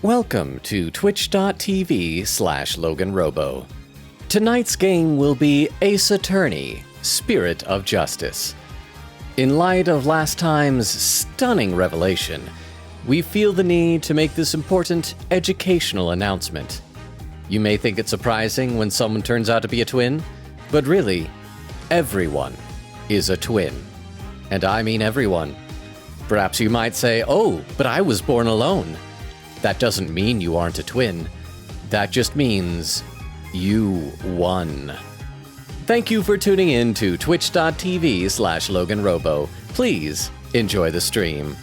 Welcome to twitch.tv/LoganRobo. Tonight's game will be Ace Attorney, Spirit of Justice. In light of last time's stunning revelation, we feel the need to make this important educational announcement. You may think it surprising when someone turns out to be a twin, but really, everyone is a twin. And I mean everyone. Perhaps you might say, oh, but I was born alone. That doesn't mean you aren't a twin. That just means you won. Thank you for tuning in to twitch.tv/LoganRobo. Please enjoy the stream.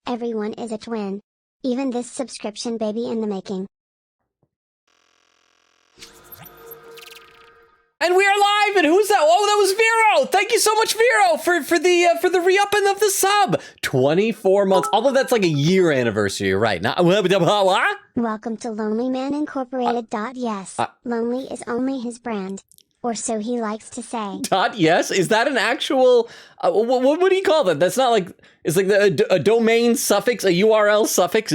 Everyone is a twin. Even this subscription baby in the making. And we are live, and who's that? Oh, that was Vero! Thank you so much, Vero, for the re-upping of the sub. 24 months, although that's like a year anniversary, right? Not, what? Welcome to Lonely Man Incorporated. Yes, Lonely is only his brand. Or so he likes to say. Yes? Is that an actual, what do you call that? That's not like, it's like a domain suffix, a URL suffix,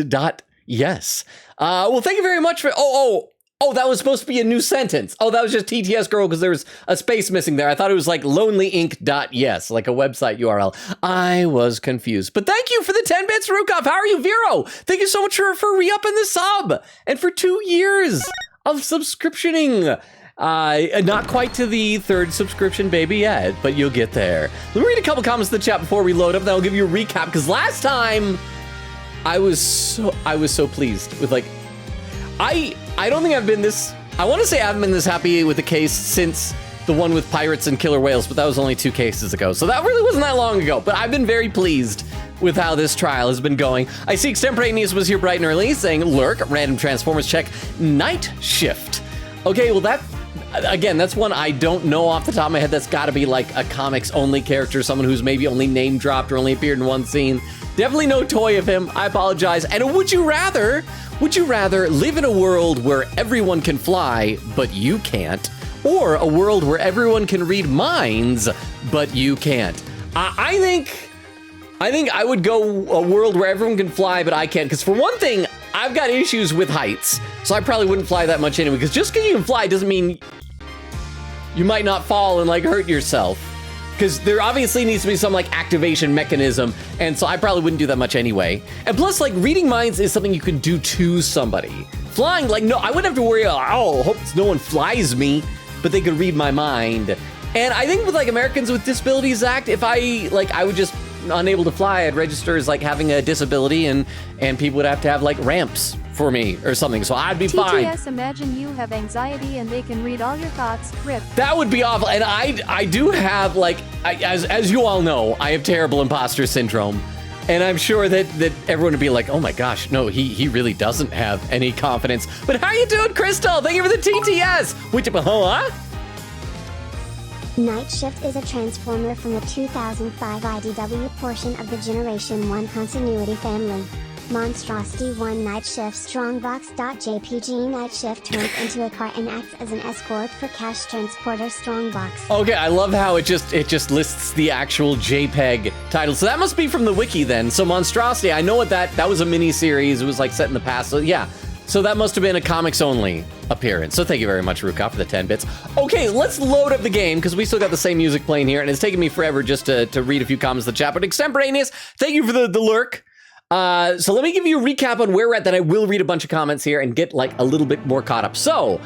.yes. Well, thank you very much for, oh, that was supposed to be a new sentence. Oh, that was just TTS girl because there was a space missing there. I thought it was like lonelyinc.yes, like a website URL. I was confused. But thank you for the 10 bits, Rukov. How are you, Vero? Thank you so much for re-upping the sub and for 2 years of subscriptioning. Not quite to the 3rd subscription baby yet, but you'll get there. Let me read a couple comments in the chat before we load up, then I'll give you a recap, because last time I was so pleased with, like, I don't think I've been this, I want to say I haven't been this happy with the case since the one with pirates and killer whales, but that was only 2 cases ago, so that really wasn't that long ago, but I've been very pleased with how this trial has been going. I see Extemporaneous was here bright and early, saying, lurk, random Transformers check, night shift. Okay, well again, that's one I don't know off the top of my head. That's got to be like a comics-only character, someone who's maybe only name-dropped or only appeared in one scene. Definitely no toy of him. I apologize. And would you rather live in a world where everyone can fly, but you can't? Or a world where everyone can read minds, but you can't? I think I would go a world where everyone can fly, but I can't. Because for one thing, I've got issues with heights. So I probably wouldn't fly that much anyway. Because just because you can fly doesn't mean you might not fall and like hurt yourself. Because there obviously needs to be some like activation mechanism. And so I probably wouldn't do that much anyway. And plus, like, reading minds is something you can do to somebody. Flying, like, no, I wouldn't have to worry, hope no one flies me, but they could read my mind. And I think with like Americans with Disabilities Act, if I would just unable to fly, I'd register as like having a disability, and people would have to have like ramps for me or something, so I'd be fine. TTS, imagine you have anxiety and they can read all your thoughts. Rip. That would be awful. And I do have, like, as you all know, I have terrible imposter syndrome. And I'm sure that everyone would be like, oh my gosh, no, he really doesn't have any confidence. But how you doing, Crystal? Thank you for the TTS. Huh? Night Shift is a transformer from the 2005 IDW portion of the Generation 1 continuity family. Monstrosity 1 Night Shift Strongbox.jpg Night Shift turns into a car and acts as an escort for Cash Transporter Strongbox. Okay, I love how it just lists the actual JPEG title. So that must be from the wiki then. So Monstrosity, I know what that was a mini series. It was like set in the past. So yeah. So that must have been a comics only appearance. So thank you very much, Ruka, for the 10 bits. Okay, let's load up the game because we still got the same music playing here, and it's taken me forever just to read a few comments in the chat. But Extemporaneous, thank you for the lurk. So let me give you a recap on where we're at, then I will read a bunch of comments here and get like a little bit more caught up. So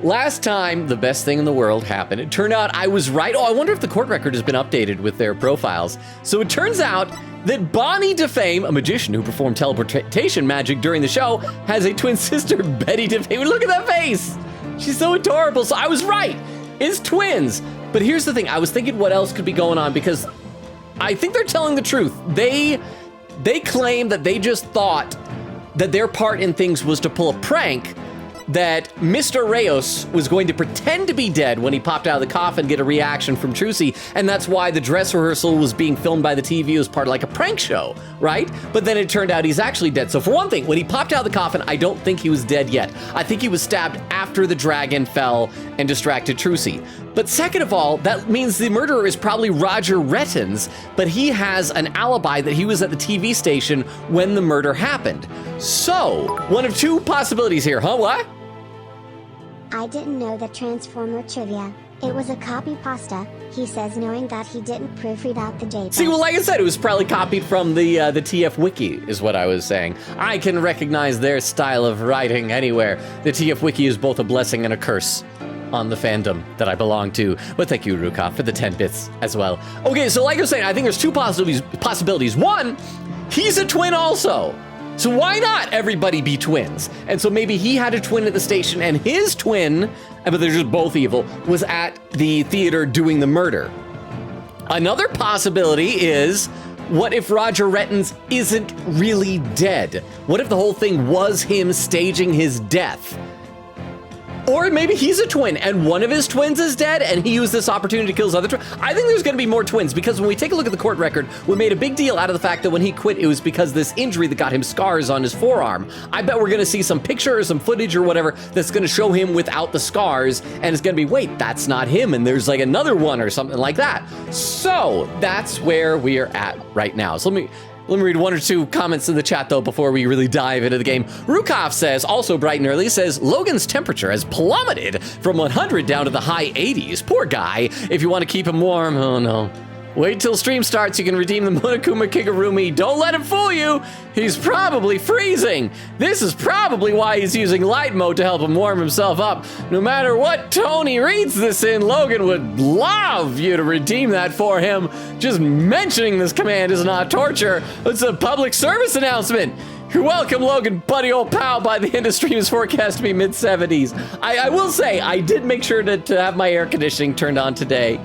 Last time, the best thing in the world happened. It turned out I was right. Oh, I wonder if the court record has been updated with their profiles. So it turns out that Bonnie DeFame, a magician who performed teleportation magic during the show, has a twin sister, Betty DeFame. Look at that face. She's so adorable. So I was right. It's twins. But here's the thing. I was thinking what else could be going on because I think they're telling the truth. They claim that they just thought that their part in things was to pull a prank, that Mr. Reyes was going to pretend to be dead when he popped out of the coffin, get a reaction from Trucy, and that's why the dress rehearsal was being filmed by the TV as part of like a prank show, right? But then it turned out he's actually dead. So for one thing, when he popped out of the coffin, I don't think he was dead yet. I think he was stabbed after the dragon fell and distracted Trucy. But second of all, that means the murderer is probably Roger Rettens, but he has an alibi that he was at the TV station when the murder happened. So, one of two possibilities here, huh? What? I didn't know the Transformer trivia. It was a copy pasta, he says, knowing that he didn't proofread out the JPEG. See, well, like I said, it was probably copied from the TF Wiki, is what I was saying. I can recognize their style of writing anywhere. The TF Wiki is both a blessing and a curse on the fandom that I belong to. But thank you, Rukov, for the 10 bits as well. Okay, so like I was saying, I think there's two possibilities. One, he's a twin also. So why not everybody be twins? And so maybe he had a twin at the station and his twin, but they're just both evil, was at the theater doing the murder. Another possibility is, what if Roger Rettens isn't really dead? What if the whole thing was him staging his death? Or maybe he's a twin and one of his twins is dead and he used this opportunity to kill his other twin. I think there's gonna be more twins because when we take a look at the court record, we made a big deal out of the fact that when he quit, it was because this injury that got him scars on his forearm. I bet we're gonna see some picture or some footage or whatever that's gonna show him without the scars, and it's gonna be, wait, that's not him, and there's like another one or something like that. So that's where we are at right now. So let me read one or two comments in the chat, though, before we really dive into the game. Rukov says, also bright and early, says, Logan's temperature has plummeted from 100 down to the high 80s. Poor guy. If you want to keep him warm, oh no. Wait till stream starts, you can redeem the Monokuma Kigurumi. Don't let him fool you. He's probably freezing. This is probably why he's using light mode to help him warm himself up. No matter what tone he reads this in, Logan would love you to redeem that for him. Just mentioning this command is not torture. It's a public service announcement. You're welcome, Logan, buddy old pal. By the end of stream is forecast to be mid-70s. I will say, I did make sure to have my air conditioning turned on today.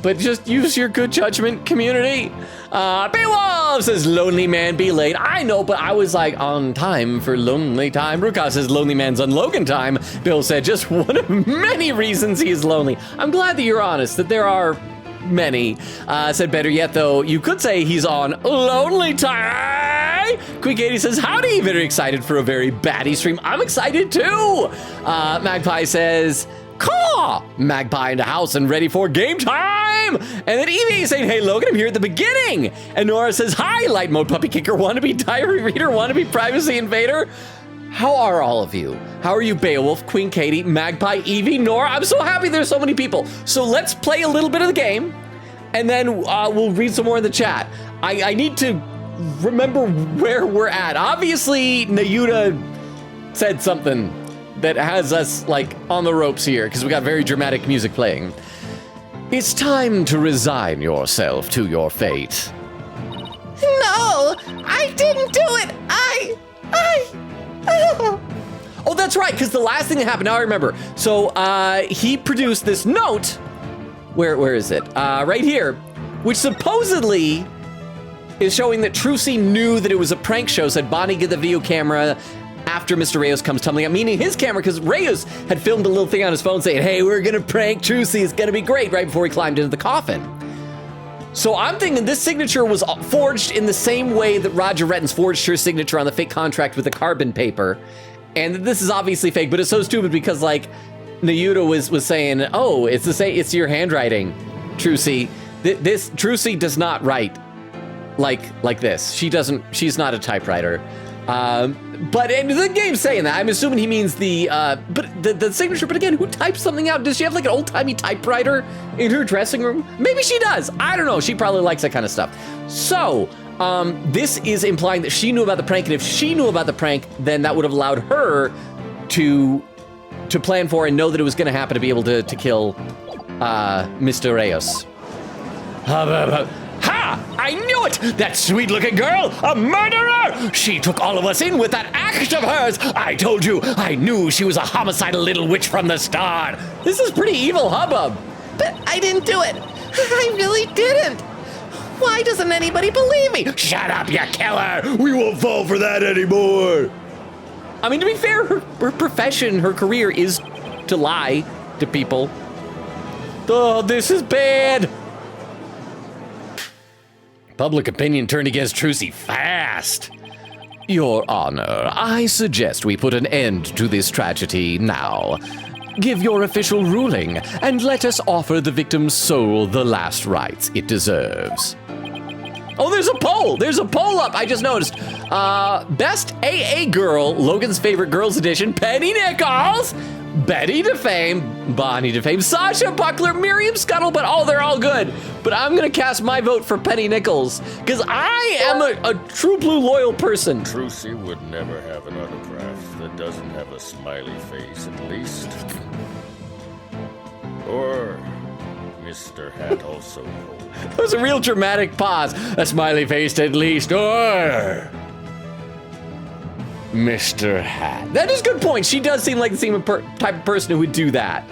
But just use your good judgment, community. Beowulf says, lonely man be late. I know, but I was like on time for lonely time. Rukov says, lonely man's on Logan time. Bill said, just one of many reasons he is lonely. I'm glad that you're honest, that there are many. Said, better yet, though, you could say he's on lonely time. Quick 80 says, howdy, very excited for a very baddie stream. I'm excited too. Magpie says, caw! Magpie in the house and ready for game time! And then Evie is saying, hey Logan, I'm here at the beginning! And Nora says, hi, light mode puppy kicker, wannabe diary reader, wannabe privacy invader. How are all of you? How are you, Beowulf, Queen Katie, Magpie, Evie, Nora? I'm so happy there's so many people. So let's play a little bit of the game, and then we'll read some more in the chat. I need to remember where we're at. Obviously, Nayuta said something that has us like on the ropes here because we got very dramatic music playing. It's time to resign yourself to your fate. No, I didn't do it. Oh, that's right, because the last thing that happened, now I remember. So he produced this note. Where is it? Right here, which supposedly is showing that Trucy knew that it was a prank show, said Bonnie get the video camera after Mr. Reyes comes tumbling up, meaning his camera, because Reyes had filmed a little thing on his phone saying, hey, we're gonna prank Trucy, it's gonna be great, right before he climbed into the coffin. So I'm thinking this signature was forged in the same way that Roger Rettens forged her signature on the fake contract with the carbon paper. And this is obviously fake, but it's so stupid because like Nayuta was saying, oh, it's the same, it's your handwriting, Trucy. This Trucy does not write like this. She's not a typewriter. But and the game's saying that. I'm assuming he means the signature. But again, who types something out? Does she have like an old-timey typewriter in her dressing room? Maybe she does. I don't know. She probably likes that kind of stuff. So this is implying that she knew about the prank, and if she knew about the prank, then that would have allowed her to to plan for and know that it was going to happen to be able to kill Mr. Reyes. Ha! I knew it! That sweet-looking girl, a murderer! She took all of us in with that act of hers! I told you, I knew she was a homicidal little witch from the start! This is pretty evil hubbub. But I didn't do it. I really didn't. Why doesn't anybody believe me? Shut up, you killer! We won't fall for that anymore! I mean, to be fair, her profession, her career is to lie to people. Oh, this is bad! Public opinion turned against Trucy fast. Your Honor, I suggest we put an end to this tragedy now. Give your official ruling, and let us offer the victim's soul the last rites it deserves. Oh, there's a poll! There's a poll up, I just noticed. Best AA Girl, Logan's Favorite Girls Edition, Penny Nichols, Betty Defame, Bonnie Defame, Sasha Buckler, Miriam Scuttlebutt. Oh, they're all good. But I'm gonna cast my vote for Penny Nichols, because I am a true blue loyal person. Trucy would never have an autograph that doesn't have a smiley face, at least. Or Mr. Hat also. That was a real dramatic pause. A smiley face at least, or Mr. Hat. That is a good point. She does seem like the same type of person who would do that.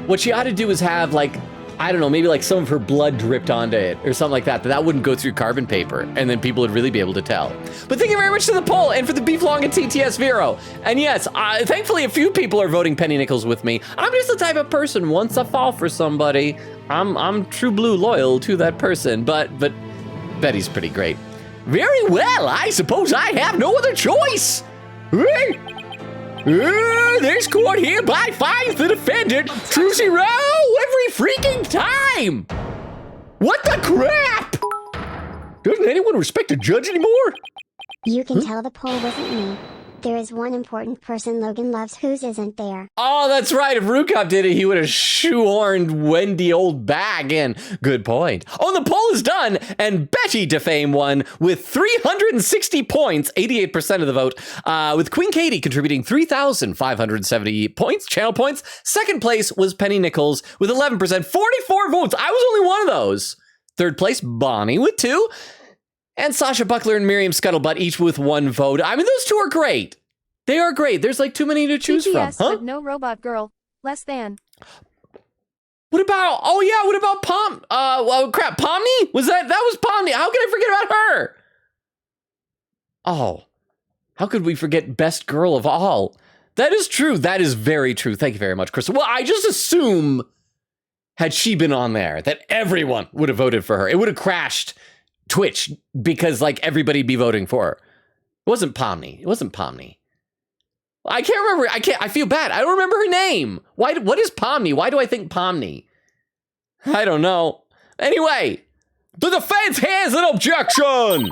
What she ought to do is have, like, I don't know, maybe like some of her blood dripped onto it or something like that, but that wouldn't go through carbon paper, and then people would really be able to tell. But thank you very much to the poll and for the beef long and TTS Vero. And yes, thankfully a few people are voting Penny Nichols with me. I'm just the type of person, once I fall for somebody, I'm true blue loyal to that person, but Betty's pretty great. Very well, I suppose I have no other choice. This court hereby finds the defendant, Trucy Rowe, every freaking time! What the crap? Doesn't anyone respect a judge anymore? You can tell the poll wasn't me. There is one important person Logan loves whose isn't there. Oh, that's right. If Rukov did it, he would have shoehorned Wendy old bag in. Good point. Oh, the poll is done, and Betty Defame won with 360 points, 88% of the vote, with Queen Katie contributing 3,570 points, channel points. Second place was Penny Nichols with 11%, 44 votes. I was only one of those. Third place, Bonnie with 2. And Sasha Buckler and Miriam Scuttlebutt each with 1 vote. I mean, those two are great. They are great. There's like too many to choose from. TTS, but no robot girl. Less than. What about, oh yeah, what about Pomni? That was Pomni. How could I forget about her? Oh, how could we forget best girl of all? That is true. That is very true. Thank you very much, Crystal. Well, I just assume had she been on there that everyone would have voted for her. It would have crashed Twitch because like everybody'd be voting for her. It wasn't Pomni. I can't remember. I feel bad. I don't remember her name. What is Pomni? Why do I think Pomni? I don't know. Anyway, the defense has an objection.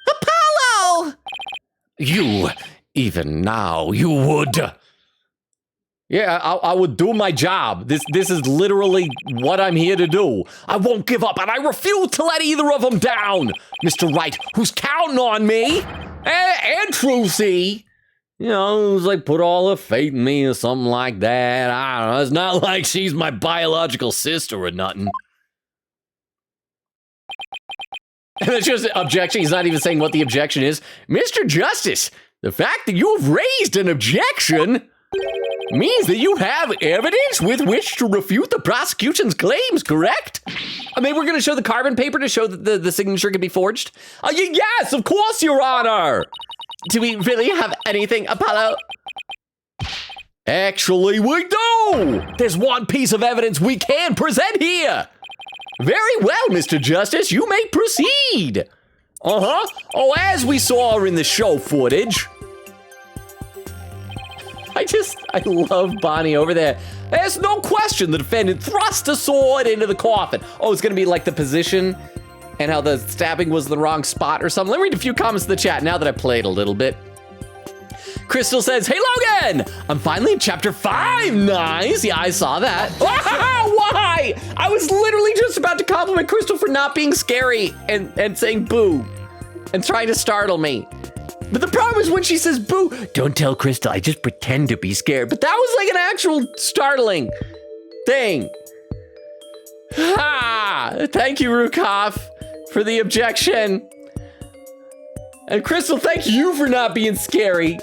Apollo! You, even now, you would. Yeah, I would do my job. This is literally what I'm here to do. I won't give up, and I refuse to let either of them down. Mr. Wright, who's counting on me, and Trucy, you know, who's like put all her faith in me or something like that. I don't know. It's not like she's my biological sister or nothing. And that's just an objection. He's not even saying what the objection is. Mr. Justice, the fact that you have raised an objection means that you have evidence with which to refute the prosecution's claims, correct? I mean, we're going to show the carbon paper to show that the signature can be forged? Yes, of course, Your Honor. Do we really have anything, Apollo? Actually, we do. There's one piece of evidence we can present here. Very well, Mr. Justice, you may proceed. Oh, as we saw in the show footage. I love Bonnie over there. There's no question the defendant thrust a sword into the coffin. Oh, it's gonna be like the position and how the stabbing was the wrong spot or something. Let me read a few comments in the chat now that I played a little bit. Crystal says, hey Logan, I'm finally in chapter 5. Nice, yeah, I saw that. Why? I was literally just about to compliment Crystal for not being scary and saying boo and trying to startle me. But the problem is when she says boo, don't tell Crystal, I just pretend to be scared. But that was like an actual startling thing. Ha! Thank you, Rukov, for the objection. And Crystal, thank you for not being scary.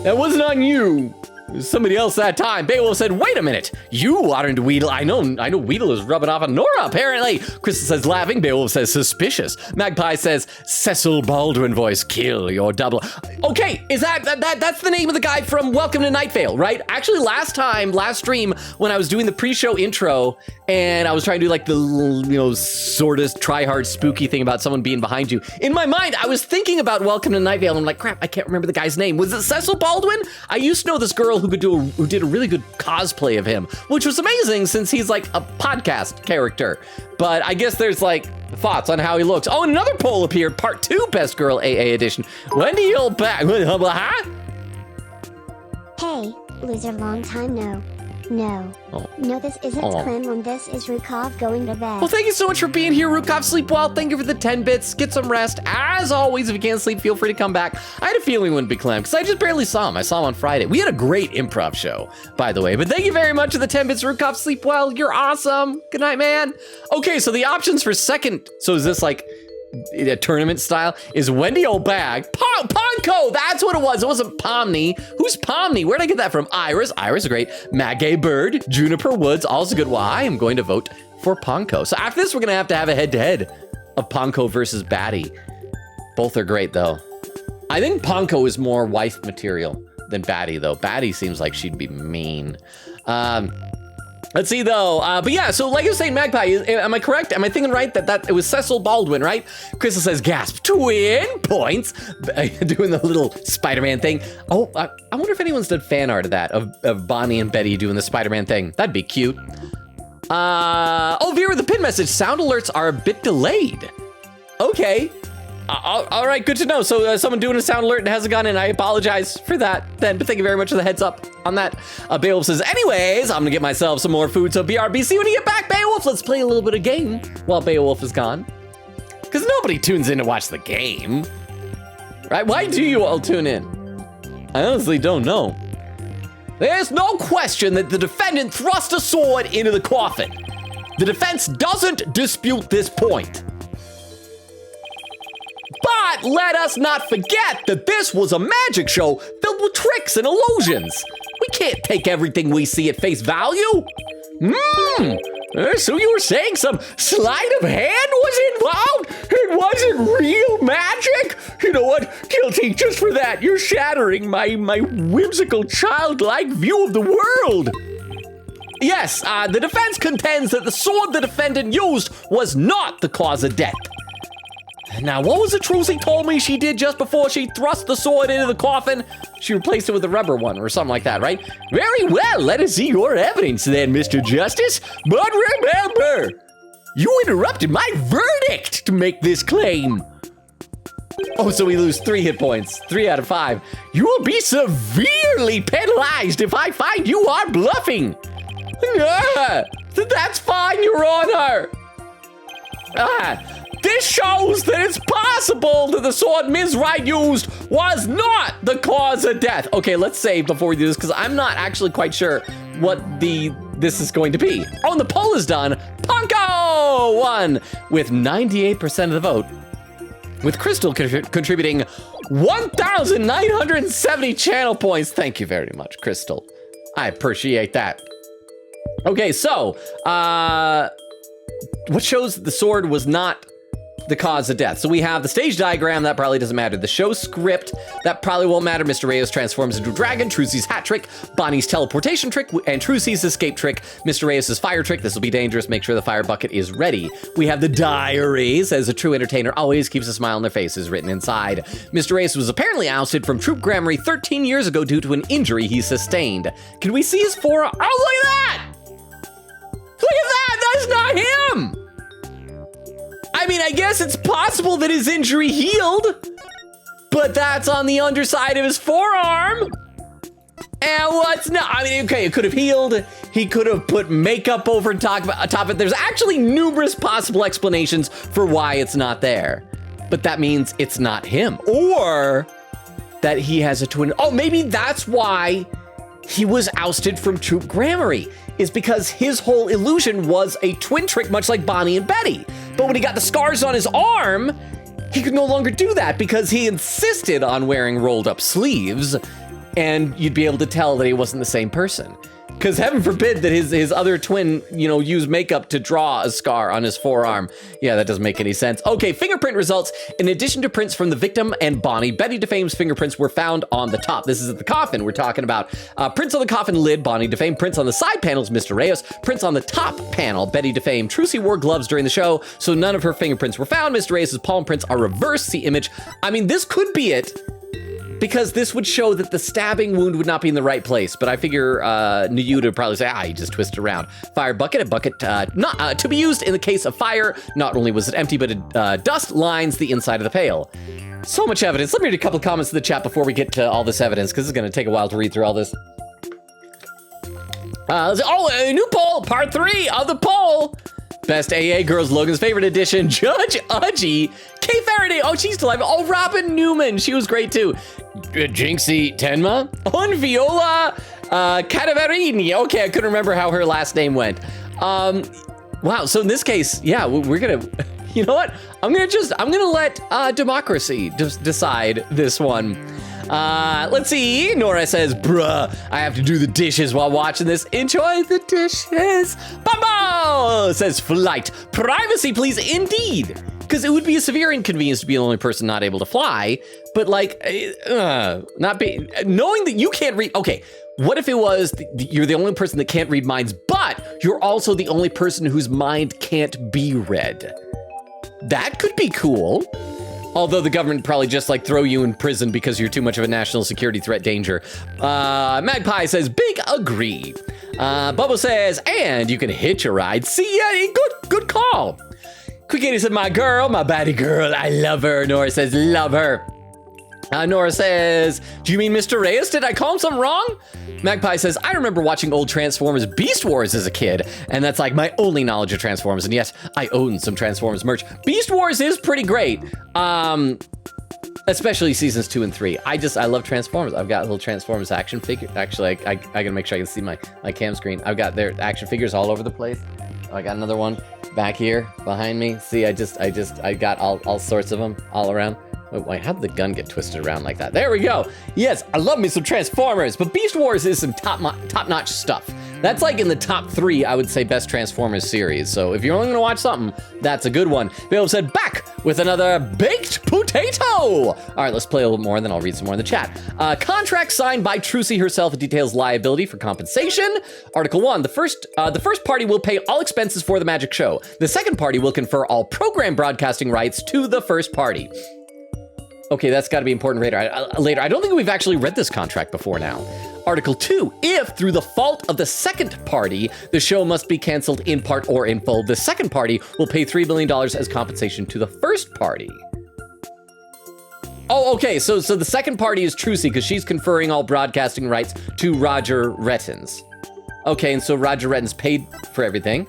That wasn't on you. It was somebody else that time. Beowulf said, wait a minute. You aren't Weedle. I know Weedle is rubbing off on Nora, apparently. Crystal says, laughing. Beowulf says, suspicious. Magpie says, Cecil Baldwin voice, kill your double. Okay, is that's the name of the guy from Welcome to Night Vale, right? Actually, last stream, when I was doing the pre-show intro, and I was trying to do like the, sort of try-hard spooky thing about someone being behind you. In my mind, I was thinking about Welcome to Night Vale, and I'm like, crap, I can't remember the guy's name. Was it Cecil Baldwin? I used to know this girl who did a really good cosplay of him, which was amazing since he's like a podcast character. But I guess there's like thoughts on how he looks. Oh, and another poll appeared, part 2, Best Girl AA edition. Wendy, you'll back. Huh? Hey, loser, long time no. No. Oh. No, this isn't Clem, this is Rukov going to bed. Well, thank you so much for being here, Rukov. Sleep well. Thank you for the 10 bits. Get some rest. As always, if you can't sleep, feel free to come back. I had a feeling it wouldn't be Clem, because I just barely saw him. I saw him on Friday. We had a great improv show, by the way. But thank you very much for the 10 bits, Rukov. Sleep well. You're awesome. Good night, man. Okay, so the options for second. So is this like a tournament style? Is Wendy O'Bag, Ponko, that's what it was. It wasn't Pomney. Who's Pomney? Where'd I get that from? Iris great. Magay Bird, Juniper Woods, also good. Well, I am going to vote for Ponko. So after this, we're gonna have to have a head-to-head of Ponko versus Batty. Both are great though. I think Ponko is more wife material than Batty though. Batty seems like she'd be mean. Let's see though, but yeah, so like I was saying, Magpie, am I correct? Am I thinking right that it was Cecil Baldwin, right? Crystal says, gasp, twin points, doing the little Spider-Man thing. Oh, I wonder if anyone's done fan art of that, of Bonnie and Betty doing the Spider-Man thing. That'd be cute. Oh, Vera, the pin message, sound alerts are a bit delayed. Okay. All right, good to know. So someone doing a sound alert and hasn't gone in. I apologize for that then, but thank you very much for the heads up on that. Beowulf says, anyways, I'm gonna get myself some more food. So BRB, see when you get back, Beowulf. Let's play a little bit of game while Beowulf is gone. Because nobody tunes in to watch the game, right? Why do you all tune in? I honestly don't know. There's no question that the defendant thrust a sword into the coffin. The defense doesn't dispute this point. But let us not forget that this was a magic show filled with tricks and illusions. We can't take everything we see at face value. So you were saying some sleight of hand was involved? It wasn't real magic? You know what? Guilty just for that. You're shattering my whimsical childlike view of the world. Yes, the defense contends that the sword the defendant used was not the cause of death. Now, what was the truth he told me she did just before she thrust the sword into the coffin? She replaced it with a rubber one or something like that, right? Very well, let us see your evidence then, Mr. Justice. But remember, you interrupted my verdict to make this claim. Oh, so we lose 3 hit points, 3 out of 5. You will be severely penalized if I find you are bluffing. That's fine, Your Honor. This shows that it's possible that the sword Ms. Wright used was not the cause of death. Okay, let's save before we do this, because I'm not actually quite sure what this is going to be. Oh, and the poll is done. Ponko won with 98% of the vote, with Crystal contributing 1,970 channel points. Thank you very much, Crystal. I appreciate that. Okay, so, what shows that the sword was not the cause of death? So we have the stage diagram, that probably doesn't matter. The show script, that probably won't matter. Mr. Reyes transforms into a dragon, Trucy's hat trick, Bonnie's teleportation trick, and Trucy's escape trick, Mr. Reyes' fire trick. This will be dangerous. Make sure the fire bucket is ready. We have the diaries, as a true entertainer always keeps a smile on their faces written inside. Mr. Reyes was apparently ousted from Troop Grammary 13 years ago due to an injury he sustained. Can we see his forearm? Oh, look at that! Look at that! That's not him! I mean, I guess it's possible that his injury healed, but that's on the underside of his forearm. And what's not? I mean, okay, it could have healed. He could have put makeup over top of it. There's actually numerous possible explanations for why it's not there, but that means it's not him. Or that he has a twin. Oh, maybe that's why he was ousted from Troop Gramarye, is because his whole illusion was a twin trick, much like Bonnie and Betty. But when he got the scars on his arm, he could no longer do that because he insisted on wearing rolled up sleeves, and you'd be able to tell that he wasn't the same person. Because heaven forbid that his other twin, used makeup to draw a scar on his forearm. Yeah, that doesn't make any sense. Okay, fingerprint results. In addition to prints from the victim and Bonnie, Betty DeFame's fingerprints were found on the top. This is at the coffin we're talking about. Prints on the coffin lid, Bonnie DeFame. Prints on the side panels, Mr. Reyes. Prints on the top panel, Betty DeFame. Trucy wore gloves during the show, so none of her fingerprints were found. Mr. Reyes' palm prints are reversed. See image. I mean, this could be it, because this would show that the stabbing wound would not be in the right place. But I figure Nayuta would probably say, he just twisted around. Fire bucket, a bucket not to be used in the case of fire. Not only was it empty, but dust lines the inside of the pail. So much evidence. Let me read a couple of comments in the chat before we get to all this evidence, because it's going to take a while to read through all this. A new poll, part 3 of the poll. Best AA Girls, Logan's favorite edition, Judge Udgy, Kay Faraday, she's delightful. Oh, Robin Newman, she was great too. Jinxie Tenma, on Viola Cadaverini. Okay, I couldn't remember how her last name went. Wow, so in this case, yeah, we're gonna, you know what? I'm gonna let democracy decide this one. Let's see. Nora says, bruh, I have to do the dishes while watching this. Enjoy the dishes. Bumbo says, flight. Privacy, please. Indeed. Because it would be a severe inconvenience to be the only person not able to fly. But knowing that you can't read. Okay, what if it was you're the only person that can't read minds, but you're also the only person whose mind can't be read? That could be cool. Although the government would probably just throw you in prison because you're too much of a national security threat danger. Magpie says, big agree. Bubba says, and you can hitch a ride. See ya, good call. Quick 80 said, my girl, my baddie girl, I love her. Nora says, love her. Nora says, do you mean Mr. Reyes? Did I call him something wrong? Magpie says, I remember watching old Transformers Beast Wars as a kid, and that's my only knowledge of Transformers. And yes, I own some Transformers merch. Beast Wars is pretty great, especially seasons 2 and 3. I love Transformers. I've got little Transformers action figure. Actually, I gotta make sure I can see my cam screen. I've got their action figures all over the place. I got another one back here behind me. See, I got all sorts of them all around. Wait, how did the gun get twisted around like that? There we go. Yes, I love me some Transformers, but Beast Wars is some top-notch stuff. That's in the top 3, I would say, best Transformers series. So if you're only gonna watch something, that's a good one. Bill said, back with another baked potato. All right, let's play a little more, and then I'll read some more in the chat. Contract signed by Trucy herself details liability for compensation. Article 1, the first party will pay all expenses for the magic show. The second party will confer all program broadcasting rights to the first party. Okay, that's got to be important later. I don't think we've actually read this contract before now. Article 2, if through the fault of the second party, the show must be canceled in part or in full, the second party will pay $3 million as compensation to the first party. Oh, okay, so the second party is Trucy because she's conferring all broadcasting rights to Roger Rettins. Okay, and so Roger Rettins paid for everything.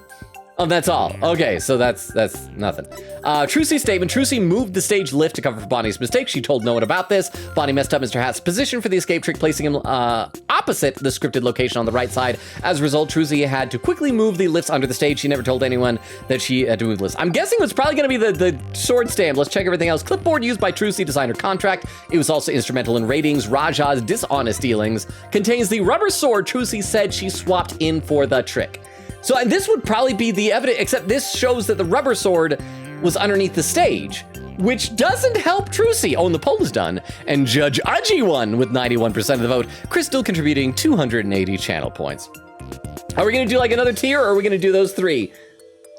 Oh, that's all. Okay, so that's nothing. Trucy's statement. Trucy moved the stage lift to cover for Bonnie's mistake. She told no one about this. Bonnie messed up Mr. Hat's position for the escape trick, placing him opposite the scripted location on the right side. As a result, Trucy had to quickly move the lifts under the stage. She never told anyone that she had to move the lifts. I'm guessing it's probably going to be the sword stamp. Let's check everything else. Clipboard used by Trucy to sign her contract. It was also instrumental in ratings. Raja's dishonest dealings. Contains the rubber sword Trucy said she swapped in for the trick. So, and this would probably be the evidence, except this shows that the rubber sword was underneath the stage, which doesn't help Trucy. Oh, and the poll is done. And Judge Udgy won with 91% of the vote. Chris still contributing 280 channel points. Are we going to do another tier, or are we going to do those 3?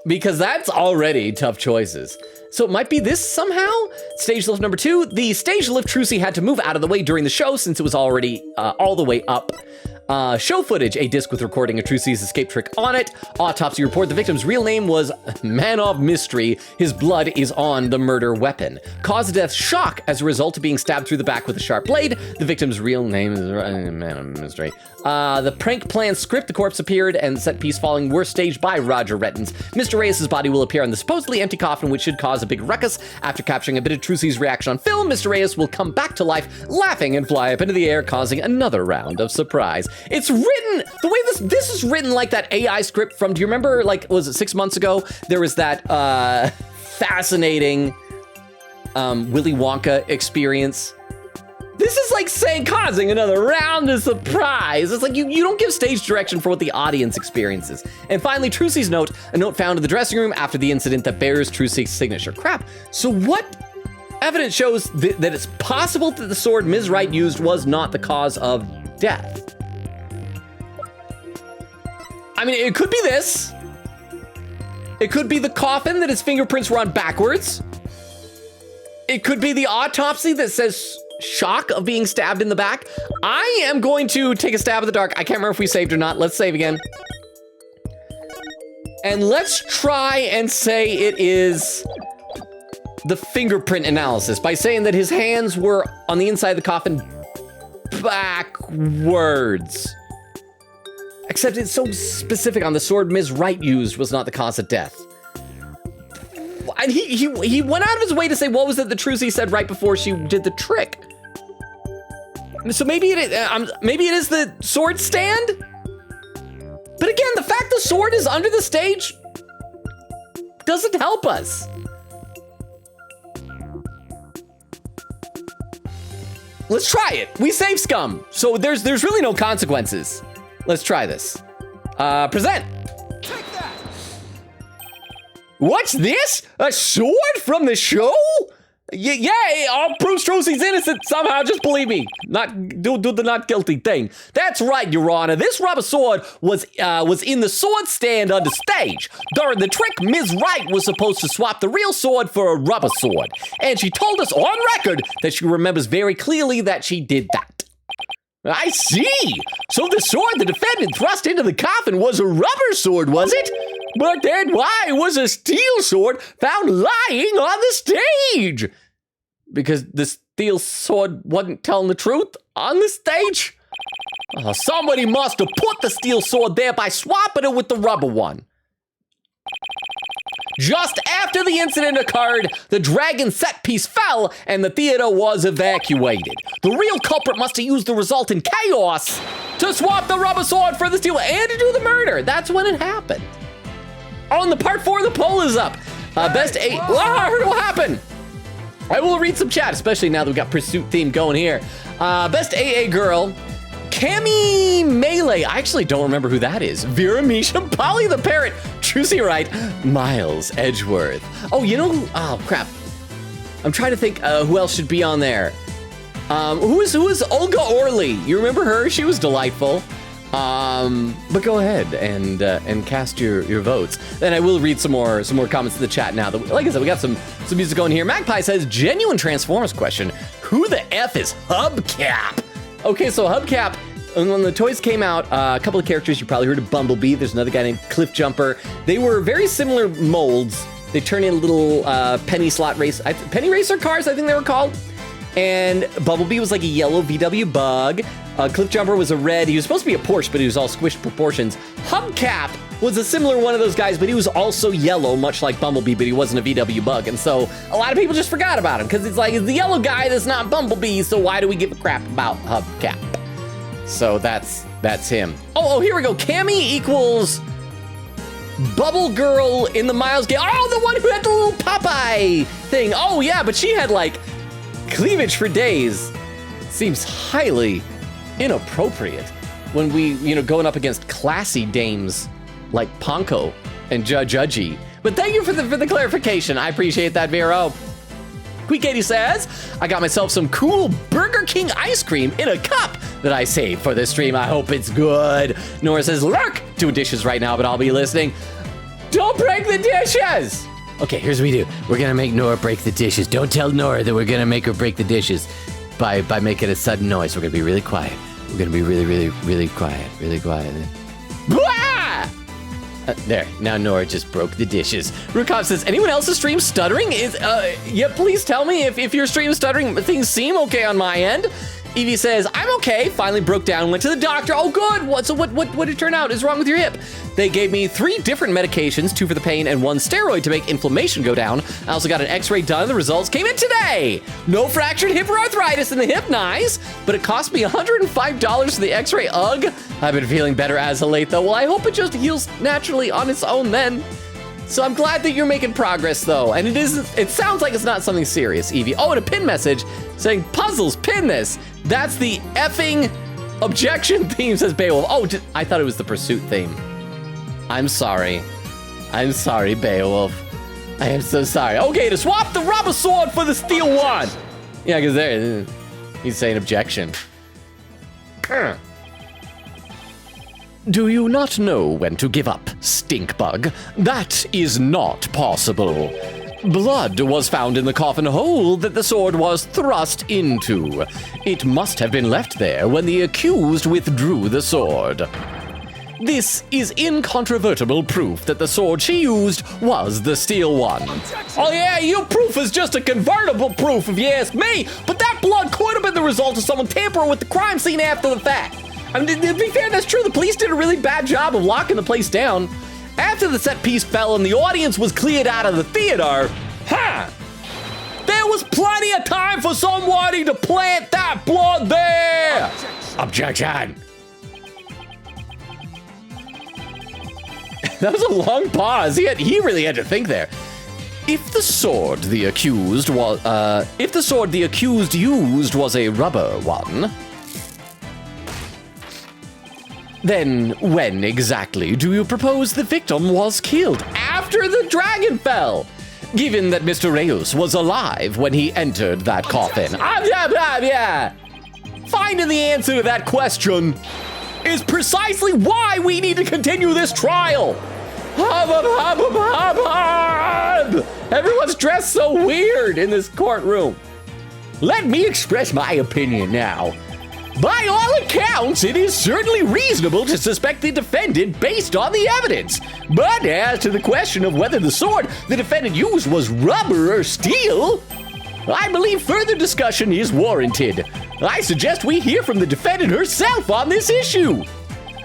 Because that's already tough choices. So it might be this somehow? Stage lift number 2. The stage lift Trucy had to move out of the way during the show since it was already all the way up. Show footage, a disc with recording a Trucy's escape trick on it. Autopsy report, the victim's real name was Man of Mystery. His blood is on the murder weapon. Cause of death, shock as a result of being stabbed through the back with a sharp blade. The victim's real name is Man of Mystery. The prank plan script, the corpse appeared and set piece falling were staged by Roger Rettens. Mr. Reyes' body will appear on the supposedly empty coffin, which should cause a big ruckus. After capturing a bit of Trucy's reaction on film, Mr. Reyes will come back to life, laughing and fly up into the air, causing another round of surprise. It's written, the way this is written like that AI script from, do you remember, like, was it 6 months ago? There was that fascinating Willy Wonka experience. This is like saying causing another round of surprise. It's like you don't give stage direction for what the audience experiences. And finally, Trucy's note, a note found in the dressing room after the incident that bears Trucy's signature. Crap. So what evidence shows that it's possible that the sword Ms. Wright used was not the cause of death? I mean, it could be this. It could be the coffin that his fingerprints were on backwards. It could be the autopsy that says shock of being stabbed in the back. I am going to take a stab at the dark. I can't remember if we saved or not. Let's save again. And let's try and say it is the fingerprint analysis by saying that his hands were on the inside of the coffin backwards. Except it's so specific on the sword Ms. Wright used was not the cause of death. And he went out of his way to say what was it that Trucy said right before she did the trick. So maybe it is the sword stand? But again, the fact the sword is under the stage doesn't help us. Let's try it. We save scum. So there's really no consequences. Let's try this. Present. Take that! What's this? A sword from the show? Yeah, I'll prove Trucy's innocent somehow, just believe me. Not do the not guilty thing. That's right, Your Honor. This rubber sword was in the sword stand on the stage. During the trick, Ms. Wright was supposed to swap the real sword for a rubber sword. And she told us on record that she remembers very clearly that she did that. I see. So the sword the defendant thrust into the coffin was a rubber sword, was it? But then why was a steel sword found lying on the stage? Because the steel sword wasn't telling the truth on the stage? Somebody must have put the steel sword there by swapping it with the rubber one. Just after the incident occurred, the dragon set piece fell and the theater was evacuated. The real culprit must have used the resultant chaos to swap the rubber sword for the steel and to do the murder. That's when it happened. Oh, and the part 4 of the poll is up. Best A. Oh, I heard what happened. I will read some chat, especially now that we've got pursuit theme going here. Best AA girl, Cammy Melee. I actually don't remember who that is. Vera Misha, Polly the Parrot, Trucy Wright, Miles Edgeworth. Oh, you know who? Oh, crap. I'm trying to think who else should be on there. Who is Olga Orley? You remember her? She was delightful. But go ahead and cast your votes. Then I will read some more comments in the chat now. Like I said, we got some music going here. Magpie says, genuine Transformers question. Who the F is Hubcap? Okay, so Hubcap, when the toys came out, a couple of characters you probably heard of Bumblebee. There's another guy named Cliff Jumper. They were very similar molds. They turn in little penny racer cars, I think they were called. And Bumblebee was like a yellow VW Bug. Cliff Jumper was a red. He was supposed to be a Porsche, but he was all squished proportions. Hubcap was a similar one of those guys, but he was also yellow, much like Bumblebee, but he wasn't a VW Bug. And so a lot of people just forgot about him because it's like, it's the yellow guy that's not Bumblebee, so why do we give a crap about Hubcap? So that's him. Oh, here we go. Cammy equals Bubble Girl in the Miles game. Oh, the one who had the little Popeye thing. Oh, yeah, but she had like cleavage for days. Seems highly inappropriate when we, going up against classy dames like Ponko and Judgy. But thank you for the clarification. I appreciate that, Vero. Queen Katie says, I got myself some cool Burger King ice cream in a cup that I saved for this stream. I hope it's good. Nora says, lurk, doing dishes right now, but I'll be listening. Don't break the dishes. Okay, here's what we do. We're gonna make Nora break the dishes. Don't tell Nora that we're gonna make her break the dishes by making a sudden noise. We're gonna be really quiet. We're gonna be really, really, really quiet. Really quiet. Blah! There, now Nora just broke the dishes. Rukov says, anyone else's stream stuttering? Yeah, please tell me if your stream is stuttering. Things seem okay on my end. Evie says, I'm okay. Finally broke down, went to the doctor. Oh, good. What did it turn out is wrong with your hip? They gave me 3 different medications, 2 for the pain and 1 steroid to make inflammation go down. I also got an x-ray done. The results came in today. No fractured hip or arthritis in the hip, nice. But it cost me $105 for the x-ray, ugh. I've been feeling better as of late though. Well, I hope it just heals naturally on its own then. So I'm glad that you're making progress though. And it sounds like it's not something serious, Evie. Oh, and a pin message saying, puzzles, pin this. That's the effing objection theme, says Beowulf. Oh, I thought it was the pursuit theme. I'm sorry. I'm sorry, Beowulf. I am so sorry. Okay, to swap the rubber sword for the steel one. Yeah, because there, he's saying objection. Do you not know when to give up, Stinkbug? That is not possible. Blood was found in the coffin hole that the sword was thrust into. It must have been left there when the accused withdrew the sword. This is incontrovertible proof that the sword she used was the steel one. Oh yeah, your proof is just a convertible proof if you ask me, but that blood could have been the result of someone tampering with the crime scene after the fact. I mean, to be fair, that's true. The police did a really bad job of locking the place down. After the set piece fell and the audience was cleared out of the theater, there was plenty of time for somebody to plant that blood there. Objection. That was a long pause. He really had to think there. If the sword the accused used was a rubber one, then when exactly do you propose the victim was killed? After the dragon fell, given that Mr. Reyes was alive when he entered that coffin. Finding the answer to that question is precisely why we need to continue this trial. Everyone's dressed so weird in this courtroom. Let me express my opinion now. By all accounts, it is certainly reasonable to suspect the defendant based on the evidence. But as to the question of whether the sword the defendant used was rubber or steel, I believe further discussion is warranted. I suggest we hear from the defendant herself on this issue.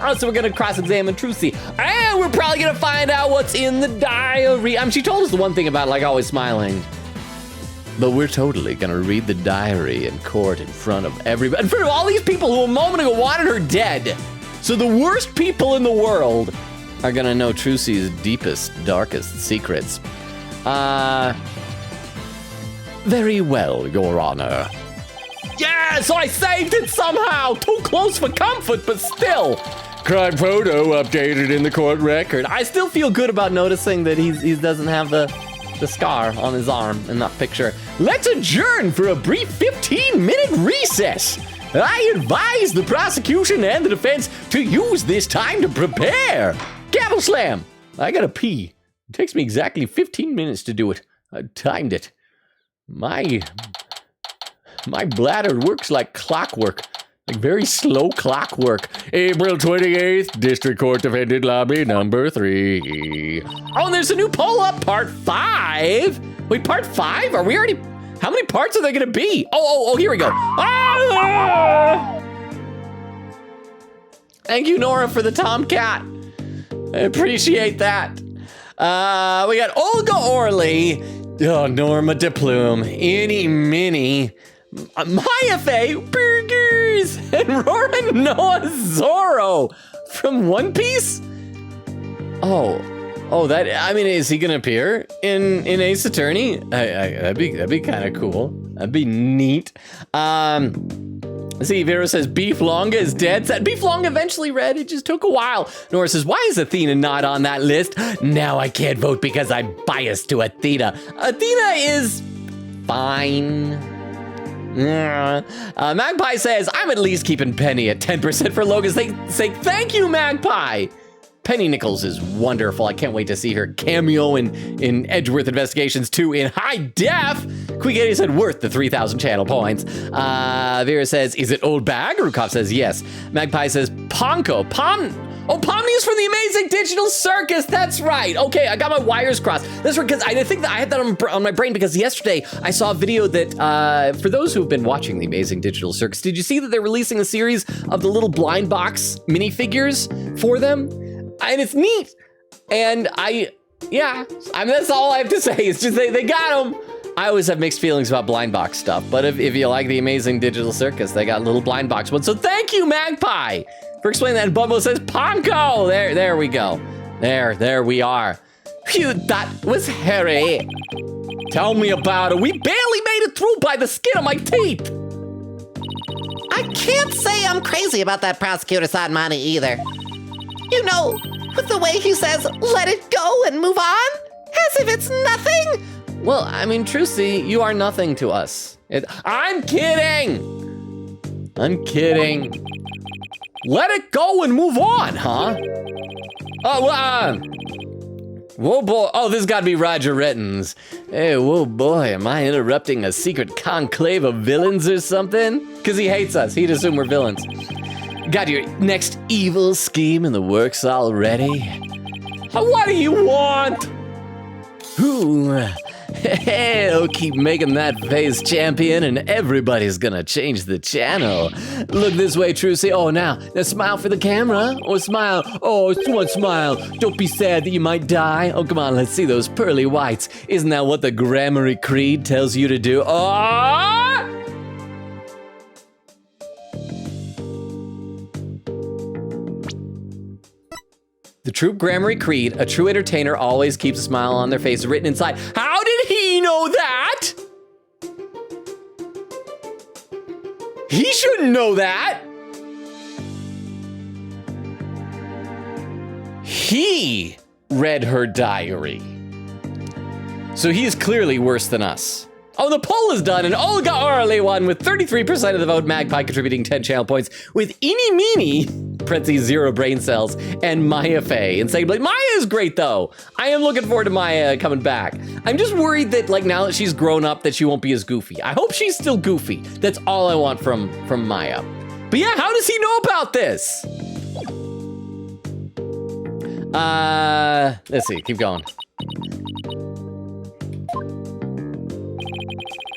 Oh, so we're gonna cross-examine Trucy. And we're probably gonna find out what's in the diary. She told us the one thing about like always smiling. But we're totally gonna read the diary in court in front of everybody. In front of all these people who a moment ago wanted her dead. So the worst people in the world are gonna know Trucy's deepest, darkest secrets. Very well, Your Honor. Yes, I saved it somehow! Too close for comfort, but still. Crime photo updated in the court record. I still feel good about noticing that he doesn't have the scar on his arm in that picture. Let's adjourn for a brief 15-minute recess. I advise the prosecution and the defense to use this time to prepare. Gavel slam. I gotta pee. It takes me exactly 15 minutes to do it. I timed it. My bladder works like clockwork. Like very slow clockwork. April 28th, District Court Defendant Lobby number 3. Oh, and there's a new poll up, part 5. Wait, part 5? Are we already... How many parts are there gonna be? Oh, here we go. Ah! Thank you, Nora, for the Tomcat. I appreciate that. We got Olga Orley. Oh, Norma DePlume. Any Mini. Maya Faye Burgers and Roran Noah Zorro from One Piece. Oh, that, I mean, is he gonna appear in Ace Attorney? That'd be kind of cool. That'd be neat. Let's see, Vera says Beef Longa is dead. Beef Longa eventually read. It just took a while. Nora says, why is Athena not on that list? Now I can't vote because I'm biased to Athena. Athena is fine. Magpie says, I'm at least keeping Penny at 10% for Logan's sake. Thank you, Magpie. Penny Nichols is wonderful. I can't wait to see her cameo in Edgeworth Investigations 2 in high def. Quigeri said worth the 3,000 channel points. Vera says, is it old bag? Rukov says yes. Magpie says, Ponko. Pomni's from the Amazing Digital Circus. That's right. Okay, I got my wires crossed. That's right, because I think that I had that on my brain because yesterday I saw a video that, for those who've been watching the Amazing Digital Circus, did you see that they're releasing a series of the little blind box minifigures for them? And it's neat. And that's all I have to say. It's just they got them. I always have mixed feelings about blind box stuff, but if you like the Amazing Digital Circus, they got little blind box ones. So thank you, Magpie, for explaining that. And Bumbo says, Ponko! There we go. There we are. Phew, that was hairy. Tell me about it. We barely made it through by the skin of my teeth. I can't say I'm crazy about that prosecutor side money either. You know, with the way he says, let it go and move on, as if it's nothing. Well, I mean, Trucy, you are nothing to us. I'm kidding. Let it go and move on, huh? Whoa, boy. Oh, this has got to be Roger Rittens. Hey, whoa, boy, am I interrupting a secret conclave of villains or something? Because he hates us. He'd assume we're villains. Got your next evil scheme in the works already? What do you want? Ooh. Hey, keep making that face, champion, and everybody's gonna change the channel. Look this way, Trucy. Oh, now smile for the camera. Or smile. Oh, one smile. Don't be sad that you might die. Oh, come on, let's see those pearly whites. Isn't that what the Grammary Creed tells you to do? Oh! The true Grammary Creed, a true entertainer always keeps a smile on their face written inside. How did he know that? He shouldn't know that. He read her diary. So he is clearly worse than us. Oh, the poll is done, and Olga Orly won with 33% of the vote, Magpie contributing 10 channel points, with Eeny Meeny, parentheses 0 brain cells, and Maya Faye. And saying, like, Maya is great, though. I am looking forward to Maya coming back. I'm just worried that, like, now that she's grown up, that she won't be as goofy. I hope she's still goofy. That's all I want from Maya. But yeah, how does he know about this? Let's see, keep going.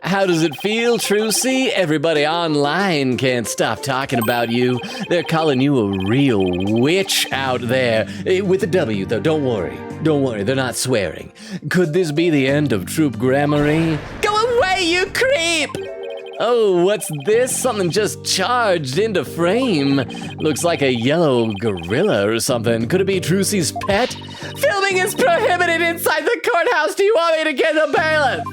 How does it feel, Trucy? Everybody online can't stop talking about you. They're calling you a real witch out there. With a W, though, don't worry. Don't worry, they're not swearing. Could this be the end of Troop Grammary? Go away, you creep! Oh, what's this? Something just charged into frame. Looks like a yellow gorilla or something. Could it be Trucy's pet? Filming is prohibited inside the courthouse. Do you want me to get the bailiff?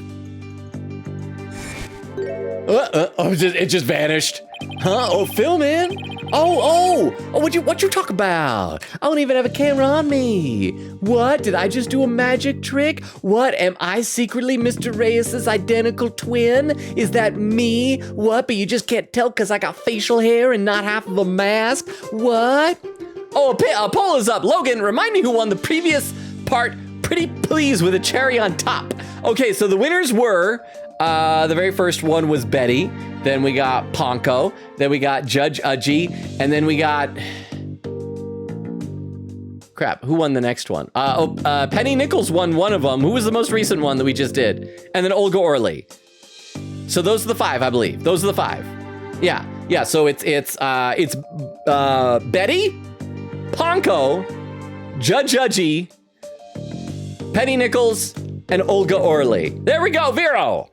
It just vanished. Huh? Oh, filming? Oh, what you talk about? I don't even have a camera on me. What? Did I just do a magic trick? What? Am I secretly Mr. Reyes's identical twin? Is that me? What? But you just can't tell because I got facial hair and not half of a mask? What? Oh, a poll is up. Logan, remind me who won the previous part. Pretty pleased with a cherry on top. Okay, so the winners were... the very first one was Betty. Then we got Ponko. Then we got Judge Udgy. And then we got... Crap, who won the next one? Penny Nichols won one of them. Who was the most recent one that we just did? And then Olga Orly. So those are the 5, I believe. Those are the 5. Yeah, so it's Betty, Ponko, Judge Udgy, Penny Nichols, and Olga Orly. There we go, Vero.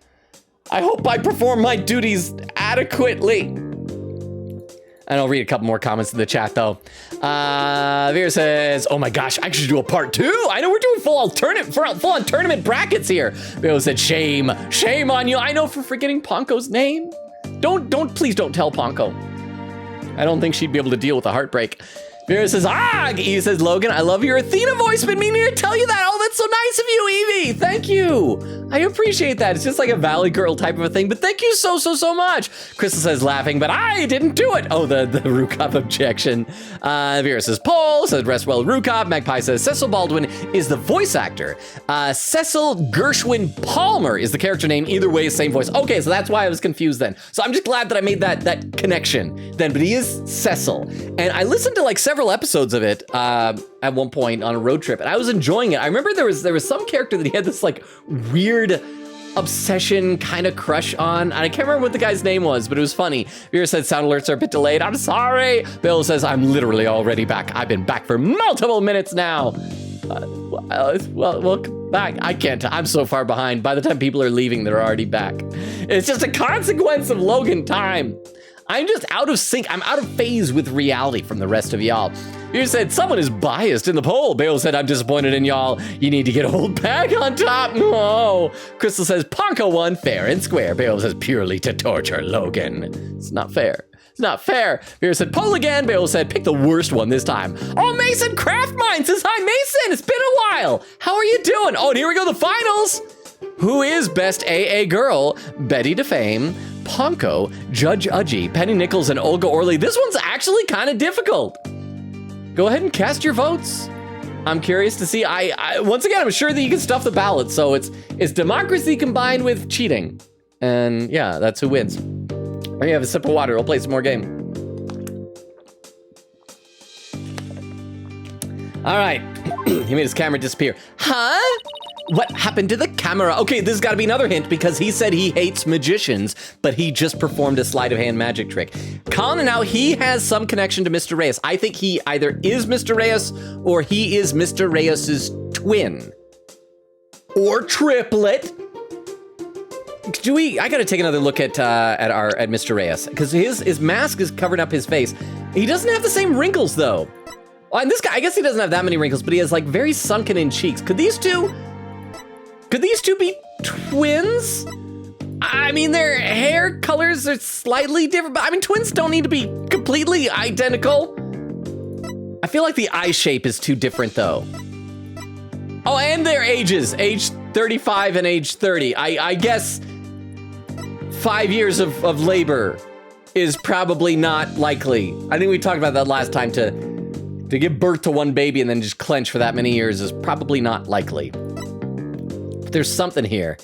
I hope I perform my duties adequately. And I'll read a couple more comments in the chat, though. Vera says, oh my gosh, I should do a part 2. I know we're doing full-on tournament brackets here. Vera said, shame on you. I know for forgetting Ponko's name. Please don't tell Ponko. I don't think she'd be able to deal with the heartbreak. Vera says, He says, Logan, I love your Athena voice. Been meaning to tell you that. Oh, that's so nice of you, Evie. Thank you. I appreciate that. It's just like a Valley Girl type of a thing, but thank you so much. Crystal says laughing, but I didn't do it. Oh, the Rukop objection. Vera says Paul, says rest well Rukop. Magpie says Cecil Baldwin is the voice actor. Cecil Gershwin Palmer is the character name. Either way, same voice. Okay, so that's why I was confused then. So I'm just glad that I made that connection then, but he is Cecil. And I listened to like several episodes of it at one point on a road trip, and I was enjoying it. I remember there was some character that he had this like weird obsession kind of crush on. And I can't remember what the guy's name was, but it was funny. Vera said sound alerts are a bit delayed. I'm sorry. Bill says I'm literally already back. I've been back for multiple minutes now. Welcome back. I can't. I'm so far behind. By the time people are leaving, they're already back. It's just a consequence of Logan time. I'm just out of sync. I'm out of phase with reality from the rest of y'all. You said someone is biased in the poll. Bale said, I'm disappointed in y'all. You need to get a whole bag on top. No. Crystal says, Ponko won fair and square. Bale says, purely to torture Logan. It's not fair. It's not fair. Vera said, poll again. Bale said, pick the worst one this time. Oh, Mason Craftmine says, hi, Mason. It's been a while. How are you doing? Oh, and here we go, the finals. Who is best AA girl? Betty DeFame, Ponko, Judge Udgy, Penny Nichols, and Olga Orley. This one's actually kind of difficult. Go ahead and cast your votes. I'm curious to see. I once again, I'm sure that you can stuff the ballot. So it's democracy combined with cheating. And yeah, that's who wins. Let me have a sip of water. We'll play some more game. All right. He made his camera disappear. Huh? What happened to the camera? Okay, this has got to be another hint because he said he hates magicians, but he just performed a sleight of hand magic trick. Colin, now he has some connection to Mr. Reyes. I think he either is Mr. Reyes or he is Mr. Reyes's twin or triplet. I got to take another look at Mr. Reyes because his mask is covering up his face. He doesn't have the same wrinkles though. Well, and this guy, I guess he doesn't have that many wrinkles, but he has like very sunken in cheeks. Could these two be twins? I mean, their hair colors are slightly different, but I mean, twins don't need to be completely identical. I feel like the eye shape is too different though. Oh, and their ages, age 35 and age 30. I guess 5 years of labor is probably not likely. I think we talked about that last time. To give birth to one baby and then just clench for that many years is probably not likely. There's something here.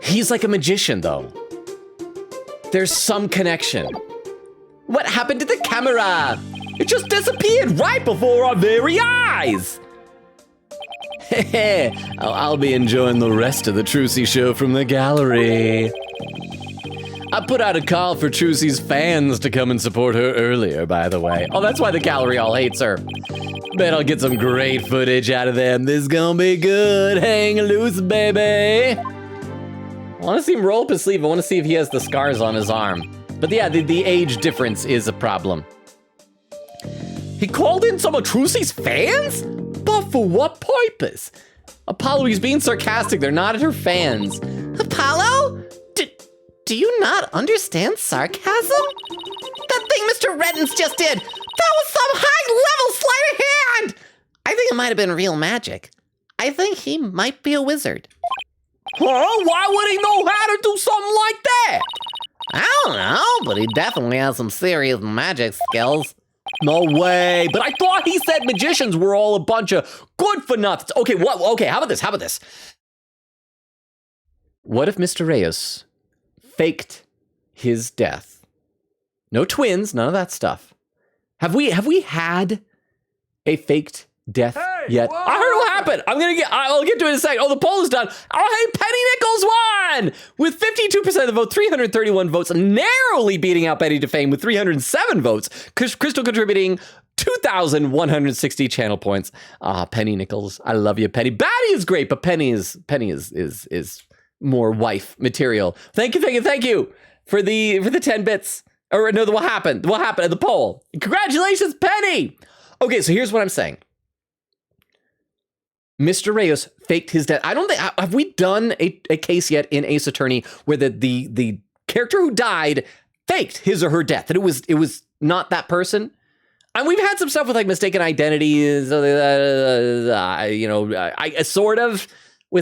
He's like a magician, though. There's some connection. What happened to the camera? It just disappeared right before our very eyes. I'll be enjoying the rest of the Trucy show from the gallery. I put out a call for Trucy's fans to come and support her earlier, by the way. Oh, that's why the gallery all hates her. Bet I'll get some great footage out of them. This is gonna be good. Hang loose, baby. I want to see him roll up his sleeve. I want to see if he has the scars on his arm. But yeah, the age difference is a problem. He called in some of Trucy's fans? But for what purpose? Apollo, he's being sarcastic. They're not her fans. Apollo? Do you not understand sarcasm? That thing Mr. Reddens just did, that was some high-level sleight of hand! I think it might have been real magic. I think he might be a wizard. Huh? Why would he know how to do something like that? I don't know, but he definitely has some serious magic skills. No way. But I thought he said magicians were all a bunch of good for nothing. Okay, what? Okay, how about this? What if Mr. Reyes faked his death? No twins, none of that stuff. Have we had a faked death yet? I heard what happened. I'll get to it in a second. Oh, the poll is done. Oh, hey, Penny Nichols won with 52% of the vote, 331 votes, narrowly beating out Betty DeFame with 307 votes. Crystal contributing 2,160 channel points. Penny Nichols, I love you, Penny. Batty is great, but Penny is more wife material. Thank you for the 10 bits. Or no, what happened at the poll. Congratulations, Penny. Okay, so here's what I'm saying. Mr. Reyes faked his death. I don't think, have we done a case yet in Ace Attorney where the character who died faked his or her death, that it was not that person? And we've had some stuff with like mistaken identities, sort of.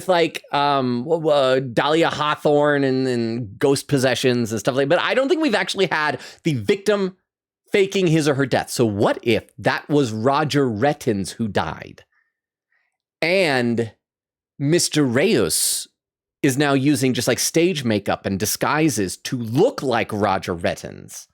like Dahlia Hawthorne and ghost possessions and stuff like that. But I don't think we've actually had the victim faking his or her death. So what if that was Roger Rettins who died? And Mr. Reyes is now using just like stage makeup and disguises to look like Roger Rettins.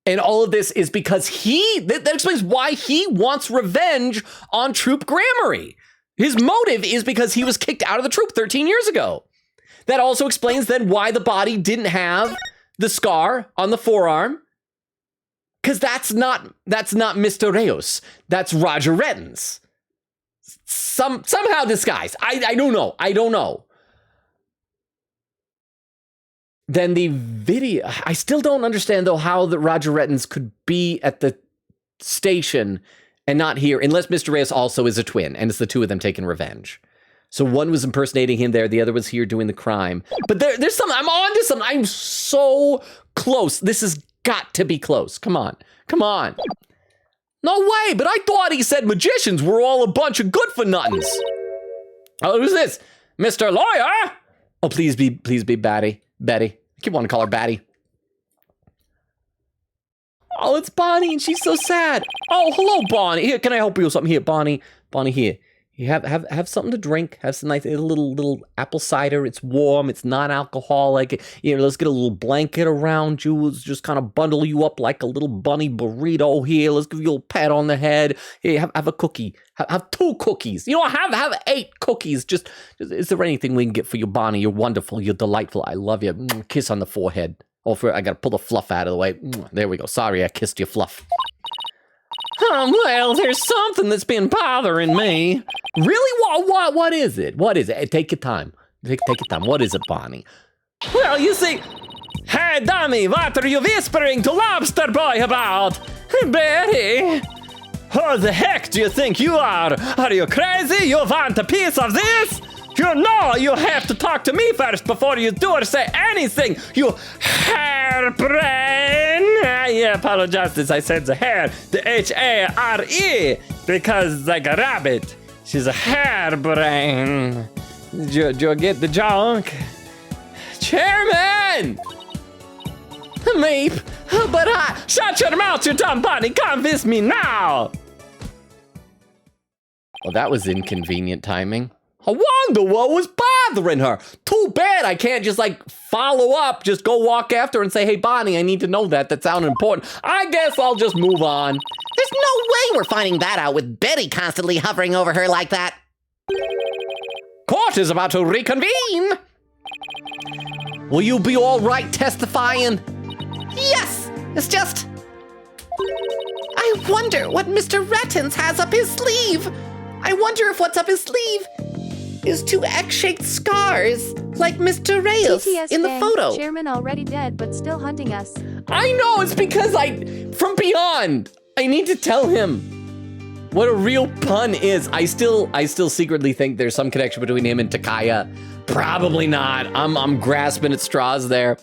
And all of this is because that explains why he wants revenge on Troop Gramarye. His motive is because he was kicked out of the troop 13 years ago. That also explains then why the body didn't have the scar on the forearm. Because that's not Mr. Reyes. That's Roger Rettins. Somehow disguised. I don't know. Then the video, I still don't understand though how the Roger Rettins could be at the station and not here, unless Mr. Reyes also is a twin and it's the two of them taking revenge. So one was impersonating him there, the other was here doing the crime. But there's something, I'm on to something. I'm so close. This has got to be close. Come on. No way, but I thought he said magicians were all a bunch of good for nothings. Oh, who's this? Mr. Lawyer? Oh, please be Betty. I keep wanting to call her Batty. Oh, it's Bonnie, and she's so sad. Oh, hello, Bonnie. Here, can I help you with something? Here, Bonnie. Bonnie, here. You have something to drink. Have some nice little apple cider. It's warm. It's non-alcoholic. Let's get a little blanket around you. Let's just kind of bundle you up like a little bunny burrito here. Let's give you a little pat on the head. Here, have a cookie. Have 2 cookies. Have 8 cookies. Just is there anything we can get for you, Bonnie? You're wonderful. You're delightful. I love you. Kiss on the forehead. Oh, I got to pull the fluff out of the way. There we go. Sorry, I kissed your fluff. Well, there's something that's been bothering me. Really? What is it? What is it? Take your time. Take your time. What is it, Bonnie? Well, you see... Hey, dummy, what are you whispering to Lobster Boy about? Betty? Who the heck do you think you are? Are you crazy? You want a piece of this? You know you have to talk to me first before you do or say anything, you hairbrain. I apologize, I said the hair, the H-A-R-E, because like a rabbit, she's a hairbrain. Did you get the joke? Chairman! Meep, but shut your mouth, you dumb bunny, come with me now! Well, that was inconvenient timing. I wonder what was bothering her. Too bad I can't just follow up, just go walk after her and say, hey, Bonnie, I need to know that. That sounded important. I guess I'll just move on. There's no way we're finding that out with Betty constantly hovering over her like that. Court is about to reconvene. Will you be all right testifying? Yes, it's just... I wonder what Mr. Rettins has up his sleeve. I wonder if what's up his sleeve is 2 egg-shaped scars, like Mr. Reyes TTS in the gang, photo. Chairman already dead, but still hunting us. I know, it's because from beyond, I need to tell him what a real pun is. I still secretly think there's some connection between him and Takaya. Probably not. I'm grasping at straws there.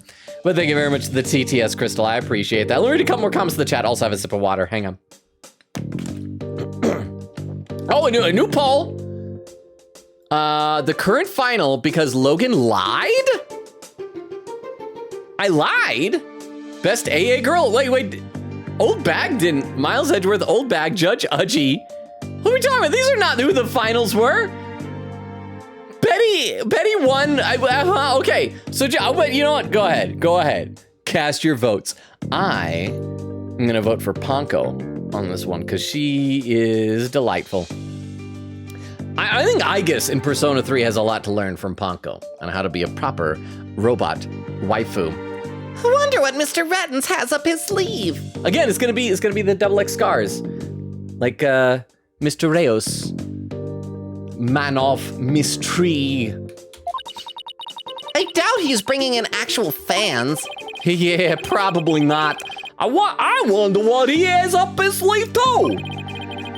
But thank you very much to the TTS Crystal. I appreciate that. Let me read a couple more comments in the chat. Also have a sip of water. Hang on. Oh, a new poll. The current final, because Logan lied? I lied? Best AA girl? Wait. Old Bag didn't. Miles Edgeworth, Old Bag, Judge Udgy. Who are we talking about? These are not who the finals were. Betty won. Okay, so you know what? Go ahead. Cast your votes. I'm gonna vote for Ponko on this one because she is delightful. I think Aegis in Persona 3 has a lot to learn from Ponko on how to be a proper robot waifu. I wonder what Mr. Rettins has up his sleeve. Again, it's gonna be the double X scars, like Mr. Reyes, man of mystery. I doubt he's bringing in actual fans. Yeah, probably not. I wonder what he has up his sleeve too.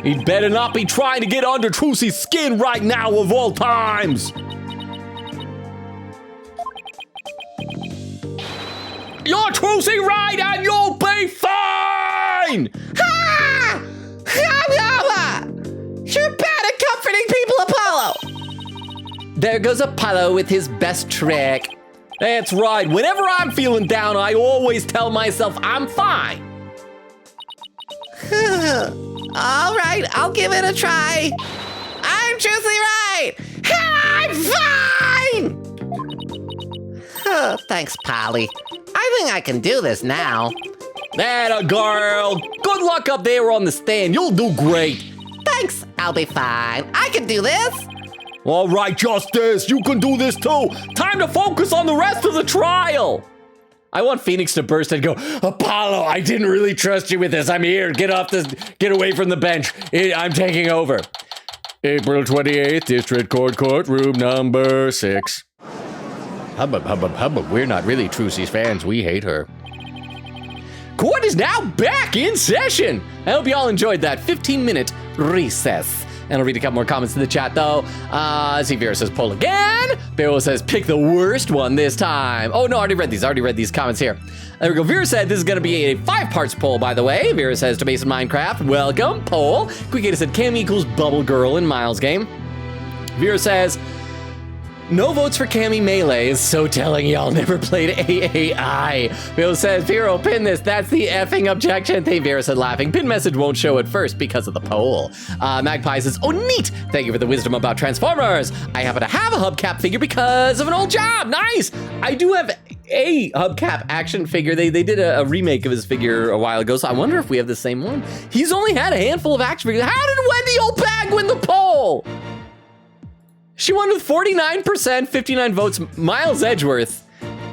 He better not be trying to get under Trucy's skin right now of all times. You're Trucy right and you'll be fine! Ha! You're bad at comforting people, Apollo! There goes Apollo with his best trick. That's right. Whenever I'm feeling down, I always tell myself I'm fine. All right, I'll give it a try. I'm truthfully right. I'm fine. Thanks, Polly. I think I can do this now. Atta girl. Good luck up there on the stand. You'll do great. Thanks, I'll be fine. I can do this. All right, Justice, you can do this too. Time to focus on the rest of the trial. I want Phoenix to burst and go, Apollo, I didn't really trust you with this. I'm here. Get away from the bench. I'm taking over. April 28th, District Court, room number 6. Hubbub. We're not really Trucy's fans. We hate her. Court is now back in session. I hope you all enjoyed that 15-minute recess. And I'll read a couple more comments in the chat, though. See, Vera says, poll again. Beryl says, pick the worst one this time. Oh, no, I already read these comments here. There we go. Vera said, this is going to be a 5-parts poll, by the way. Vera says, to base in Minecraft, welcome, poll. Quickgator said, Cam equals Bubble Girl in Miles' game. Vera says, no votes for Cammy Melee is so telling y'all never played AAI. Bill says, Vero, pin this. That's the effing objection. Thing Vera said, laughing. Pin message won't show at first because of the poll. Magpie says, oh, neat. Thank you for the wisdom about Transformers. I happen to have a hubcap figure because of an old job. Nice. I do have a hubcap action figure. They did a remake of his figure a while ago, so I wonder if we have the same one. He's only had a handful of action figures. How did Wendy O'Bag win the poll? She won with 49%, 59 votes. Miles Edgeworth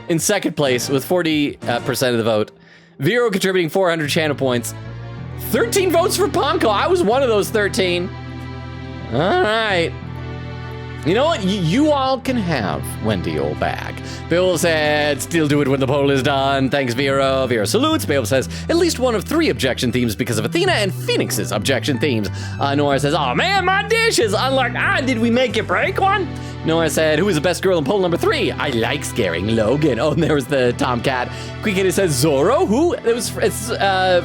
in second place with 40% of the vote. Vero contributing 400 channel points. 13 votes for Ponko. I was one of those 13. All right. You know what? You all can have Wendy O'Bag. Bill said, still do it when the poll is done. Thanks, Vero. Vero salutes. Bill says, at least one of 3 objection themes because of Athena and Phoenix's objection themes. Nora says, oh man, my dishes. Unlike, did we make you break one? Nora said, who is the best girl in poll number 3? I like scaring Logan. Oh, and there was the Tomcat. Quick says, Zoro, who? It's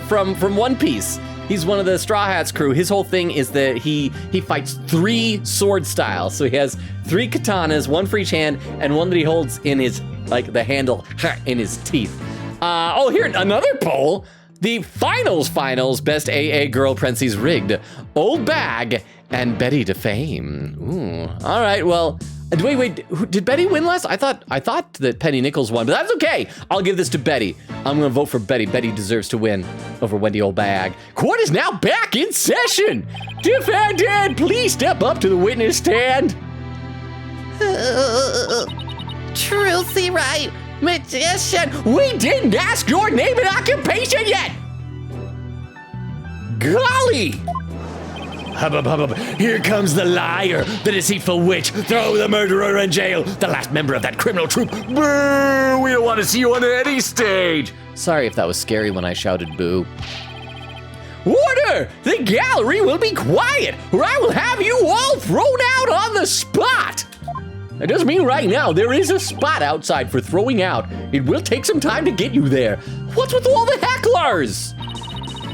from One Piece. He's one of the Straw Hats crew. His whole thing is that he fights 3 sword styles. So he has 3 katanas, 1 for each hand, and 1 that he holds in his, like the handle in his teeth. Here, another poll. The finals, best AA girl parentheses rigged. Old Bag and Betty to fame. Ooh, all right, well, wait, did Betty win last? I thought that Penny Nichols won, but that's okay. I'll give this to Betty. I'm gonna vote for Betty. Betty deserves to win over Wendy O'Bag. Court is now back in session. Defendant, please step up to the witness stand. Truthfully right. Magician. We didn't ask your name and occupation yet. Golly. Hubbub. Here comes the liar, the deceitful witch. Throw the murderer in jail, the last member of that criminal troupe. Boo! We don't want to see you on any stage. Sorry if that was scary when I shouted boo. Order! The gallery will be quiet, or I will have you all thrown out on the spot. That doesn't mean right now. There is a spot outside for throwing out. It will take some time to get you there. What's with all the hecklers?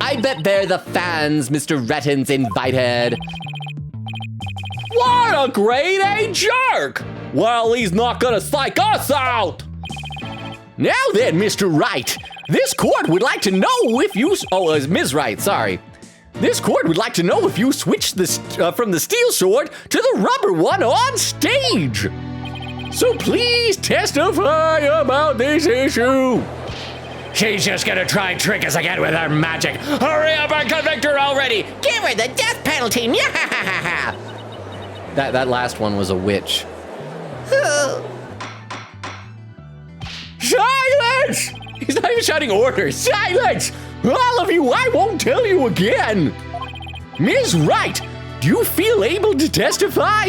I bet they're the fans Mr. Retton's invited. What a grade A jerk! Well, he's not gonna psych us out! Now then, Mr. Wright, this court would like to know if you... it's Ms. Wright, sorry. This court would like to know if you switched from the steel sword to the rubber one on stage. So please testify about this issue. She's just gonna try and trick us again with her magic. Hurry up and convict her already. Give her the death penalty. That last one was a witch. Silence! He's not even shouting orders. Silence! All of you, I won't tell you again. Ms. Wright, do you feel able to testify?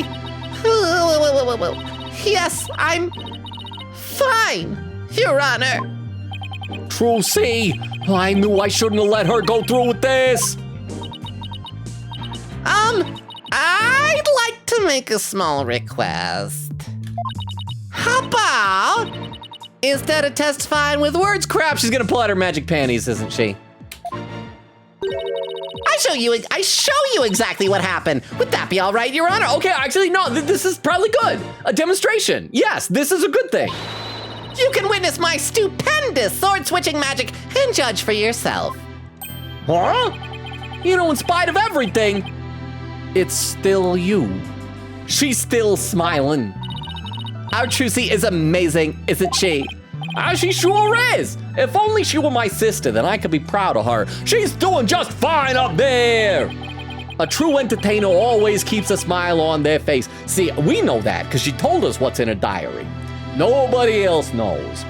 Yes, I'm fine, Your Honor. Trucy, I knew I shouldn't have let her go through with this. I'd like to make a small request. How about, instead of testifying with words, crap, she's gonna pull out her magic panties, isn't she? I I show you exactly what happened. Would that be all right, Your Honor? Okay, actually, no, this is probably good. A demonstration. Yes, this is a good thing. You can witness my stupendous sword-switching magic and judge for yourself. Huh? You know, in spite of everything, it's still you. She's still smiling. Our Trucy is amazing, isn't she? She sure is. If only she were my sister, then I could be proud of her. She's doing just fine up there. A true entertainer always keeps a smile on their face. See, we know that because she told us what's in her diary. Nobody else knows.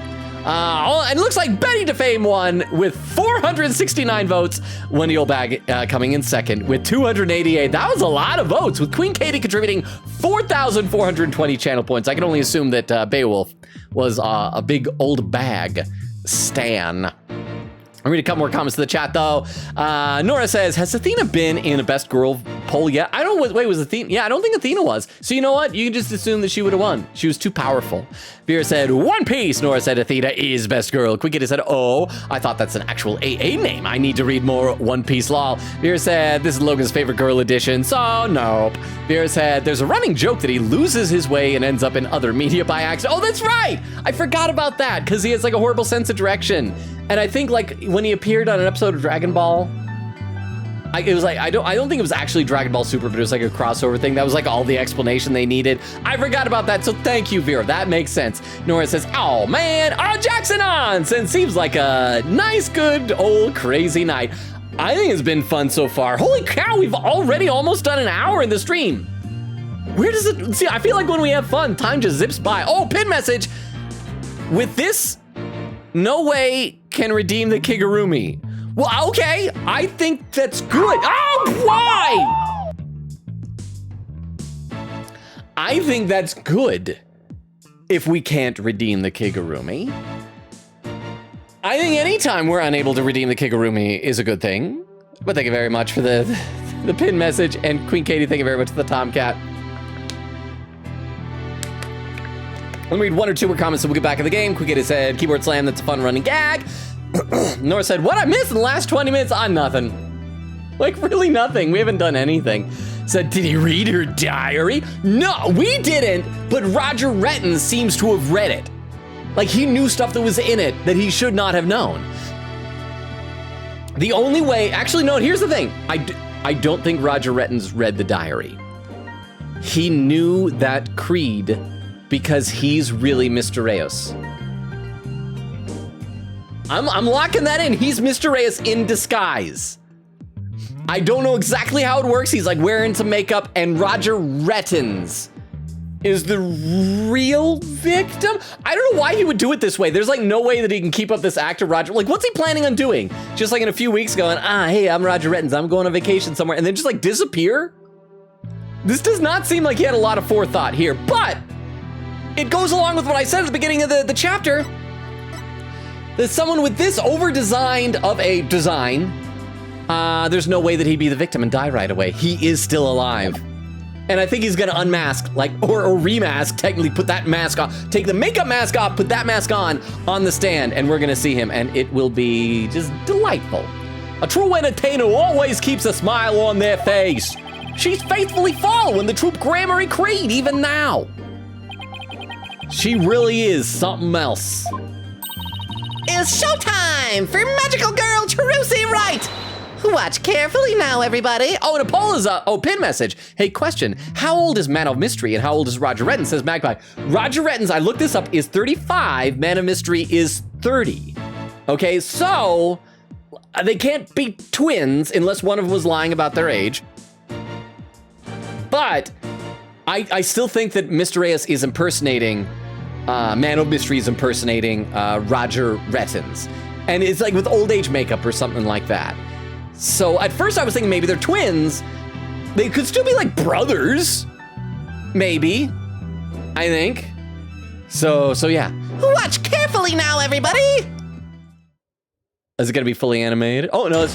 And it looks like Betty DeFame won with 469 votes. Wendy Olbag coming in second with 288. That was a lot of votes, with Queen Katie contributing 4,420 channel points. I can only assume that Beowulf was a big old bag stan. I'll read a couple more comments to the chat, though. Nora says, has Athena been in a best girl poll yet? I don't, wait, was Athena? Yeah, I don't think Athena was. So you know what? You can just assume that she would have won. She was too powerful. Vera said, One Piece. Nora said, Athena is best girl. Quickity said, oh, I thought that's an actual AA name. I need to read more One Piece, lol. Vera said, this is Logan's favorite girl edition, so nope. Vera said, there's a running joke that he loses his way and ends up in other media by accident. Oh, that's right. I forgot about that because he has like a horrible sense of direction. And I think like when he appeared on an episode of Dragon Ball, it was like, I don't think it was actually Dragon Ball Super, but it was like a crossover thing. That was like all the explanation they needed. I forgot about that, so thank you, Vera. That makes sense. Nora says, oh man, Jackson on! And seems like a nice, good, old, crazy night. I think it's been fun so far. Holy cow, we've already almost done an hour in the stream. Where does it, see, I feel like when we have fun, time just zips by. Oh, pin message. With this, no way can redeem the Kigurumi. Well, okay, I think that's good. Oh, why? I think that's good if we can't redeem the Kigurumi. I think anytime we're unable to redeem the Kigurumi is a good thing. But thank you very much for the pin message. And Queen Katie, thank you very much for the Tomcat. Let me read one or two more comments so we'll get back in the game. Queen Katie said, keyboard slam, that's a fun running gag. Nora said, what I missed in the last 20 minutes? Nothing. Like, really nothing. We haven't done anything. Said, did he read her diary? No, we didn't, but Roger Retton seems to have read it. Like, he knew stuff that was in it that he should not have known. The only way, actually, no, here's the thing. I don't think Roger Retton's read the diary. He knew that creed because he's really Mr. Reyes. I'm locking that in. He's Mr. Reyes in disguise. I don't know exactly how it works. He's like wearing some makeup, and Roger Rettons is the real victim. I don't know why he would do it this way. There's like no way that he can keep up this actor, Roger. Like, what's he planning on doing? Just like in a few weeks going, hey, I'm Roger Rettons. I'm going on vacation somewhere, and then just like disappear? This does not seem like he had a lot of forethought here, but it goes along with what I said at the beginning of the chapter. That someone with this over-designed of a design, there's no way that he'd be the victim and die right away. He is still alive. And I think he's gonna unmask, like, or remask, technically put that mask off, take the makeup mask off, put that mask on the stand, and we're gonna see him, and it will be just delightful. A true entertainer always keeps a smile on their face. She's faithfully following the troop Grammary Creed, even now. She really is something else. It's showtime for magical girl Trucy Wright. Watch carefully now, everybody. Oh, and a poll is pin message. Hey, question. How old is Man of Mystery and how old is Roger Retton? Says Magpie. Roger Retton's, I looked this up, is 35. Man of Mystery is 30. Okay, so they can't be twins unless one of them was lying about their age. But I still think that Mr. Reyes is impersonating Man of Mystery is impersonating Roger Rettons. And it's like with old age makeup or something like that. So at first I was thinking maybe they're twins. They could still be like brothers. Maybe. I think. So yeah. Watch carefully now, everybody. Is it gonna be fully animated? Oh no,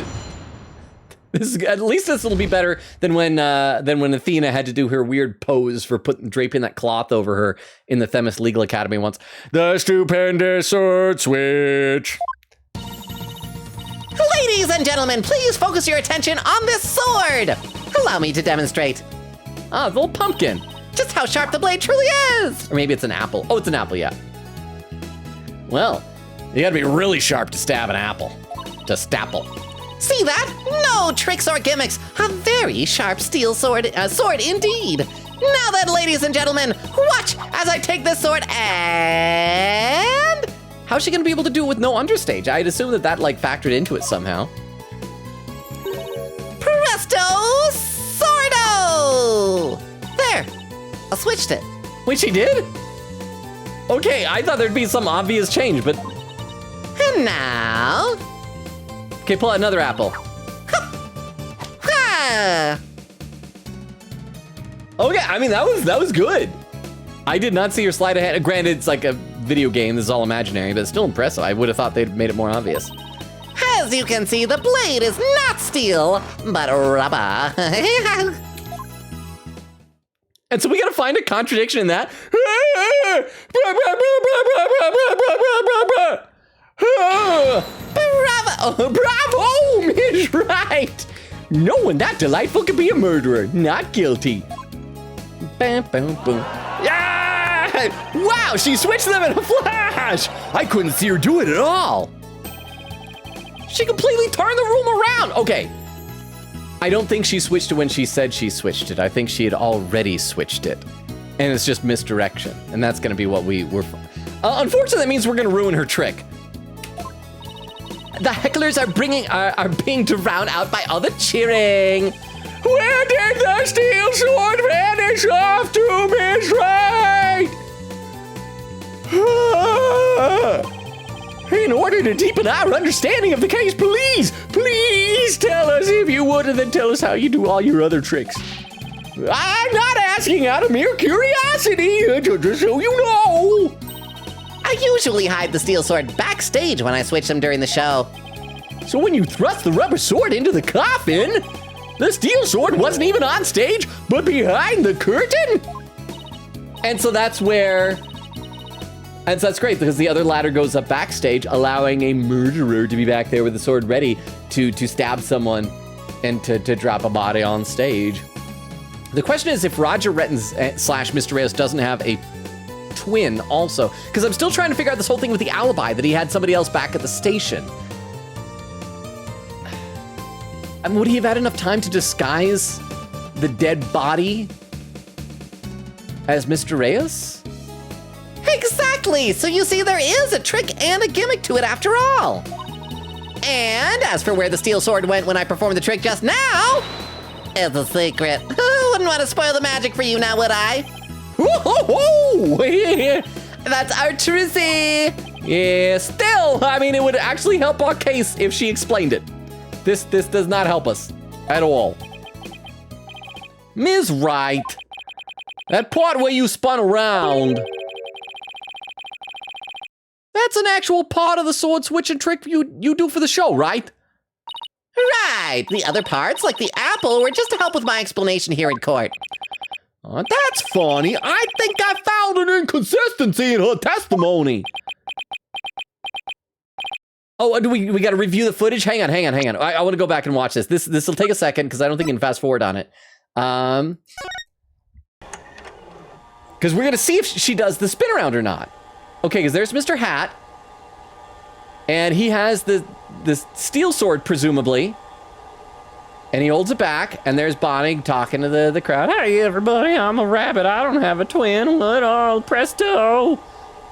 at least this will be better than when Athena had to do her weird pose for draping that cloth over her in the Themis Legal Academy once. The stupendous sword switch. Ladies Ladies and gentlemen, please focus your attention on this sword. Allow me to demonstrate Ah, the little pumpkin. just how sharp the blade truly is. Or maybe it's an apple. Oh, it's an apple, yeah. Well, you gotta be really sharp to stab an apple. To stapple. See that? No tricks or gimmicks. A very sharp steel sword indeed. Now then, ladies and gentlemen, watch as I take this sword and... How's she gonna be able to do it with no understage? I'd assume that like factored into it somehow. Presto Sordo! There, I switched it. Wait, she did? Okay, I thought there'd be some obvious change, but And now... okay, pull out another apple. Ha! Okay, I mean that was good. I did not see her slide ahead. Granted, it's like a video game. This is all imaginary, but it's still impressive. I would have thought they'd made it more obvious. As you can see, the blade is not steel, but rubber. And so we gotta find a contradiction in that. Bravo! Bravo, Miss Right. No one that delightful could be a murderer. Not guilty. Bam, bam, boom. Yeah! Wow, she switched them in a flash. I couldn't see her do it at all. She completely turned the room around. Okay. I don't think she switched it when she said she switched it. I think she had already switched it. And it's just misdirection. And that's going to be what we were... unfortunately, that means we're going to ruin her trick. The hecklers are being drowned out by all the cheering. Where did the steel sword vanish off to, Miss Right? In order to deepen our understanding of the case, please tell us if you would, and then tell us how you do all your other tricks. I'm not asking out of mere curiosity, just so you know. I usually hide the steel sword backstage when I switch them during the show. So when you thrust the rubber sword into the coffin, the steel sword wasn't even on stage, but behind the curtain? And so that's where... And so that's great, because the other ladder goes up backstage, allowing a murderer to be back there with the sword ready to stab someone and to drop a body on stage. The question is if Roger Rettins / Mr. Reyes doesn't have a twin also, because I'm still trying to figure out this whole thing with the alibi, that he had somebody else back at the station. And would he have had enough time to disguise the dead body as Mr. Reyes? Exactly! So you see, there is a trick and a gimmick to it after all. And as for where the steel sword went when I performed the trick just now, it's a secret. Wouldn't want to spoil the magic for you now, would I? That's archery. Yeah, still, I mean, it would actually help our case if she explained it. This does not help us at all. Ms. Right, that part where you spun around, that's an actual part of the sword switching trick you do for the show, right? Right. The other parts, like the apple, were just to help with my explanation here in court. That's funny. I think I found an inconsistency in her testimony. Oh, do we got to review the footage? Hang on. I want to go back and watch this. This will take a second because I don't think you can fast forward on it. Because we're gonna see if she does the spin around or not. Okay, because there's Mr. Hat, and he has the steel sword presumably, and he holds it back. And there's Bonnie talking to the crowd. Hey everybody, I'm a rabbit. I don't have a twin. What? Oh, presto!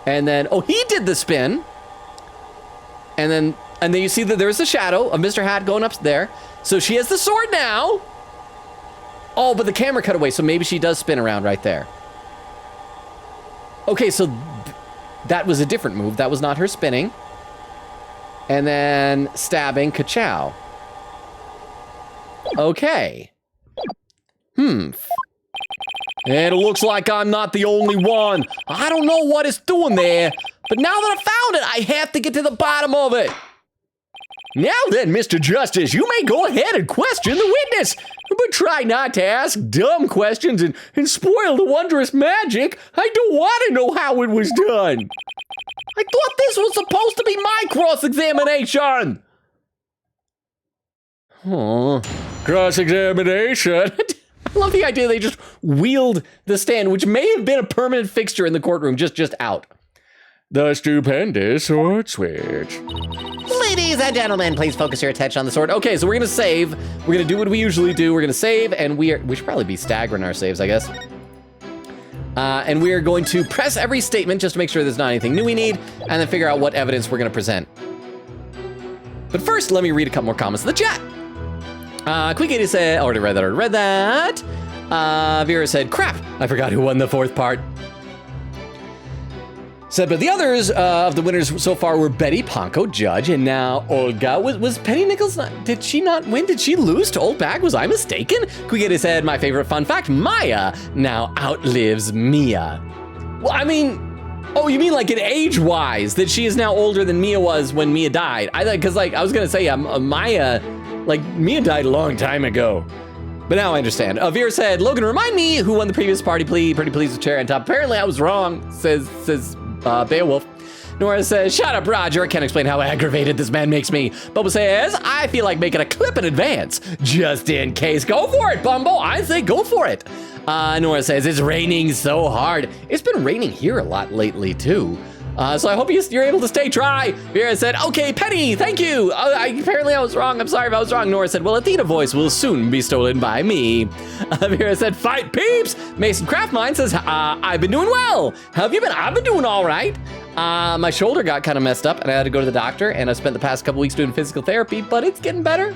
And then he did the spin. And then you see that there's a shadow of Mr. Hat going up there. So she has the sword now. Oh, but the camera cut away, so maybe she does spin around right there. Okay, so that was a different move. That was not her spinning. And then stabbing, ka-chow. Okay. And it looks like I'm not the only one. I don't know what it's doing there, but now that I found it, I have to get to the bottom of it. Now then, Mr. Justice, you may go ahead and question the witness, but try not to ask dumb questions and spoil the wondrous magic. I don't want to know how it was done. I thought this was supposed to be my cross-examination. Oh, cross-examination. I love the idea they just wheeled the stand, which may have been a permanent fixture in the courtroom, just out. The stupendous sword switch. Ladies and gentlemen, please focus your attention on the sword. Okay, so we're gonna save. We're gonna do what we usually do. We're gonna save, and we should probably be staggering our saves, I guess. And we are going to press every statement just to make sure there's not anything new we need, and then figure out what evidence we're gonna present. But first, let me read a couple more comments in the chat. Quick 80 said, already read that. Vera said, crap, I forgot who won the fourth part. Said, but the others of the winners so far were Betty, Ponko, Judge, and now Olga. Was Penny Nichols not, did she not win? Did she lose to Old Bag? Was I mistaken? Quiggity said, my favorite fun fact, Maya now outlives Mia. Well, I mean, oh, you mean like in age-wise, that she is now older than Mia was when Mia died? I thought, because like, I was gonna say, Maya, like Mia died a long time ago. But now I understand. Vera said, Logan, remind me who won the previous party, please. Pretty please with chair on top. Apparently I was wrong, says Beowulf. Nora says, shut up, Roger. I can't explain how aggravated this man makes me. Bubba says, I feel like making a clip in advance, just in case. Go for it, Bumble. I say go for it. Nora says, it's raining so hard. It's been raining here a lot lately, too. So I hope you're able to stay dry. Vera said, okay, Penny, thank you. Apparently I was wrong. I'm sorry if I was wrong. Nora said, well, Athena voice will soon be stolen by me. Vera said, fight peeps. Mason Craftmine says, I've been doing well. How have you been? I've been doing all right. My shoulder got kind of messed up and I had to go to the doctor, and I spent the past couple weeks doing physical therapy, but it's getting better.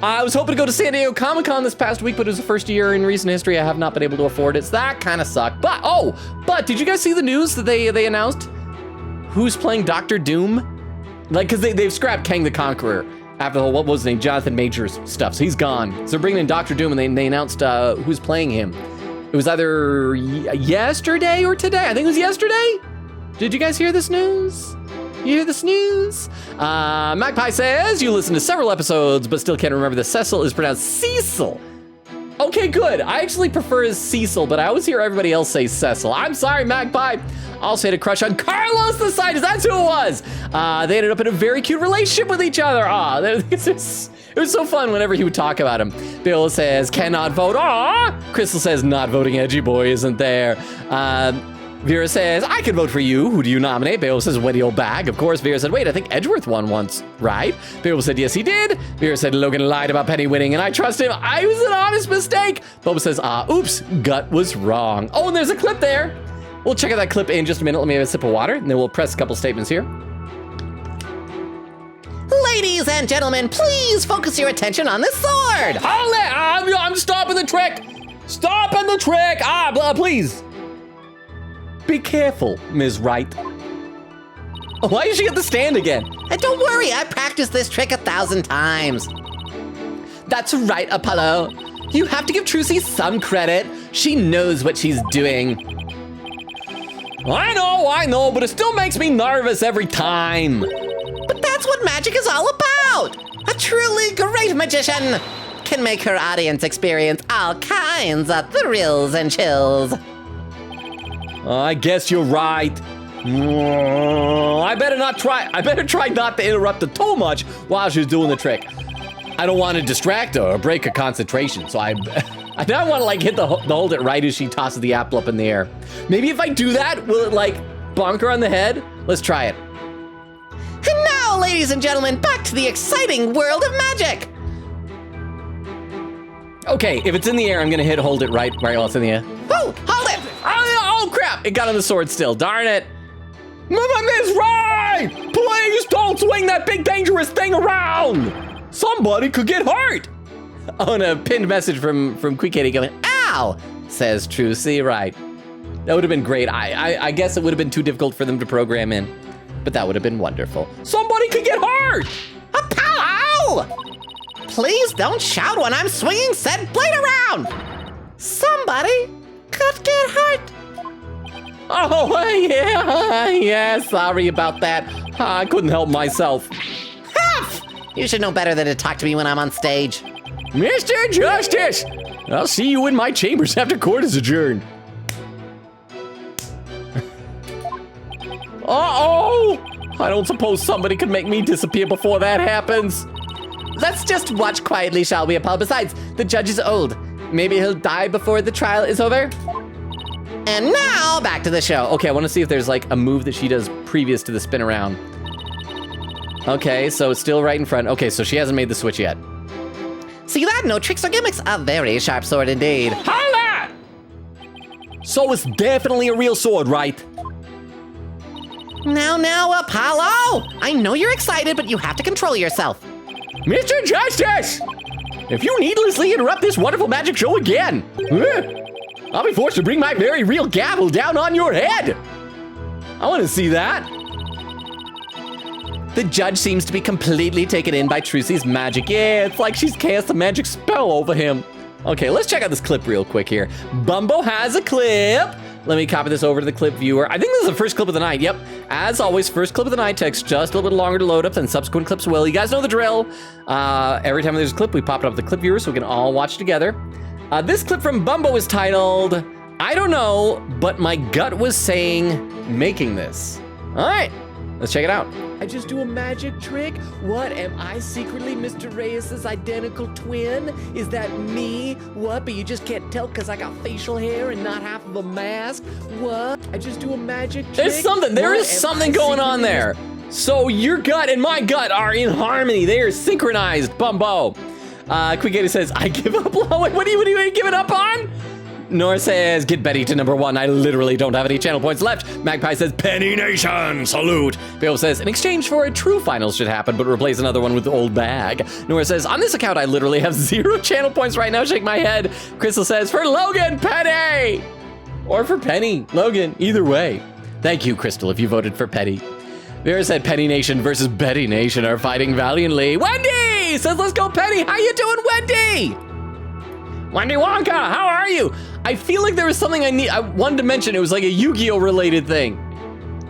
I was hoping to go to San Diego Comic-Con this past week, but it was the first year in recent history I have not been able to afford it, so that kind of sucked. But did you guys see the news that they announced? Who's playing Dr. Doom? Like, because they've scrapped Kang the Conqueror after the whole, what was his name, Jonathan Majors stuff, so he's gone. So they're bringing in Dr. Doom, and they announced who's playing him. It was either yesterday or today. I think it was yesterday. Did you guys hear this news? You hear this news? Magpie says, you listen to several episodes, but still can't remember that Cecil is pronounced Cecil. Okay, good. I actually prefer Cecil, but I always hear everybody else say Cecil. I'm sorry, Magpie. Also had a crush on Carlos the Scientist. That's who it was. They ended up in a very cute relationship with each other. It was so fun whenever he would talk about him. Bill says, cannot vote. Aw. Crystal says, not voting edgy boy isn't there. Vera says, I can vote for you. Who do you nominate? Beowulf says, wetty old bag. Of course, Vera said, wait, I think Edgeworth won once, right? Beowulf said, yes, he did. Vera said, Logan lied about Penny winning, and I trust him. I was an honest mistake. Boba says, oops, gut was wrong. Oh, and there's a clip there. We'll check out that clip in just a minute. Let me have a sip of water, and then we'll press a couple statements here. Ladies and gentlemen, please focus your attention on this sword. Hold it! I'm stopping the trick. Stopping the trick. Please. Be careful, Ms. Wright. Why did she get the stand again? And don't worry, I practiced this trick 1,000 times. That's right, Apollo. You have to give Trucy some credit. She knows what she's doing. I know, but it still makes me nervous every time. But that's what magic is all about. A truly great magician can make her audience experience all kinds of thrills and chills. I guess you're right. I better try not to interrupt her too much while she's doing the trick. I don't want to distract her or break her concentration, so I don't want to like hit the hold it right as she tosses the apple up in the air. Maybe if I do that, will it like bonk her on the head? Let's try it. And now, ladies and gentlemen, back to the exciting world of magic. Okay, if it's in the air, I'm gonna hit hold it right while it's in the air. Oh, hold it! Oh crap! It got on the sword still. Darn it! Miss Rai! Please don't swing that big dangerous thing around! Somebody could get hurt! Oh, and a pinned message from Quick Kitty going, ow! Says Trucy, right. That would have been great. I guess it would have been too difficult for them to program in, but that would have been wonderful. Somebody could get hurt! Apollo! Please don't shout when I'm swinging said blade around! Somebody could get hurt. Oh, yeah, sorry about that. I couldn't help myself. Huff! You should know better than to talk to me when I'm on stage. Mr. Justice! I'll see you in my chambers after court is adjourned. Uh-oh! I don't suppose somebody could make me disappear before that happens. Let's just watch quietly, shall we, Apollo? Besides, the judge is old. Maybe he'll die before the trial is over. And now, back to the show. Okay, I want to see if there's like a move that she does previous to the spin around. Okay, so it's still right in front. Okay, so she hasn't made the switch yet. See that? No tricks or gimmicks. A very sharp sword indeed. Holla! So it's definitely a real sword, right? Now, Apollo! I know you're excited, but you have to control yourself. Mr. Justice! If you needlessly interrupt this wonderful magic show again, I'll be forced to bring my very real gavel down on your head. I want to see that. The judge seems to be completely taken in by Trucy's magic. Yeah, it's like she's cast a magic spell over him. Okay, let's check out this clip real quick here. Bumbo has a clip. Let me copy this over to the clip viewer. I think this is the first clip of the night. Yep. As always, first clip of the night takes just a little bit longer to load up than subsequent clips will. You guys know the drill. Every time there's a clip, we pop it up the clip viewer so we can all watch together. This clip from Bumbo is titled, I don't know, but my gut was saying making this. All right, let's check it out. I just do a magic trick? What, am I secretly Mr. Reyes' identical twin? Is that me? What, but you just can't tell because I got facial hair and not half of a mask? What, I just do a magic trick? There's something, there is something going on there. So your gut and my gut are in harmony. They are synchronized, Bumbo. Quick says, I give up. What are you giving up on? Nora says, get Betty to number 1. I literally don't have any channel points left. Magpie says, Penny Nation, salute. Bill says, in exchange for a true finals should happen, but replace another one with the old bag. Nora says, on this account, I literally have 0 channel points right now. Shake my head. Crystal says, for Logan, Penny. Or for Penny, Logan, either way. Thank you, Crystal, if you voted for Penny. Vera said Penny Nation versus Betty Nation are fighting valiantly. Wendy says, let's go Penny. How you doing, Wendy? Wendy Wonka, how are you? I feel like there was something I wanted to mention. It was like a Yu-Gi-Oh related thing,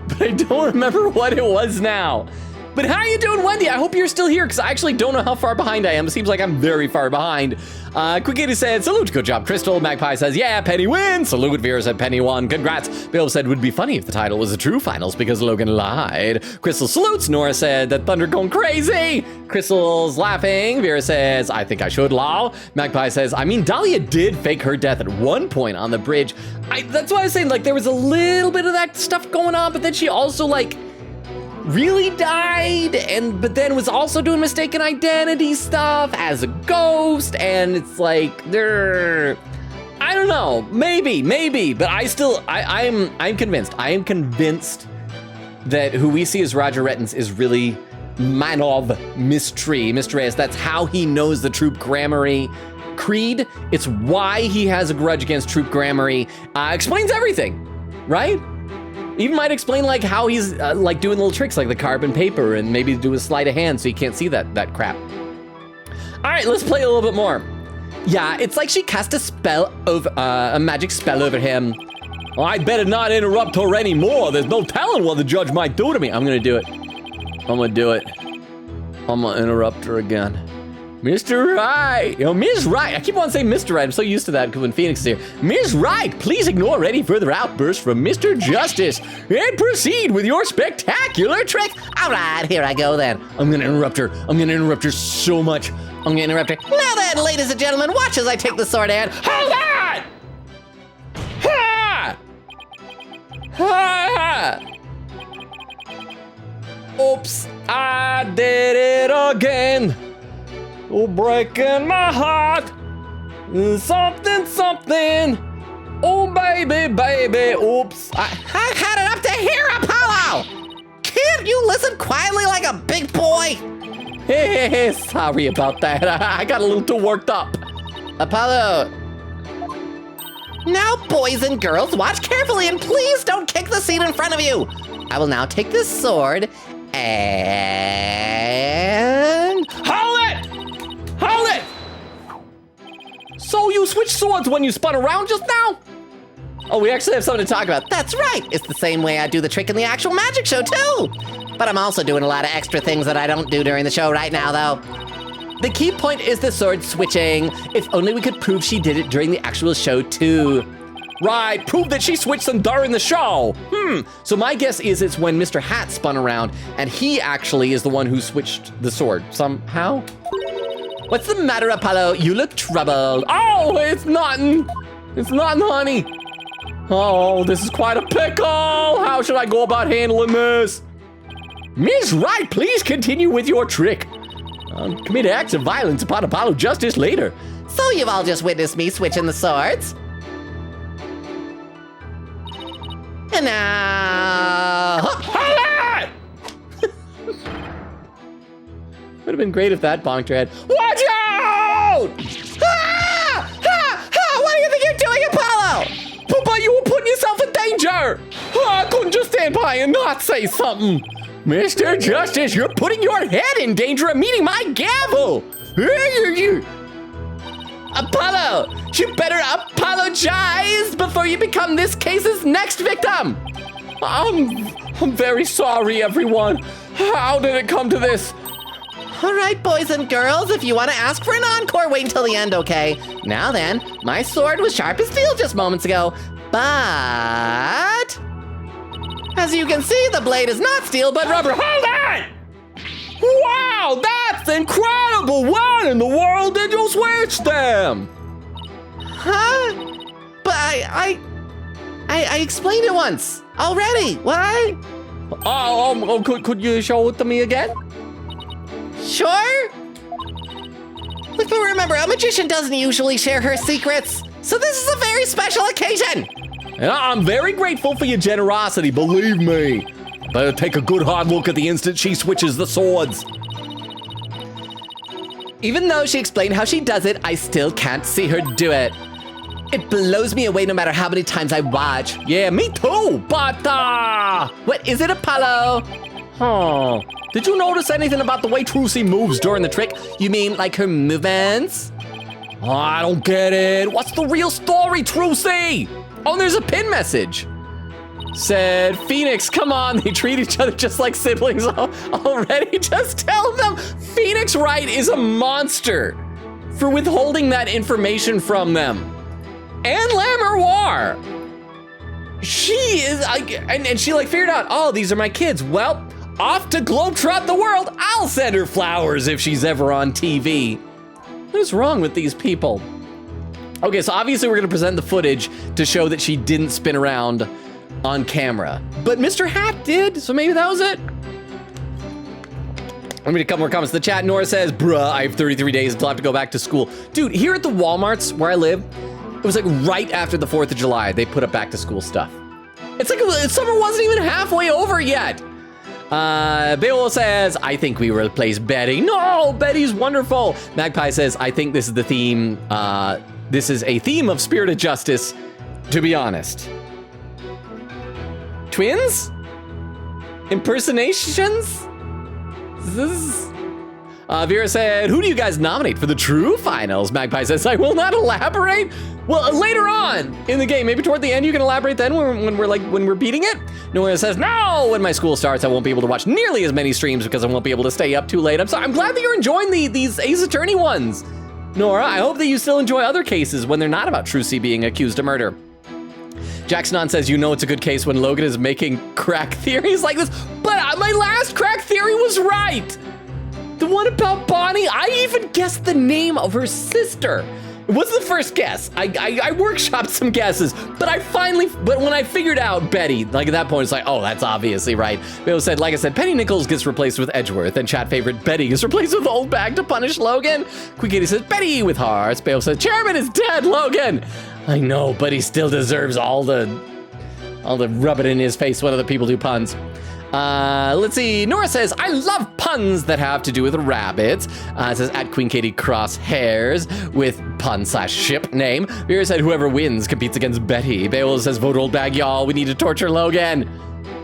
but I don't remember what it was now. But how are you doing, Wendy? I hope you're still here because I actually don't know how far behind I am. It seems like I'm very far behind. Quickity said, salute, good job, Crystal. Magpie says, yeah, Penny wins. Salute, Vera said, Penny won, congrats. Bill said, would be funny if the title was a true finals because Logan lied. Crystal salutes. Nora said, that Thunder going crazy. Crystal's laughing. Vera says, I think I should, lol. Magpie says, I mean, Dahlia did fake her death at one point on the bridge. That's why I was saying, like, there was a little bit of that stuff going on, but then she also, like, really died, but then was also doing mistaken identity stuff as a ghost, and it's like, I don't know, maybe, but I'm convinced. I am convinced that who we see as Roger Rettins is really man of mystery, Mr. Reyes. That's how he knows the Troop Grammary creed. It's why he has a grudge against Troop Grammary. Explains everything, right? Even might explain like how he's like doing little tricks like the carbon paper and maybe do a sleight of hand so you can't see that crap. All right, let's play a little bit more. Yeah, it's like she cast a spell over, a magic spell over him. Well, I better not interrupt her anymore. There's no telling what the judge might do to me. I'm gonna do it. I'm gonna interrupt her again. Mr. Right, Ms. Right. I keep on saying Mr. Right. I'm so used to that when Phoenix is here. Ms. Right, please ignore any further outbursts from Mr. Justice and proceed with your spectacular trick. All right, here I go then. I'm gonna interrupt her. I'm gonna interrupt her so much. I'm gonna interrupt her. Now then, ladies and gentlemen, watch as I take the sword and hold on! Ha! Ha! Oops, I did it again. Oh, breaking my heart. Something. Oh, baby. Oops. I've had it up to here, Apollo. Can't you listen quietly like a big boy? Hey, sorry about that. I got a little too worked up. Apollo. Now, boys and girls, watch carefully and please don't kick the seat in front of you. I will now take this sword and... Hold it! So you switched swords when you spun around just now? Oh, we actually have something to talk about. That's right. It's the same way I do the trick in the actual magic show, too. But I'm also doing a lot of extra things that I don't do during the show right now, though. The key point is the sword switching. If only we could prove she did it during the actual show, too. Right, prove that she switched them during the show. So my guess is it's when Mr. Hat spun around, and he actually is the one who switched the sword somehow. What's the matter, Apollo? You look troubled. Oh, it's nothing. It's nothing, honey. Oh, this is quite a pickle. How should I go about handling this? Miss Wright, please continue with your trick. Commit acts of violence upon Apollo Justice later. So you've all just witnessed me switching the swords? And now... Would have been great if that bonked your head. Watch out! What do you think you're doing, Apollo? But you were putting yourself in danger. I couldn't just stand by and not say something. Mr. Justice, you're putting your head in danger of meeting my gavel. Apollo, you better apologize before you become this case's next victim. I'm very sorry, everyone. How did it come to this? All right, boys and girls, if you want to ask for an encore, wait until the end, okay? Now then, my sword was sharp as steel just moments ago, but... as you can see, the blade is not steel, but rubber. Hold on! Wow, that's incredible! When in the world did you switch them? Huh? But I explained it once already. What? Could you show it to me again? Sure. Look, but remember, a magician doesn't usually share her secrets, so this is a very special occasion. And I'm very grateful for your generosity, believe me. Better take a good hard look at the instant she switches the swords. Even though she explained how she does it, I still can't see her do it. It blows me away no matter how many times I watch. Yeah, me too, but What is it, Apollo? huh. Did you notice anything about the way Trucy moves during the trick? You mean like her movements? Oh, I don't get it. What's the real story, Trucy? Oh, there's a pin message. Said, Phoenix, come on. They treat each other just like siblings already. Just tell them Phoenix Wright is a monster for withholding that information from them. And Lamoureux. She is, and she like figured out, oh, these are my kids. Well, off to globetrot the world. I'll send her flowers if she's ever on TV. What is wrong with these people? Okay, so obviously we're gonna present the footage to show that she didn't spin around on camera. But Mr. Hat did, so maybe that was it. Let me read a couple more comments in the chat. Nora says, bruh, I have 33 days until I have to go back to school. Dude, here at the Walmarts where I live, it was like right after the 4th of July, they put up back to school stuff. It's like summer wasn't even halfway over yet. Bill says, I think we replace Betty. No, Betty's wonderful. Magpie says, I think this is the theme. This is a theme of Spirited Justice, to be honest. Twins? Impersonations? Vera said, who do you guys nominate for the true finals? Magpie says, I will not elaborate. Well, later on in the game, maybe toward the end, you can elaborate then when we're beating it. Nora says, no, when my school starts, I won't be able to watch nearly as many streams because I won't be able to stay up too late. I'm sorry, I'm glad that you're enjoying these Ace Attorney ones. Nora, I hope that you still enjoy other cases when they're not about Trucy being accused of murder. Jackson says, you know it's a good case when Logan is making crack theories like this, but my last crack theory was right. The one about Bonnie, I even guessed the name of her sister. It was the first guess. I workshopped some guesses, but when I figured out Betty, like at that point, it's like, oh, that's obviously right. Bill said, like I said, Penny Nichols gets replaced with Edgeworth, and chat favorite Betty gets replaced with Old Bag to punish Logan. Quick Kitty says, Betty with hearts. Bale says, Chairman is dead, Logan. I know, but he still deserves all the rub it in his face when other people do puns. Let's see. Nora says, I love puns that have to do with rabbits. It says, at Queen Katie Crosshairs with pun/ship name. Vera said, whoever wins competes against Betty. Beowulf says, vote Old Bag, y'all. We need to torture Logan.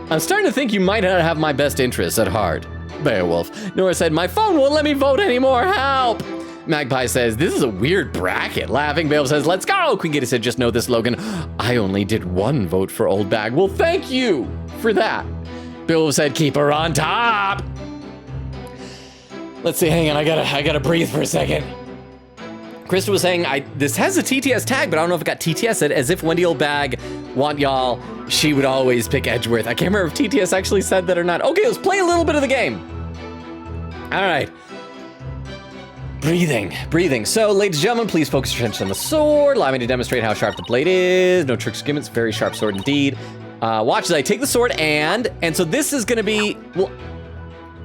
I'm starting to think you might not have my best interests at heart. Beowulf. Nora said, my phone won't let me vote anymore. Help. Magpie says, this is a weird bracket. Laughing, Beowulf says, let's go. Queen Katie said, just know this, Logan. I only did one vote for Old Bag. Well, thank you for that. Bill said, keep her on top. Let's see, hang on, I gotta breathe for a second. Krista was saying, this has a TTS tag, but I don't know if it got TTS. Said, as if Wendy Old Bag want y'all, she would always pick Edgeworth. I can't remember if TTS actually said that or not. Okay, let's play a little bit of the game. All right. Breathing. So, ladies and gentlemen, please focus your attention on the sword. Allow me to demonstrate how sharp the blade is. No tricks or gimmicks. Very sharp sword indeed. Watch as I take the sword and so this is gonna be, well,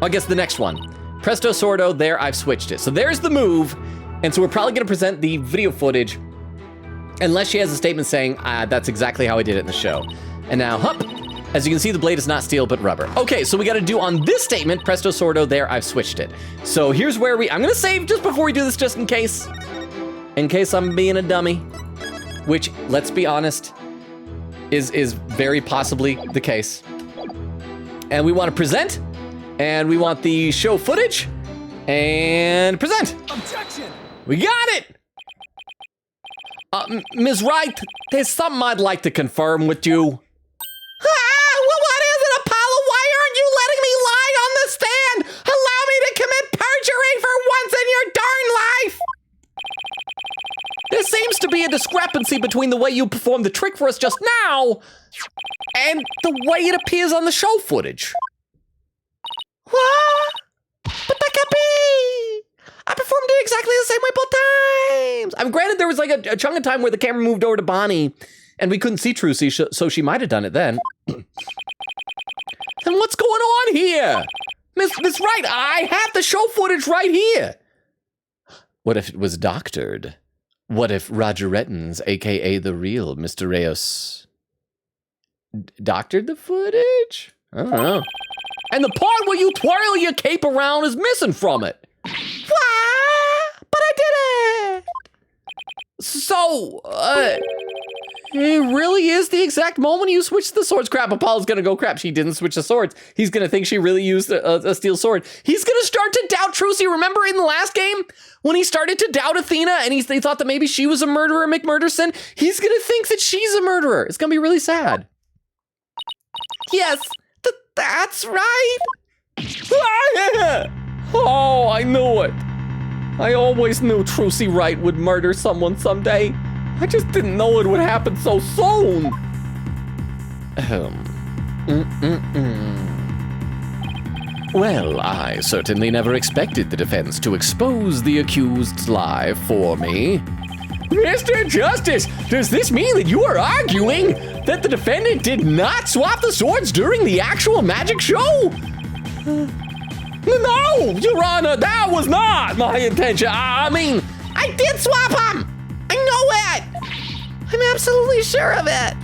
I guess the next one. Presto Sordo, there I've switched it. So there's the move. And so we're probably gonna present the video footage unless she has a statement saying, that's exactly how I did it in the show. And now, hup. As you can see, the blade is not steel, but rubber. Okay, so we gotta do on this statement, Presto Sordo, there, I've switched it. So here's where I'm gonna save just before we do this, just in case I'm being a dummy, which, let's be honest, is very possibly the case. And we wanna present, and we want the show footage, and present. Objection! We got it! Ms. Wright, there's something I'd like to confirm with you. Well, what is it, Apollo? Why aren't you letting me lie on the stand? Allow me to commit perjury for once in your darn life! There seems to be a discrepancy between the way you performed the trick for us just now and the way it appears on the show footage. What? But that can't be! I performed it exactly the same way both times! I'm granted there was like a chunk of time where the camera moved over to Bonnie and we couldn't see Trucy, so she might have done it then. Then what's going on here? Miss Wright, I have the show footage right here. What if it was doctored? What if Roger Rettins, aka the real Mr. Reyes, doctored the footage? I don't know. And the part where you twirl your cape around is missing from it. What? But I did it! So, it really is the exact moment you switched the swords. Crap, Apollo's gonna go, crap, she didn't switch the swords. He's gonna think she really used a steel sword. He's gonna start to doubt Trucy. Remember in the last game when he started to doubt Athena and they thought that maybe she was a murderer, McMurderson? He's gonna think that she's a murderer. It's gonna be really sad. Yes, that's right! Oh, I knew it. I always knew Trucy Wright would murder someone someday. I just didn't know it would happen so soon. Well, I certainly never expected the defense to expose the accused's lie for me. Mr. Justice, does this mean that you are arguing that the defendant did not swap the swords during the actual magic show? No, Your Honor, that was not my intention. I mean, I did swap them! I know it! I'm absolutely sure of it!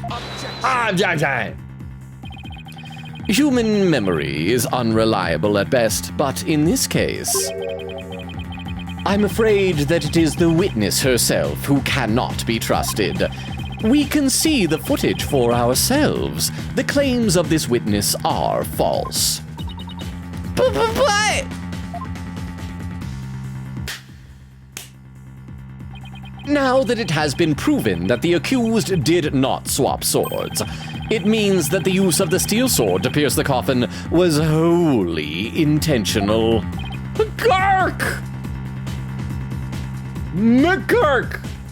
Human memory is unreliable at best, but in this case, I'm afraid that it is the witness herself who cannot be trusted. We can see the footage for ourselves. The claims of this witness are false. But Now that it has been proven that the accused did not swap swords, it means that the use of the steel sword to pierce the coffin was wholly intentional. McGurk!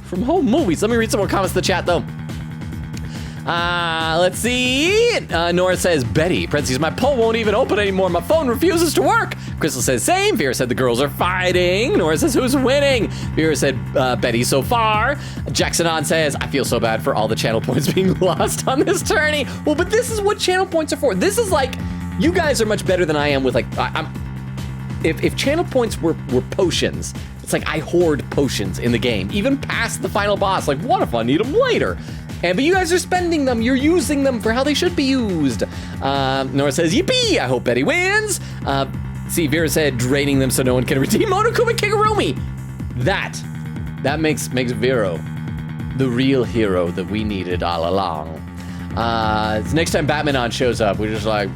From Home Movies. Let me read some more comments in the chat, though. Let's see. Nora says, Betty, parentheses, my poll won't even open anymore. My phone refuses to work. Crystal says, same. Vera said, the girls are fighting. Nora says, who's winning? Vera said, Betty so far. Jackson On says, I feel so bad for all the channel points being lost on this tourney. Well, but this is what channel points are for. This is like, you guys are much better than I am with like, if channel points were potions, it's like I hoard potions in the game, even past the final boss. Like, what if I need them later? But you guys are spending them. You're using them for how they should be used. Nora says, yippee, I hope Betty wins. See, Vera said, draining them so no one can redeem Monokuma Kigurumi. That makes Vero the real hero that we needed all along. Next time Batman shows up, we're just like,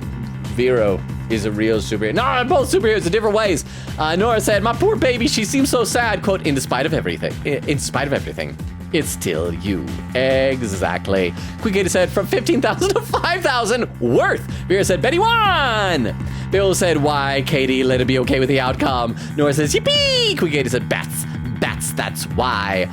Vero is a real superhero. No, they're both superheroes in different ways. Nora said, my poor baby, she seems so sad. Quote, in spite of everything. In spite of everything. It's still you. Exactly. Quick said, from 15,000 to 5,000, worth. Vera said, Betty won. Bill said, why, Katie, let it be okay with the outcome. Nora says, yippee. Quick said, bats, that's why.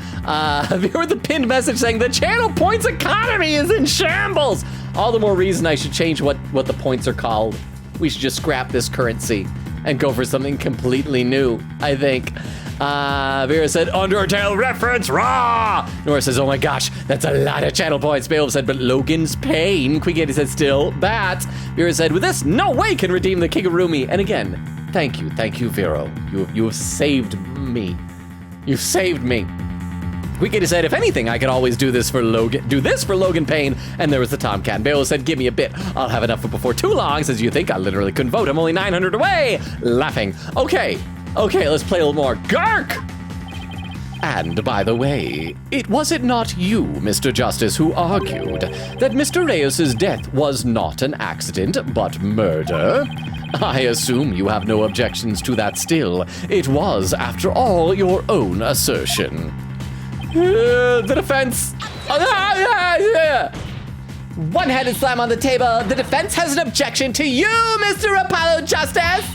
Vera with the pinned message saying, the channel points economy is in shambles. All the more reason I should change what the points are called. We should just scrap this currency. and go for something completely new, I think. Vera said, Undertale reference, raw! Nora says, oh my gosh, that's a lot of channel points. Beowulf said, but Logan's pain. Queegaty said, still, bats. Vera said, with this, no way can redeem the Kigurumi. And again, thank you, Vero. You have saved me. You've saved me. Queegaty said, if anything, I could always do this for Logan Payne. And there was the Tomcat. And Beowulf said, give me a bit. I'll have enough before too long. Says, you think I literally couldn't vote? I'm only 900 away. Laughing. Okay, let's play a little more. Gark! And by the way, was it not you, Mr. Justice, who argued that Mr. Reyes's death was not an accident, but murder? I assume you have no objections to that still. It was, after all, your own assertion. The defense. One-handed slam on the table. The defense has an objection to you, Mr. Apollo Justice.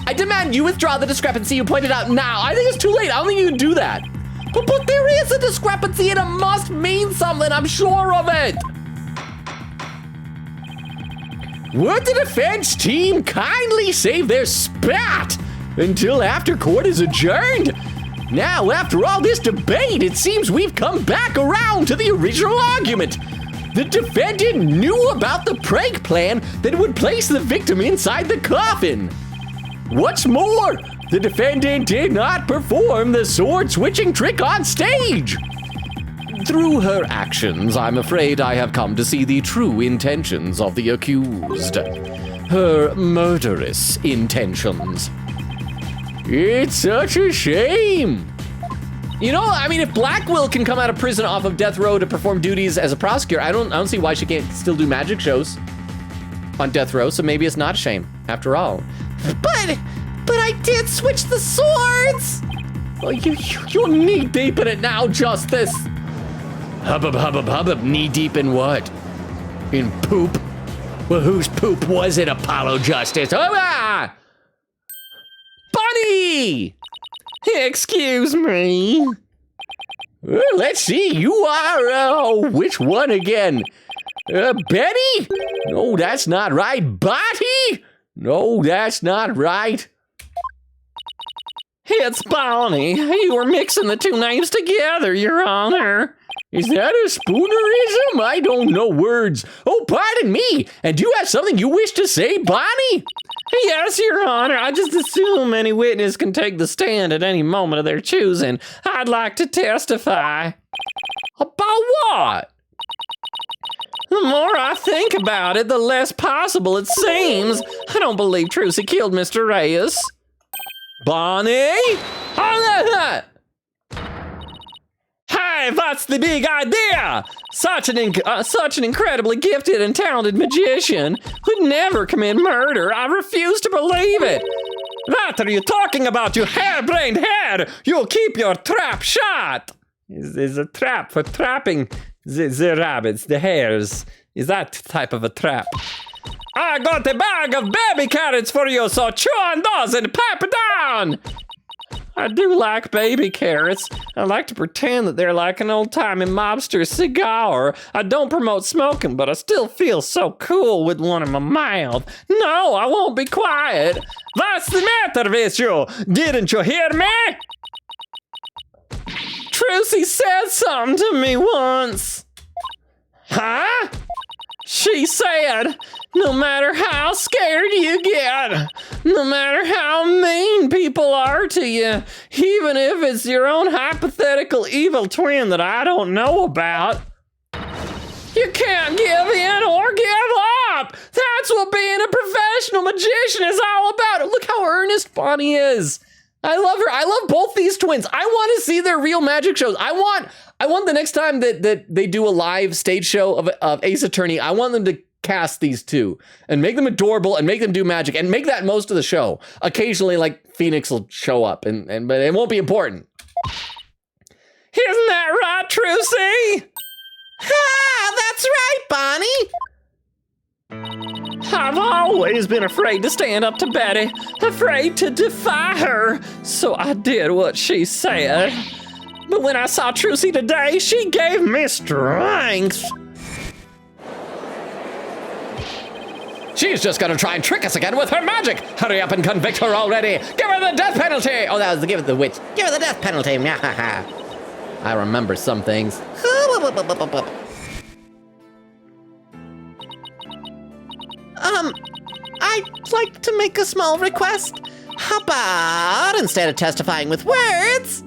I demand you withdraw the discrepancy you pointed out now. I think it's too late. I don't think you can do that. But there is a discrepancy and it must mean something. I'm sure of it. Would the defense team kindly save their spat until after court is adjourned? Now, after all this debate, it seems we've come back around to the original argument. The defendant knew about the prank plan that would place the victim inside the coffin. What's more, the defendant did not perform the sword-switching trick on stage. Through her actions, I'm afraid I have come to see the true intentions of the accused. Her murderous intentions. It's such a shame. You know, I mean, if Blackwell can come out of prison off of death row to perform duties as a prosecutor, I don't see why she can't still do magic shows on death row, so maybe it's not a shame, after all. But I did switch the swords! Well, you're knee-deep in it now, Justice. Hubbub, knee-deep in what? In poop? Well, whose poop was it, Apollo Justice? Bunny! Excuse me. Well, let's see, you are, which one again? Betty? No, that's not right. Botty? No, that's not right. It's Bonnie. You were mixing the two names together, Your Honor. Is that a spoonerism? I don't know words. Oh, pardon me. And do you have something you wish to say, Bonnie? Yes, Your Honor. I just assume any witness can take the stand at any moment of their choosing. I'd like to testify. About what? The more I think about it, the less possible it seems. I don't believe Trucy killed Mr. Reyes. Bonnie? Hey, what's the big idea? Such an incredibly gifted and talented magician would never commit murder. I refuse to believe it. What are you talking about, you harebrained head? You'll keep your trap shut. Is a trap for trapping the rabbits, the hares. Is that type of a trap? I got a bag of baby carrots for you, so chew on those and pipe it down. I do like baby carrots. I like to pretend that they're like an old-timey mobster cigar. I don't promote smoking, but I still feel so cool with one in my mouth. No, I won't be quiet. What's the matter with you? Didn't you hear me? Trucy said something to me once. Huh? She said, no matter how scared you get, no matter how mean people are to you, even if it's your own hypothetical evil twin that I don't know about, you can't give in or give up. That's what being a professional magician is all about. Look how earnest Bonnie is. I love her. I love both these twins. I want to see their real magic shows. I want the next time that they do a live stage show of Ace Attorney, I want them to cast these two and make them adorable and make them do magic and make that most of the show. Occasionally, like, Phoenix will show up but it won't be important. Isn't that right, Trucy? That's right, Bonnie. I've always been afraid to stand up to Betty, afraid to defy her, so I did what she said. But when I saw Trucy today, she gave me strength. She's just gonna try and trick us again with her magic. Hurry up and convict her already. Give her the death penalty. Oh, that was give it the witch. Give her the death penalty. I remember some things. I'd like to make a small request. How about, instead of testifying with words,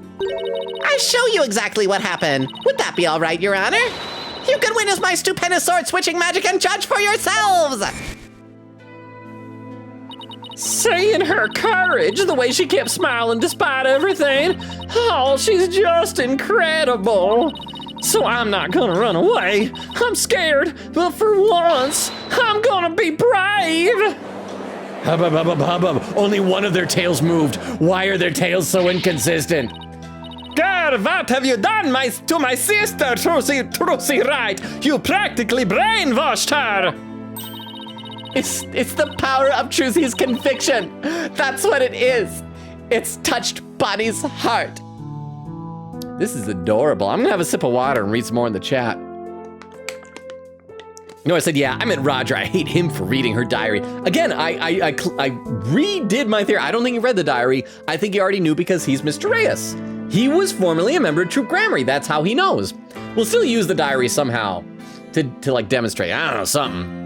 I show you exactly what happened. Would that be all right, Your Honor? You can witness my stupendous sword-switching magic and judge for yourselves! Seeing her courage, the way she kept smiling despite everything. Oh, she's just incredible. So I'm not gonna run away. I'm scared, but for once, I'm gonna be brave. Hubbub, hubbub, hubbub. Only one of their tails moved. Why are their tails so inconsistent? God, what have you done to my sister, Trucy Wright? You practically brainwashed her. It's the power of Trucy's conviction. That's what it is. It's touched Bonnie's heart. This is adorable. I'm gonna have a sip of water and read some more in the chat. You know, I said, yeah, I meant Roger. I hate him for reading her diary. Again, I redid my theory. I don't think he read the diary. I think he already knew because he's Mr. Reyes. He was formerly a member of Troop Grammary. That's how he knows. We'll still use the diary somehow to like demonstrate. I don't know, something.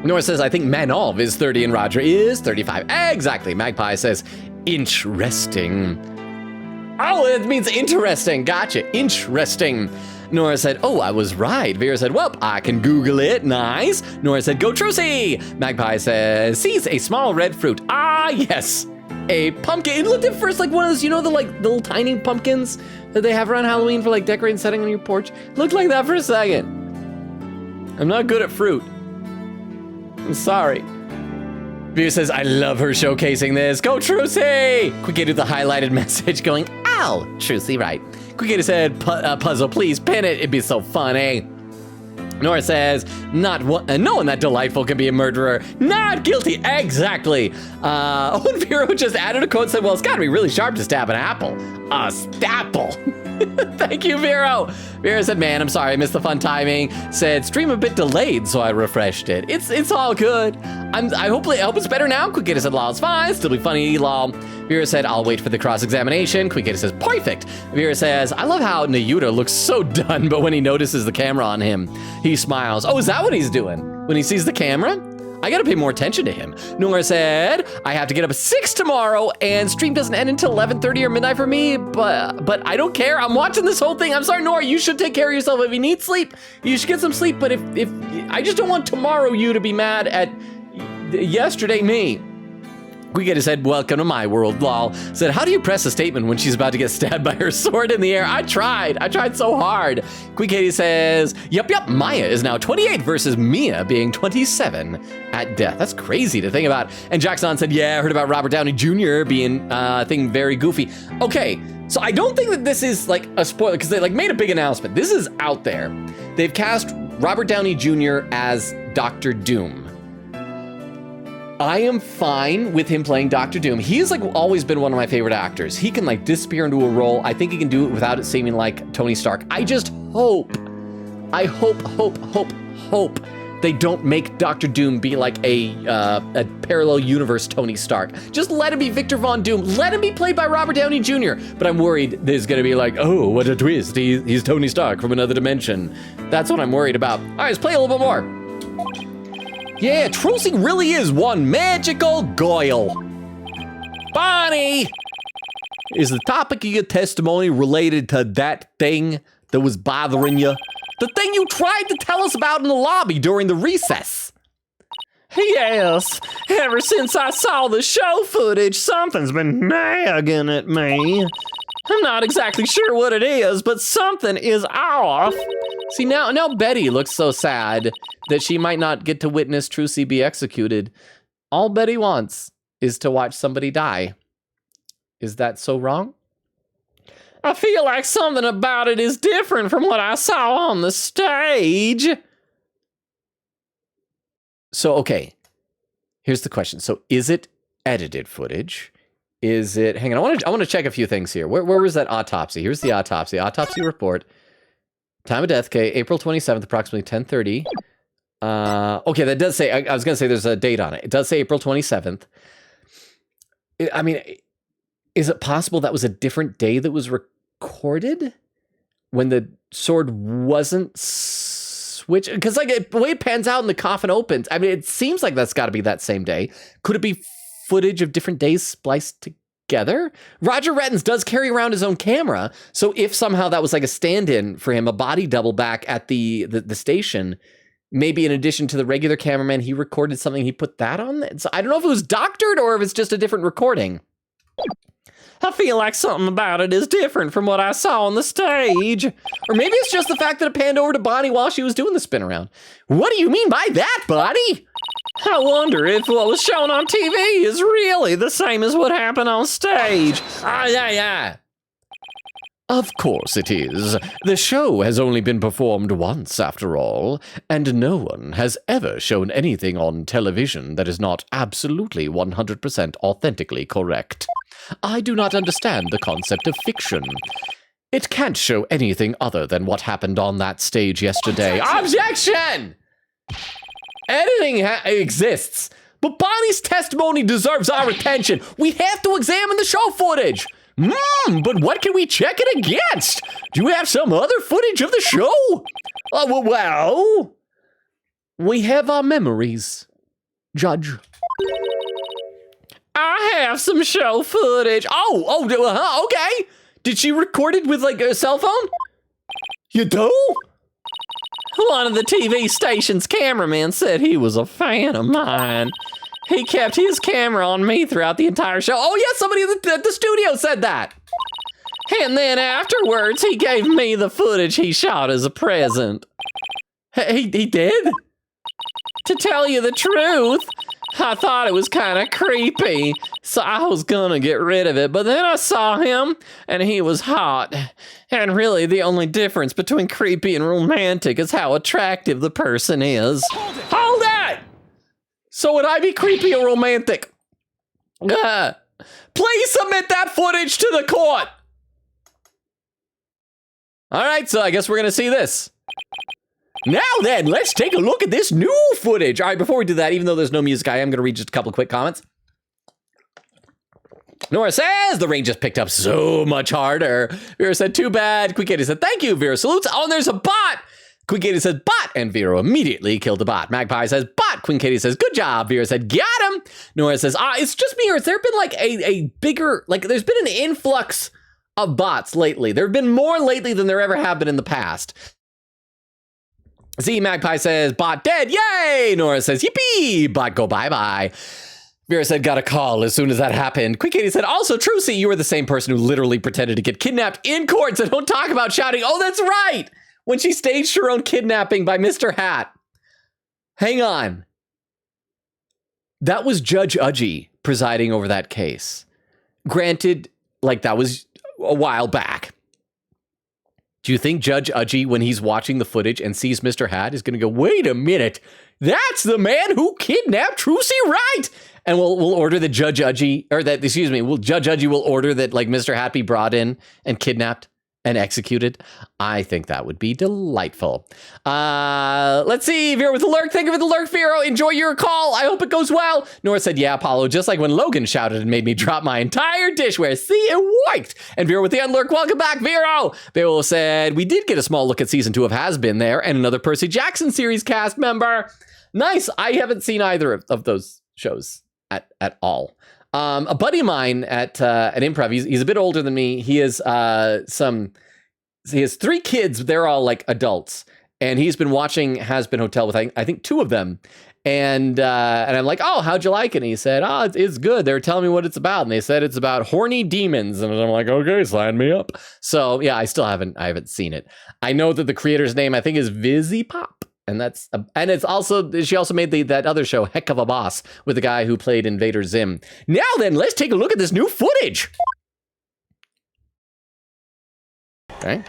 Nora says, I think Manolv is 30 and Roger is 35. Exactly. Magpie says, interesting. Oh, it means interesting. Gotcha. Interesting. Nora said, oh, I was right. Vera said, well, I can Google it. Nice. Nora said, go Trucy. Magpie says, sees a small red fruit. Ah, yes. A pumpkin. It looked at first like one of those, you know, the like little tiny pumpkins that they have around Halloween for like decorating setting on your porch. Looked like that for a second. I'm not good at fruit. I'm sorry. Vera says, I love her showcasing this. Go Trucy! Quick with the highlighted message going, ow, Trucy, right. Quick said, puzzle, please pin it. It'd be so funny. Nora says, no one that delightful can be a murderer. Not guilty, exactly. And Vero just added a quote and said, well, it's gotta be really sharp to stab an apple. A stapple. Thank you, Vero. Vero said, man, I'm sorry, I missed the fun timing. Said, stream a bit delayed, so I refreshed it. It's all good. I hope it's better now. Quick said, lol, it's fine. Still be funny, lol. Vera said, I'll wait for the cross-examination. Quick says, perfect. Vera says, I love how Nayuta looks so done, but when he notices the camera on him, he smiles. Oh, is that what he's doing? When he sees the camera? I gotta pay more attention to him. Nora said, I have to get up at 6 tomorrow and stream doesn't end until 11:30 or midnight for me, but I don't care. I'm watching this whole thing. I'm sorry, Nora, you should take care of yourself. If you need sleep, you should get some sleep, but if I just don't want tomorrow you to be mad at yesterday me. Quick said, welcome to my world, lol. Said, how do you press a statement when she's about to get stabbed by her sword in the air? I tried so hard. Quick Katie says, yep, Maya is now 28 versus Mia being 27 at death. That's crazy to think about. And Jackson said, yeah, I heard about Robert Downey Jr. being thing very goofy. Okay, so I don't think that this is like a spoiler because they like made a big announcement. This is out there. They've cast Robert Downey Jr. as Dr. Doom. I am fine with him playing Dr. Doom. He's like always been one of my favorite actors. He can like disappear into a role. I think he can do it without it seeming like Tony Stark. I just hope they don't make Dr. Doom be like a parallel universe Tony Stark. Just let him be Victor Von Doom. Let him be played by Robert Downey Jr. But I'm worried there's gonna be like, oh, what a twist. He's Tony Stark from another dimension. That's what I'm worried about. All right, let's play a little bit more. Yeah, Trucy really is one magical Goyle. Bonnie! Is the topic of your testimony related to that thing that was bothering you? The thing you tried to tell us about in the lobby during the recess? Yes, ever since I saw the show footage, something's been nagging at me. I'm not exactly sure what it is, but something is off. See, now Betty looks so sad that she might not get to witness Trucy be executed. All Betty wants is to watch somebody die. Is that so wrong? I feel like something about it is different from what I saw on the stage. So, okay, here's the question. So is it edited footage? Is it, hang on, I want to check a few things here. Where was that autopsy? Here's the autopsy report. Time of death, okay, April 27th, approximately 10:30. Okay, that does say, I was going to say there's a date on it. It does say April 27th. I mean, is it possible that was a different day that was recorded when the sword wasn't switched? Because like the way it pans out and the coffin opens, I mean, it seems like that's got to be that same day. Could it be footage of different days spliced together? Roger Rettens does carry around his own camera, so if somehow that was like a stand-in for him, a body double back at the station, maybe in addition to the regular cameraman, he recorded something, he put that on. So I don't know if it was doctored or if it's just a different recording. I feel like something about it is different from what I saw on the stage. Or maybe it's just the fact that it panned over to Bonnie while she was doing the spin around. What do you mean by that, Bonnie? I wonder if what was shown on TV is really the same as what happened on stage. Yeah. Of course it is. The show has only been performed once, after all, and no one has ever shown anything on television that is not absolutely 100% authentically correct. I do not understand the concept of fiction. It can't show anything other than what happened on that stage yesterday. Objection! Editing exists, but Bonnie's testimony deserves our attention. We have to examine the show footage. But what can we check it against? Do we have some other footage of the show? Well, we have our memories, Judge. I have some show footage. Okay. Did she record it with like a cell phone? You do? One of the TV station's cameramen said he was a fan of mine. He kept his camera on me throughout the entire show. Oh yeah, somebody at the studio said that. And then afterwards, he gave me the footage he shot as a present. He did? To tell you the truth, I thought it was kind of creepy, so I was gonna get rid of it, but then I saw him, and he was hot. And really, the only difference between creepy and romantic is how attractive the person is. Hold it! So would I be creepy or romantic? Please submit that footage to the court! All right, so I guess we're gonna see this. Now then, let's take a look at this new footage. All right, before we do that, even though there's no music, I am going to read just a couple of quick comments. Nora says, the rain just picked up so much harder. Vera said, too bad. Quick Katie said, thank you. Vera salutes. Oh, and there's a bot. Quick Katie says, bot. And Vera immediately killed the bot. Magpie says, bot. Queen Katie says, good job. Vera said, got him. Nora says, it's just me, or has there been like a bigger, like there's been an influx of bots lately. There have been more lately than there ever have been in the past. Z Magpie says, bot dead, yay! Nora says, yippee! Bot go bye-bye. Vera said, got a call as soon as that happened. Quick Katie said, also Trucy, you were the same person who literally pretended to get kidnapped in court, so don't talk about shouting. Oh, that's right! When she staged her own kidnapping by Mr. Hat. Hang on. That was Judge Udgy presiding over that case. Granted, like that was a while back. Do you think Judge Udgy, when he's watching the footage and sees Mr. Hat, is going to go, wait a minute, that's the man who kidnapped Trucy Wright? And we'll order that Judge Udgy, or that, excuse me, Judge Udgy will order that like Mr. Hat be brought in and kidnapped and executed. I think that would be delightful. Let's see, Vera with the lurk. Thank you for the lurk, Vera. Enjoy your call. I hope it goes well. Nora said, yeah, Apollo, just like when Logan shouted and made me drop my entire dishware. See, it worked. And Vera with the unlurk. Welcome back, Vera. Vera said, we did get a small look at season 2 of Has Been There and another Percy Jackson series cast member. Nice. I haven't seen either of those shows at all. A buddy of mine at Improv, he's a bit older than me. He has he has 3 kids. They're all like adults, and he's been watching Has Been Hotel with I think 2 of them. And I'm like, oh, how'd you like it? And he said, oh, it's good. They were telling me what it's about, and they said it's about horny demons. And I'm like, okay, sign me up. So yeah, I haven't seen it. I know that the creator's name I think is Vizzy Pop. And it's also, she also made that other show, Heck of a Boss, with the guy who played Invader Zim. Now then, let's take a look at this new footage. Okay.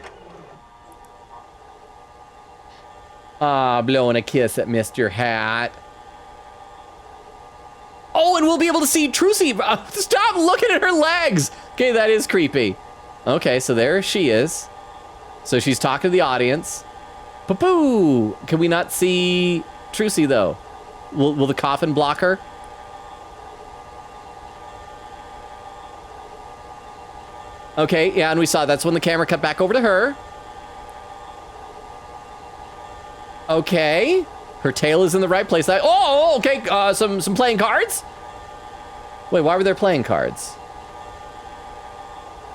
Blowing a kiss at Mr. Hat. Oh, and we'll be able to see Trucy. Stop looking at her legs. Okay, that is creepy. Okay, so there she is. So she's talking to the audience. Poo-poo! Can we not see Trucy, though? Will the coffin block her? Okay, yeah, and we saw that's when the camera cut back over to her. Okay. Her tail is in the right place. Oh, okay, some playing cards? Wait, why were there playing cards?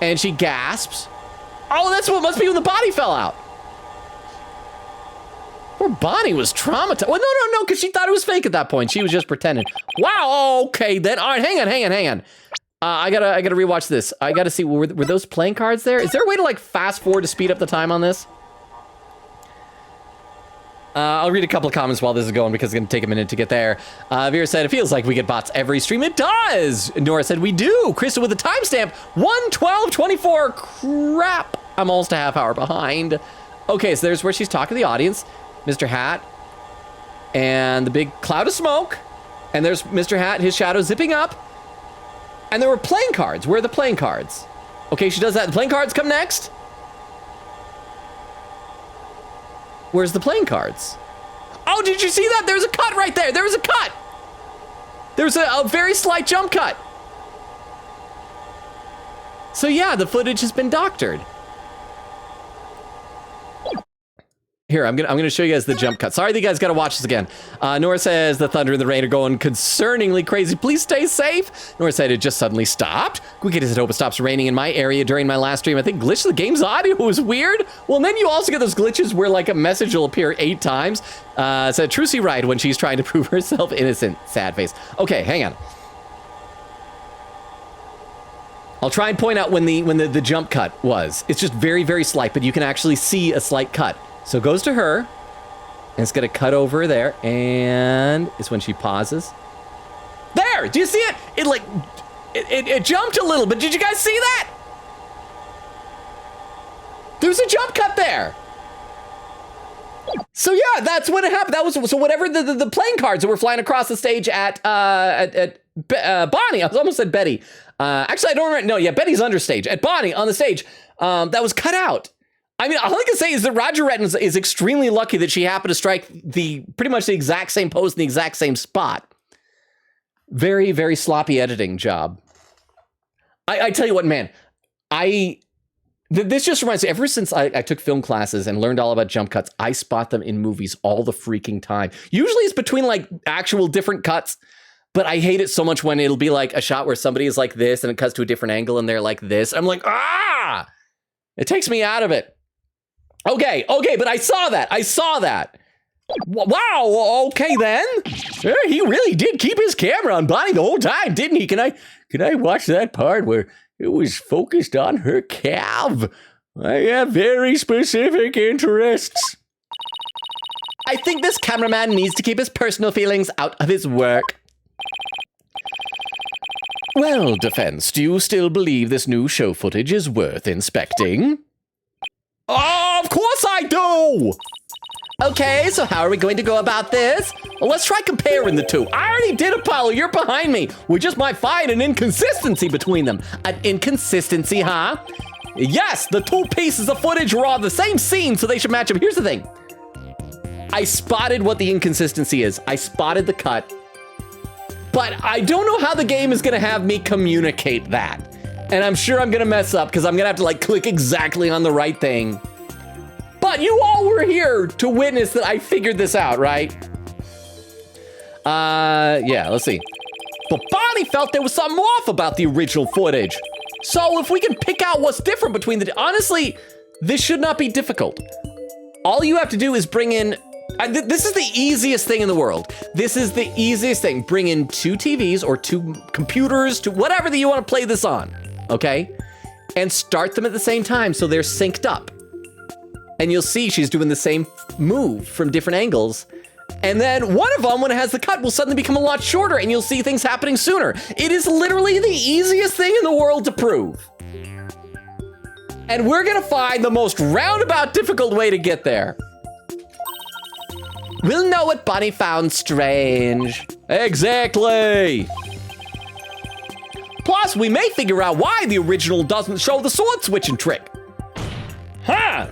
And she gasps. Oh, that's what must be when the body fell out. Poor Bonnie was traumatized. Well, no, because she thought it was fake at that point. She was just pretending. Wow, okay, then. All right, hang on. I gotta rewatch this. I gotta see, were those playing cards there? Is there a way to, like, fast forward to speed up the time on this? I'll read a couple of comments while this is going because it's going to take a minute to get there. Vera said, it feels like we get bots every stream. It does. Nora said, we do. Krista with a timestamp, 1:12:24. Crap. I'm almost a half hour behind. Okay, so there's where she's talking to the audience. Mr. Hat and the big cloud of smoke. And there's Mr. Hat, his shadow zipping up. And there were playing cards. Where are the playing cards? Okay, she does that. The playing cards come next. Where's the playing cards? Oh, did you see that? There's a cut right there. There was a cut. There's a very slight jump cut. So yeah, the footage has been doctored. Here, I'm gonna show you guys the jump cut. Sorry that you guys gotta watch this again. Nora says the thunder and the rain are going concerningly crazy. Please stay safe. Nora said it just suddenly stopped. Quick said, hope it stops raining in my area during my last stream. I think glitch the game's audio was weird. Well, and then you also get those glitches where like a message will appear 8 times. Said Trucy right when she's trying to prove herself innocent. Sad face. Okay, hang on. I'll try and point out when the jump cut was. It's just very, very slight, but you can actually see a slight cut. So it goes to her, and it's gonna cut over there, and it's when she pauses. There! Do you see it? It jumped a little, but did you guys see that? There's a jump cut there. So yeah, that's when it happened. That was so whatever the playing cards that were flying across the stage at Bonnie. I almost said Betty. Actually, I don't remember. No, yeah, Betty's understage. At Bonnie on the stage, that was cut out. I mean, all I can say is that Roger Retton is extremely lucky that she happened to strike pretty much the exact same pose in the exact same spot. Very, very sloppy editing job. I tell you what, man, this just reminds me, ever since I took film classes and learned all about jump cuts, I spot them in movies all the freaking time. Usually it's between like actual different cuts, but I hate it so much when it'll be like a shot where somebody is like this and it cuts to a different angle and they're like this. I'm like, ah! It takes me out of it. Okay, but I saw that. Wow, okay then. He really did keep his camera on Bonnie the whole time, didn't he? Can I watch that part where it was focused on her calf? I have very specific interests. I think this cameraman needs to keep his personal feelings out of his work. Well, Defense, do you still believe this new show footage is worth inspecting? Oh, of course I do! Okay, so how are we going to go about this? Well, let's try comparing the two. I already did, Apollo. You're behind me. We just might find an inconsistency between them. An inconsistency, huh? Yes, the two pieces of footage were on the same scene, so they should match up. Here's the thing. I spotted what the inconsistency is. I spotted the cut. But I don't know how the game is going to have me communicate that. And I'm sure I'm gonna mess up because I'm gonna have to like click exactly on the right thing. But you all were here to witness that I figured this out, right? Yeah, let's see. But Bonnie felt there was something off about the original footage. So if we can pick out what's different between honestly, this should not be difficult. All you have to do is bring in, this is the easiest thing in the world. This is the easiest thing. Bring in 2 TVs or 2 computers, to whatever that you want to play this on. Okay, and start them at the same time so they're synced up. And you'll see she's doing the same move from different angles. And then one of them, when it has the cut, will suddenly become a lot shorter and you'll see things happening sooner. It is literally the easiest thing in the world to prove. And we're gonna find the most roundabout difficult way to get there. We'll know what Bonnie found strange. Exactly. Plus, we may figure out why the original doesn't show the sword switching trick. Huh?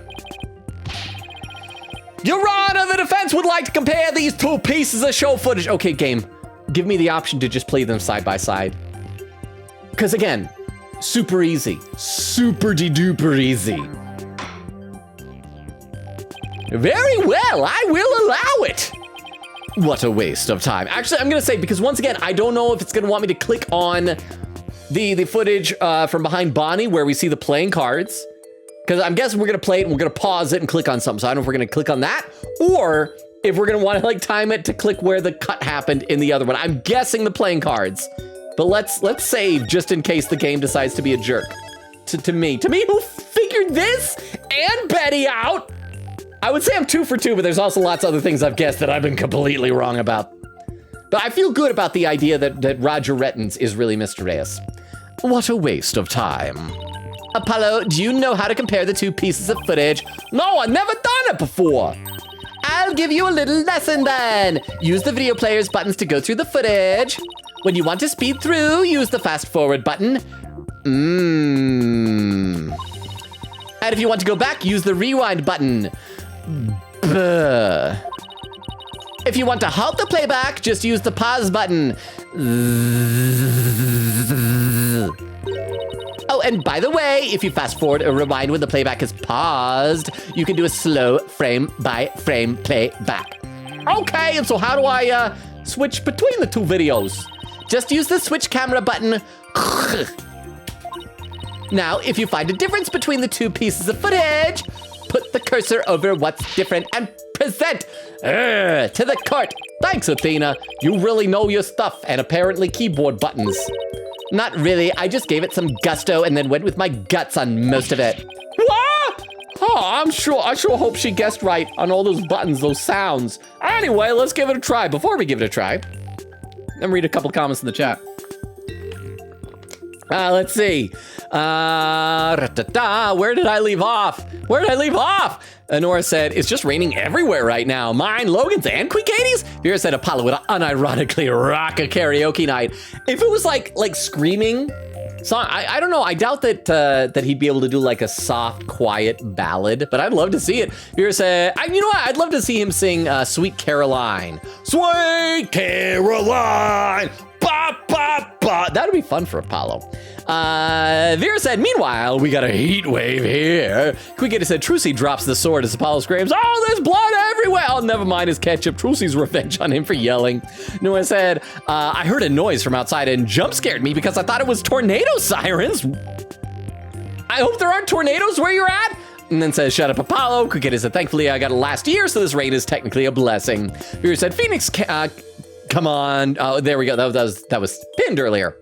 Your Honor, the defense would like to compare these two pieces of show footage. Okay, game, give me the option to just play them side by side. Because again, super easy. Super-de-duper easy. Very well, I will allow it. What a waste of time. Actually, I'm gonna say, because once again, I don't know if it's gonna want me to click on the footage from behind Bonnie where we see the playing cards. Because I'm guessing we're gonna play it and we're gonna pause it and click on something. So I don't know if we're gonna click on that or if we're gonna wanna like time it to click where the cut happened in the other one. I'm guessing the playing cards, but let's save just in case the game decides to be a jerk to me who figured this and Betty out. I would say I'm 2 for 2, but there's also lots of other things I've guessed that I've been completely wrong about. But I feel good about the idea that Roger Rettens is really Mr. Reyes. What a waste of time. Apollo, do you know how to compare the two pieces of footage? No, I've never done it before. I'll give you a little lesson then. Use the video player's buttons to go through the footage. When you want to speed through, use the fast forward button. And if you want to go back, use the rewind button. If you want to halt the playback, just use the pause button. Oh, and by the way, if you fast forward or rewind when the playback is paused, you can do a slow frame by frame playback. Okay, and so how do I switch between the two videos? Just use the switch camera button. Now, if you find a difference between the two pieces of footage, put the cursor over what's different and present to the court. Thanks, Athena. You really know your stuff, and apparently keyboard buttons. Not really, I just gave it some gusto and then went with my guts on most of it. What? Oh, I sure hope she guessed right on all those buttons, those sounds. Anyway, let's give it a try. Before we give it a try, let me read a couple comments in the chat. Let's see. Where did I leave off? Nora said, it's just raining everywhere right now. Mine, Logan's, and Queen Katie's. Vera said, Apollo would unironically rock a karaoke night. If it was like screaming song, I don't know. I doubt that he'd be able to do like a soft, quiet ballad, but I'd love to see it. Vera said, you know what? I'd love to see him sing Sweet Caroline. Sweet Caroline. Ba, ba, ba. That'd be fun for Apollo. Vera said, meanwhile, we got a heat wave here. Quicketta said, Trucy drops the sword as Apollo screams, oh, there's blood everywhere. Oh, never mind his ketchup. Trucy's revenge on him for yelling. Noah said, I heard a noise from outside and jump scared me because I thought it was tornado sirens. I hope there aren't tornadoes where you're at. And then says, shut up, Apollo. Quicketta said, thankfully I got it last year, so this rain is technically a blessing. Vera said, Phoenix, come on. Oh, there we go. That was pinned earlier.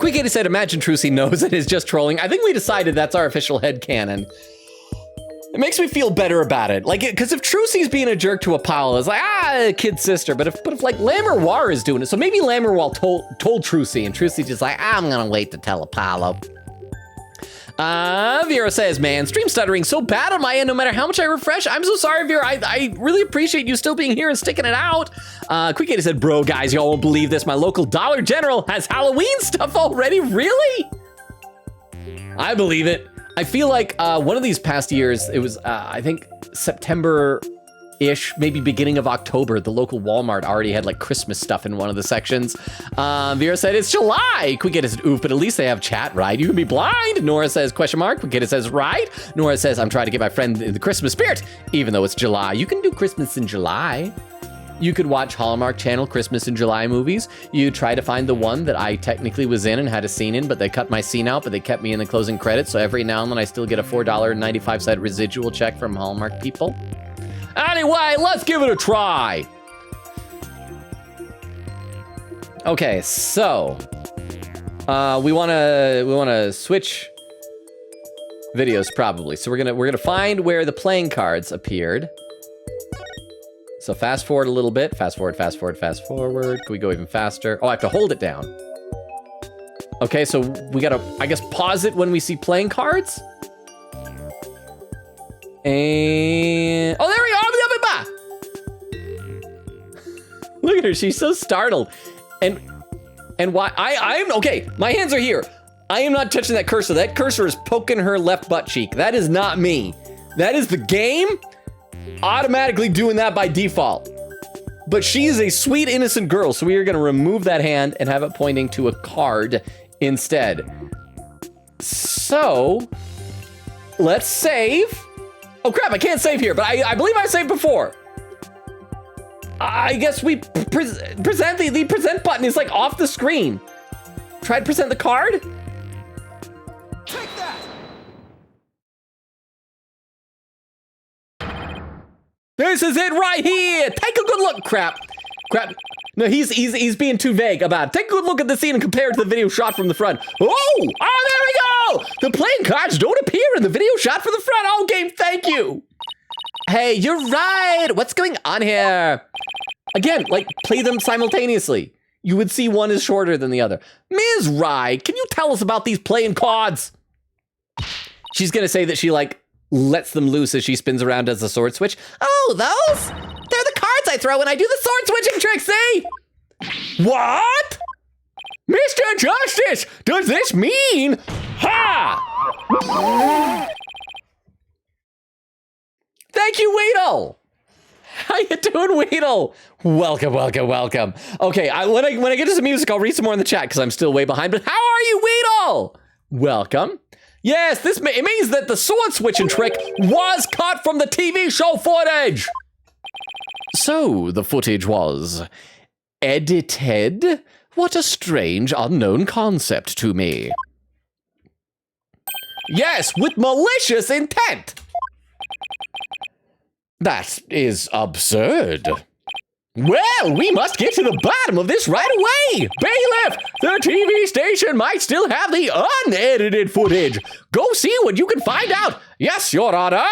Quicketta said, imagine Trucy knows it is just trolling. I think we decided that's our official headcanon. It makes me feel better about it. Like, because if Trucy's being a jerk to Apollo, it's like, kid sister. But if like Lamerwar is doing it, so maybe Lamerwar told Trucy, and Trucy just like, I'm gonna wait to tell Apollo. Vera says, man, stream stuttering so bad on my end no matter how much I refresh. I'm so sorry, Vera. I really appreciate you still being here and sticking it out. Quicketta said, bro, guys, y'all won't believe this. My local Dollar General has Halloween stuff already. Really? I believe it. I feel like one of these past years, it was, I think, September-ish, maybe beginning of October, the local Walmart already had like Christmas stuff in one of the sections. Vera said, it's July. Quicketta said, oof, but at least they have chat, right? You can be blind. Nora says, question mark. Quicketta says, right. Nora says, I'm trying to get my friend in the Christmas spirit, even though it's July. You can do Christmas in July. You could watch Hallmark Channel Christmas in July movies. You try to find the one that I technically was in and had a scene in, but they cut my scene out, but they kept me in the closing credits. So every now and then I still get a $4.95 residual check from Hallmark people. Anyway, let's give it a try. Okay, so we wanna switch videos probably. So we're gonna find where the playing cards appeared. So fast forward a little bit. Fast forward, fast forward, fast forward. Can we go even faster? Oh, I have to hold it down. Okay, so we gotta, I guess, pause it when we see playing cards. And oh, there we go. Look at her, she's so startled. And why I'm okay, my hands are here. I am not touching that cursor. That cursor is poking her left butt cheek. That is not me. That is the game. automatically doing that by default. But she is a sweet, innocent girl, so we are going to remove that hand and have it pointing to a card instead. So, let's save. Oh crap, I can't save here, but I believe I saved before. I guess we present the present button is like off the screen. Try to present the card. Take that! This is it right here. Take a good look. Crap. No, he's being too vague about it. Take a good look at the scene and compare it to the video shot from the front. Oh, there we go. The playing cards don't appear in the video shot from the front. Oh, game, thank you. Hey, you're right. What's going on here? Again, like, play them simultaneously. You would see one is shorter than the other. Ms. Rye, can you tell us about these playing cards? She's gonna say that she, like, lets them loose as she spins around as a sword switch. Oh, those? They're the cards I throw when I do the sword switching trick, see? What? Mr. Justice, does this mean? Ha! Thank you, Weedle. How you doing, Weedle? Welcome. Okay, when I get to some music, I'll read some more in the chat because I'm still way behind. But how are you, Weedle? Welcome. Yes, it means that the sword switching trick was cut from the TV show footage. So the footage was edited? What a strange, unknown concept to me. Yes, with malicious intent. That is absurd. Well, we must get to the bottom of this right away. Bailiff, the TV station might still have the unedited footage. Go see what you can find out. Yes, Your Honor.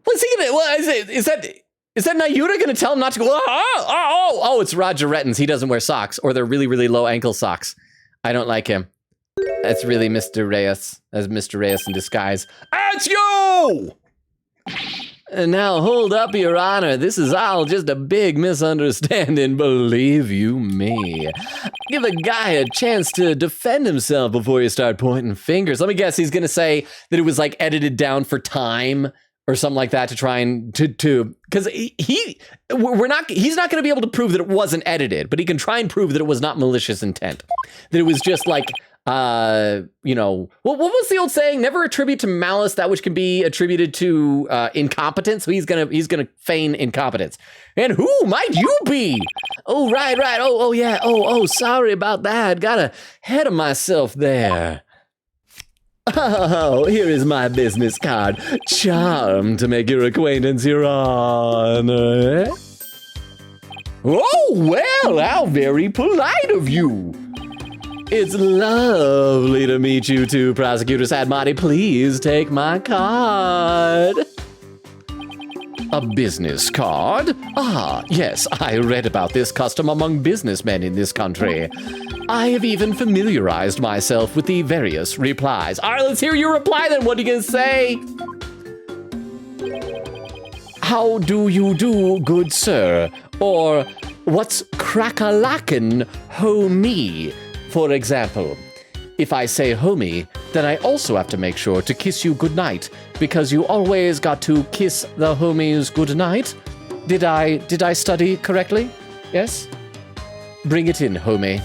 What's he gonna, what, is that Nayuta gonna tell him not to go? Oh, it's Roger Rettins. He doesn't wear socks, or they're really, really low ankle socks. I don't like him. That's really Mr. Reyes. That's Mr. Reyes in disguise. It's you! And now, hold up, Your Honor. This is all just a big misunderstanding, believe you me. Give a guy a chance to defend himself before you start pointing fingers. Let me guess, he's gonna say that it was like edited down for time or something like that to try and because he's not gonna be able to prove that it wasn't edited, but he can try and prove that it was not malicious intent. That it was just like, you know, what was the old saying? Never attribute to malice that which can be attributed to incompetence. So he's gonna feign incompetence. And who might you be? Oh, right. Oh, yeah. Oh, sorry about that. Got ahead of myself there. Oh, here is my business card. Charmed to make your acquaintance, Your Honor. Oh, well, how very polite of you. It's lovely to meet you too, Prosecutor Sadmati. Please take my card. A business card? Ah, yes, I read about this custom among businessmen in this country. I have even familiarized myself with the various replies. All right, let's hear your reply then. What are you gonna say? How do you do, good sir? Or what's crack-a-lackin', homie? For example, if I say homie, then I also have to make sure to kiss you goodnight, because you always got to kiss the homies goodnight. Did I study correctly? Yes? Bring it in, homie.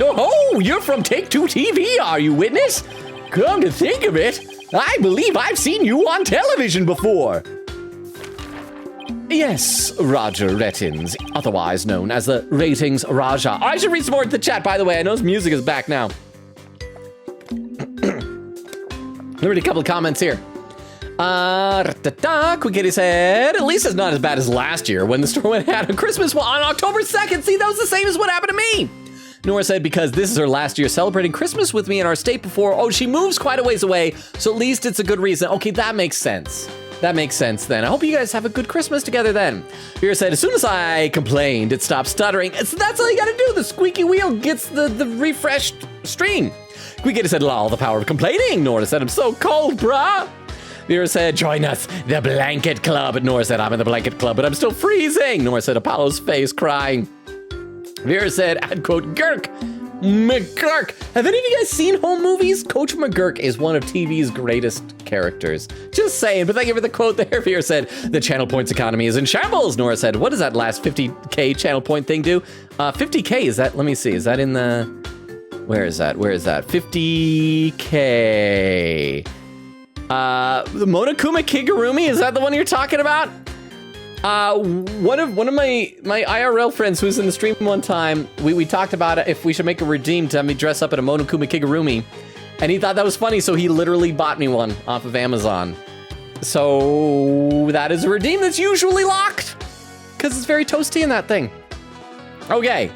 Oh, you're from Take-Two TV, are you, witness? Come to think of it, I believe I've seen you on television before. Yes, Roger Rettins, otherwise known as the Ratings Raja. I should read some more in the chat, by the way. I know his music is back now. Let me read a couple of comments here. Quick Kitty said, at least it's not as bad as last year when the store went out on Christmas on October 2nd. See, that was the same as what happened to me. Nora said, because this is her last year celebrating Christmas with me in our state before. Oh, she moves quite a ways away, so at least it's a good reason. Okay, that makes sense. That makes sense then. I hope you guys have a good Christmas together then. Vera said, as soon as I complained, it stopped stuttering. So that's all you gotta do. The squeaky wheel gets the refreshed stream. Quick Kitty said, lol, the power of complaining. Nora said, I'm so cold, brah. Vera said, join us, the blanket club. Nora said, I'm in the blanket club, but I'm still freezing. Nora said, Apollo's face crying. Vera said, I'd quote, Girk, McGurk. Have any of you guys seen home movies? Coach McGurk is one of TV's greatest characters. Just saying, but thank you for the quote there. Veer said, the channel points economy is in shambles. Nora said, what does that last 50K channel point thing do? 50K, is that, let me see, is that in the, where is that? 50K. The Monokuma Kigurumi, is that the one you're talking about? One of my IRL friends who was in the stream one time, we talked about if we should make a redeem to have me dress up in a Monokuma Kigurumi, and he thought that was funny, so he literally bought me one off of Amazon. So that is a redeem that's usually locked, because it's very toasty in that thing. Okay.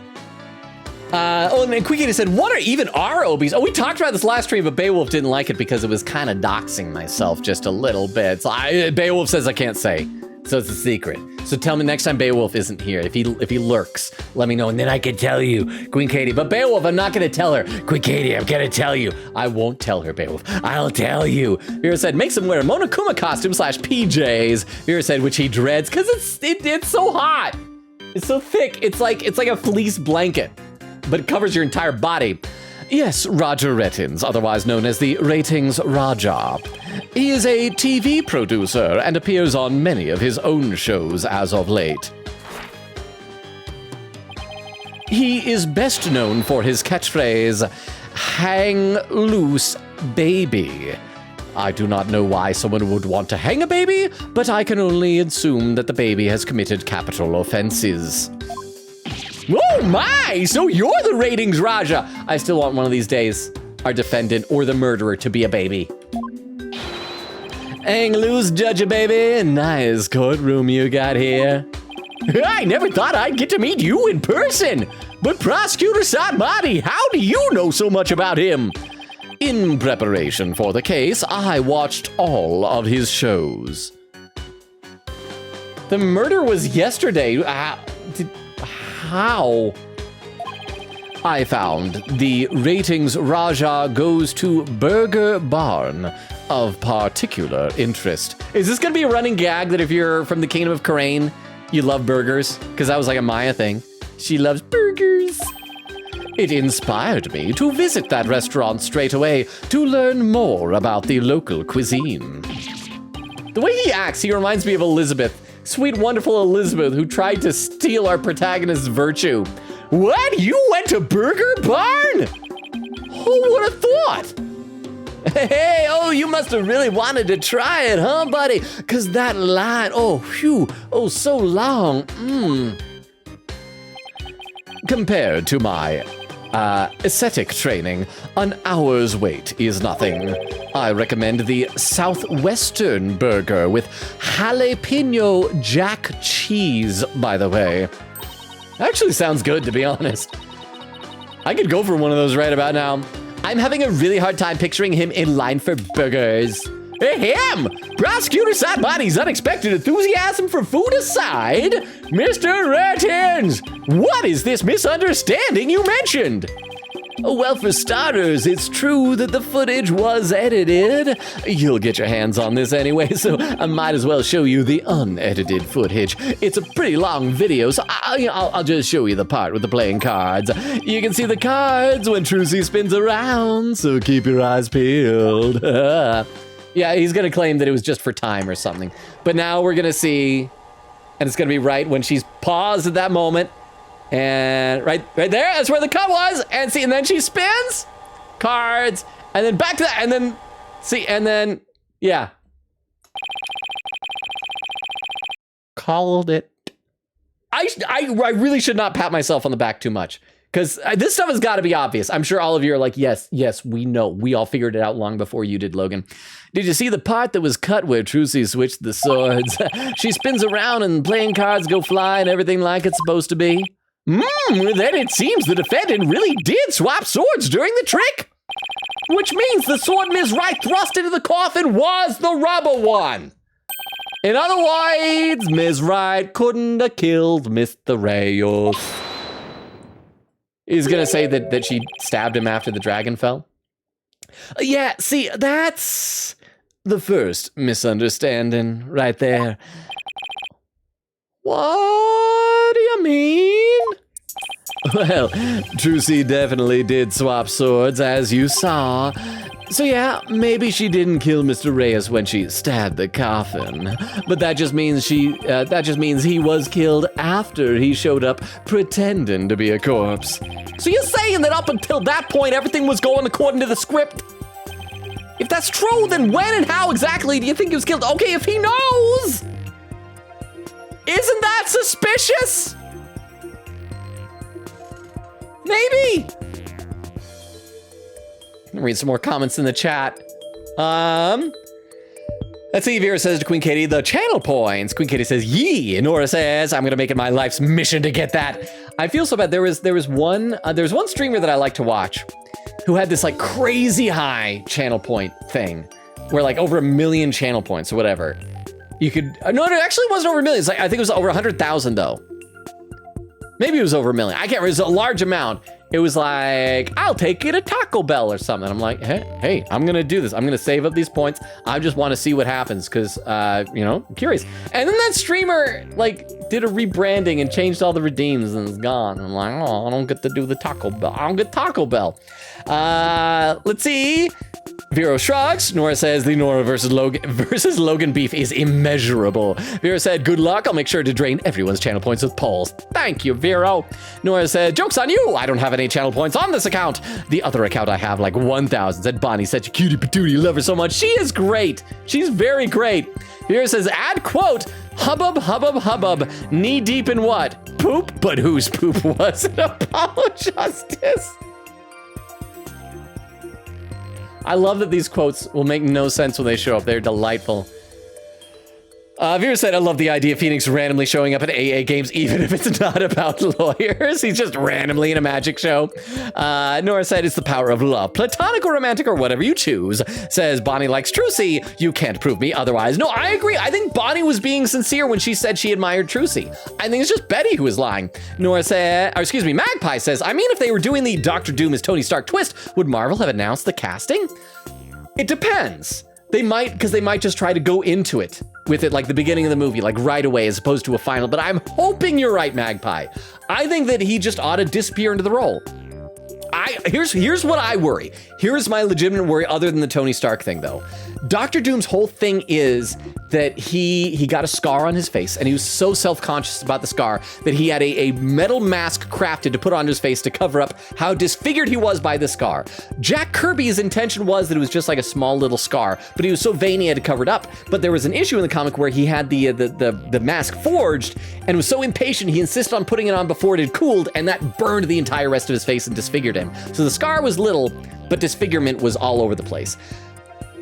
And then Quickie said, what are even our obies? Oh, we talked about this last stream, but Beowulf didn't like it because it was kind of doxing myself just a little bit. So Beowulf says I can't say. So it's a secret. So tell me next time Beowulf isn't here, if he lurks, let me know, and then I can tell you, Queen Katie. But Beowulf, I'm not gonna tell her. Queen Katie, I'm gonna tell you. I won't tell her, Beowulf. I'll tell you. Vera said, makes him wear a Monokuma costume / PJs. Vera said, which he dreads, because it's so hot. It's so thick. It's like a fleece blanket, but it covers your entire body. Yes, Roger Rettins, otherwise known as the Ratings Raja. He is a TV producer and appears on many of his own shows as of late. He is best known for his catchphrase, hang loose baby. I do not know why someone would want to hang a baby, but I can only assume that the baby has committed capital offenses. Oh my! So you're the Ratings Raja! I still want one of these days, our defendant or the murderer to be a baby. Hang loose, judge baby. Nice courtroom you got here. I never thought I'd get to meet you in person. But Prosecutor Sadmati, how do you know so much about him? In preparation for the case, I watched all of his shows. The murder was yesterday. How? I found the Ratings Raja goes to Burger Barn of particular interest. Is this gonna be a running gag that if you're from the Kingdom of Karain, you love burgers? Because that was like a Maya thing. She loves burgers. It inspired me to visit that restaurant straight away to learn more about the local cuisine. The way he acts, he reminds me of Elizabeth. Sweet, wonderful Elizabeth, who tried to steal our protagonist's virtue. What? You went to Burger Barn? Who would have thought? Hey, oh, you must have really wanted to try it, huh, buddy? Because that line, oh, phew, oh, so long. Compared to my aesthetic training, an hour's wait is nothing. I recommend the Southwestern burger with jalapeno jack cheese, by the way. Actually sounds good, to be honest. I could go for one of those right about now. I'm having a really hard time picturing him in line for burgers. Him! Prosecutor Sadmati's unexpected enthusiasm for food aside, Mr. Rettins, what is this misunderstanding you mentioned? Well, for starters, it's true that the footage was edited. You'll get your hands on this anyway, so I might as well show you the unedited footage. It's a pretty long video, so I'll just show you the part with the playing cards. You can see the cards when Trucy spins around, so keep your eyes peeled. Yeah, he's gonna claim that it was just for time or something. But now we're gonna see, and it's gonna be right when she's paused at that moment. And right there, that's where the cut was. And see, and then she spins cards, and then back to that, and then see, and then yeah, called it. I really should not pat myself on the back too much, because this stuff has got to be obvious. I'm sure all of you are like, yes, we know. We all figured it out long before you did, Logan. Did you see the part that was cut where Trucy switched the swords? She spins around and playing cards go fly and everything like it's supposed to be. Then it seems the defendant really did swap swords during the trick. Which means the sword Ms. Wright thrust into the coffin was the rubber one. In other words, Ms. Wright couldn't have killed Mr. Reyes. He's gonna say that she stabbed him after the dragon fell. Yeah, see, that's the first misunderstanding right there. What do you mean? Well, Trucy definitely did swap swords, as you saw. So yeah, maybe she didn't kill Mr. Reyes when she stabbed the coffin, but that just means he was killed after he showed up pretending to be a corpse. So you're saying that up until that point, everything was going according to the script? If that's true, then when and how exactly do you think he was killed? Okay, if he knows, isn't that suspicious? Maybe. Read some more comments in the chat. Let's see. Vera says to Queen Katie, the channel points. Queen Katie says, yee. Nora says, I'm gonna make it my life's mission to get that. I feel so bad. There was one streamer that I like to watch who had this like crazy high channel point thing, where like over 1 million channel points or whatever. You could no, it actually wasn't over 1 million. It's like, I think it was over 100,000 though. Maybe it was over 1 million. I can't remember. It was a large amount. It was like, I'll take you to Taco Bell or something. I'm like, hey, I'm gonna do this. I'm gonna save up these points. I just want to see what happens because, I'm curious. And then that streamer like did a rebranding and changed all the redeems and it's gone. I'm like, oh, I don't get to do the Taco Bell. I don't get Taco Bell. Let's see. Vero shrugs. Nora says the Nora versus Logan beef is immeasurable. Vera said, good luck. I'll make sure to drain everyone's channel points with polls. Thank you, Vero. Nora said, joke's on you. I don't have any channel points on this account. The other account I have like 1,000. Said Bonnie, such a cutie patootie, love her so much. She is great. She's very great. Vera says, add quote, hubbub, hubbub, hubbub, knee deep in what? Poop? But whose poop was it? Apollo Justice. I love that these quotes will make no sense when they show up. They're delightful. Vera said, I love the idea of Phoenix randomly showing up at AA games, even if it's not about lawyers. He's just randomly in a magic show. Nora said, it's the power of love. Platonic or romantic or whatever you choose. Says, Bonnie likes Trucy. You can't prove me otherwise. No, I agree. I think Bonnie was being sincere when she said she admired Trucy. I think it's just Betty who was lying. Magpie says, I mean, if they were doing the Dr. Doom as Tony Stark twist, would Marvel have announced the casting? It depends. They might just try to go into it with it like the beginning of the movie, like right away as opposed to a final, but I'm hoping you're right, Magpie. I think that he just ought to disappear into the role. Here's what I worry. Here's my legitimate worry other than the Tony Stark thing though. Dr. Doom's whole thing is that he got a scar on his face and he was so self-conscious about the scar that he had a metal mask crafted to put on his face to cover up how disfigured he was by the scar. Jack Kirby's intention was that it was just like a small little scar, but he was so vain he had to cover it up. But there was an issue in the comic where he had the mask forged and was so impatient he insisted on putting it on before it had cooled, and that burned the entire rest of his face and disfigured him. So the scar was little, but disfigurement was all over the place.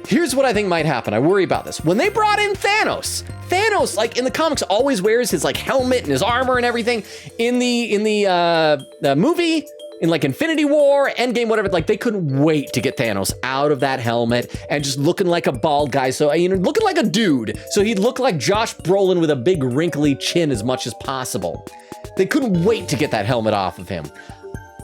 Here's what I think might happen. I worry about this. When they brought in Thanos, like in the comics, always wears his like helmet and his armor and everything. In the movie, in like Infinity War, Endgame, whatever, like they couldn't wait to get Thanos out of that helmet and just looking like a bald guy. So, looking like a dude. So he'd look like Josh Brolin with a big wrinkly chin as much as possible. They couldn't wait to get that helmet off of him.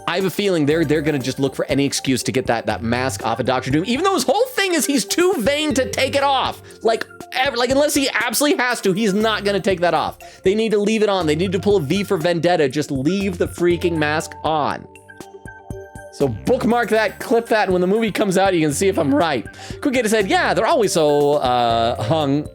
I have a feeling they're gonna just look for any excuse to get that mask off of Dr. Doom, even though his whole thing is he's too vain to take it off. Like unless he absolutely has to, he's not gonna take that off. They need to leave it on. They need to pull a V for Vendetta. Just leave the freaking mask on. So bookmark that, clip that, and when the movie comes out, you can see if I'm right. Quick said, yeah, they're always so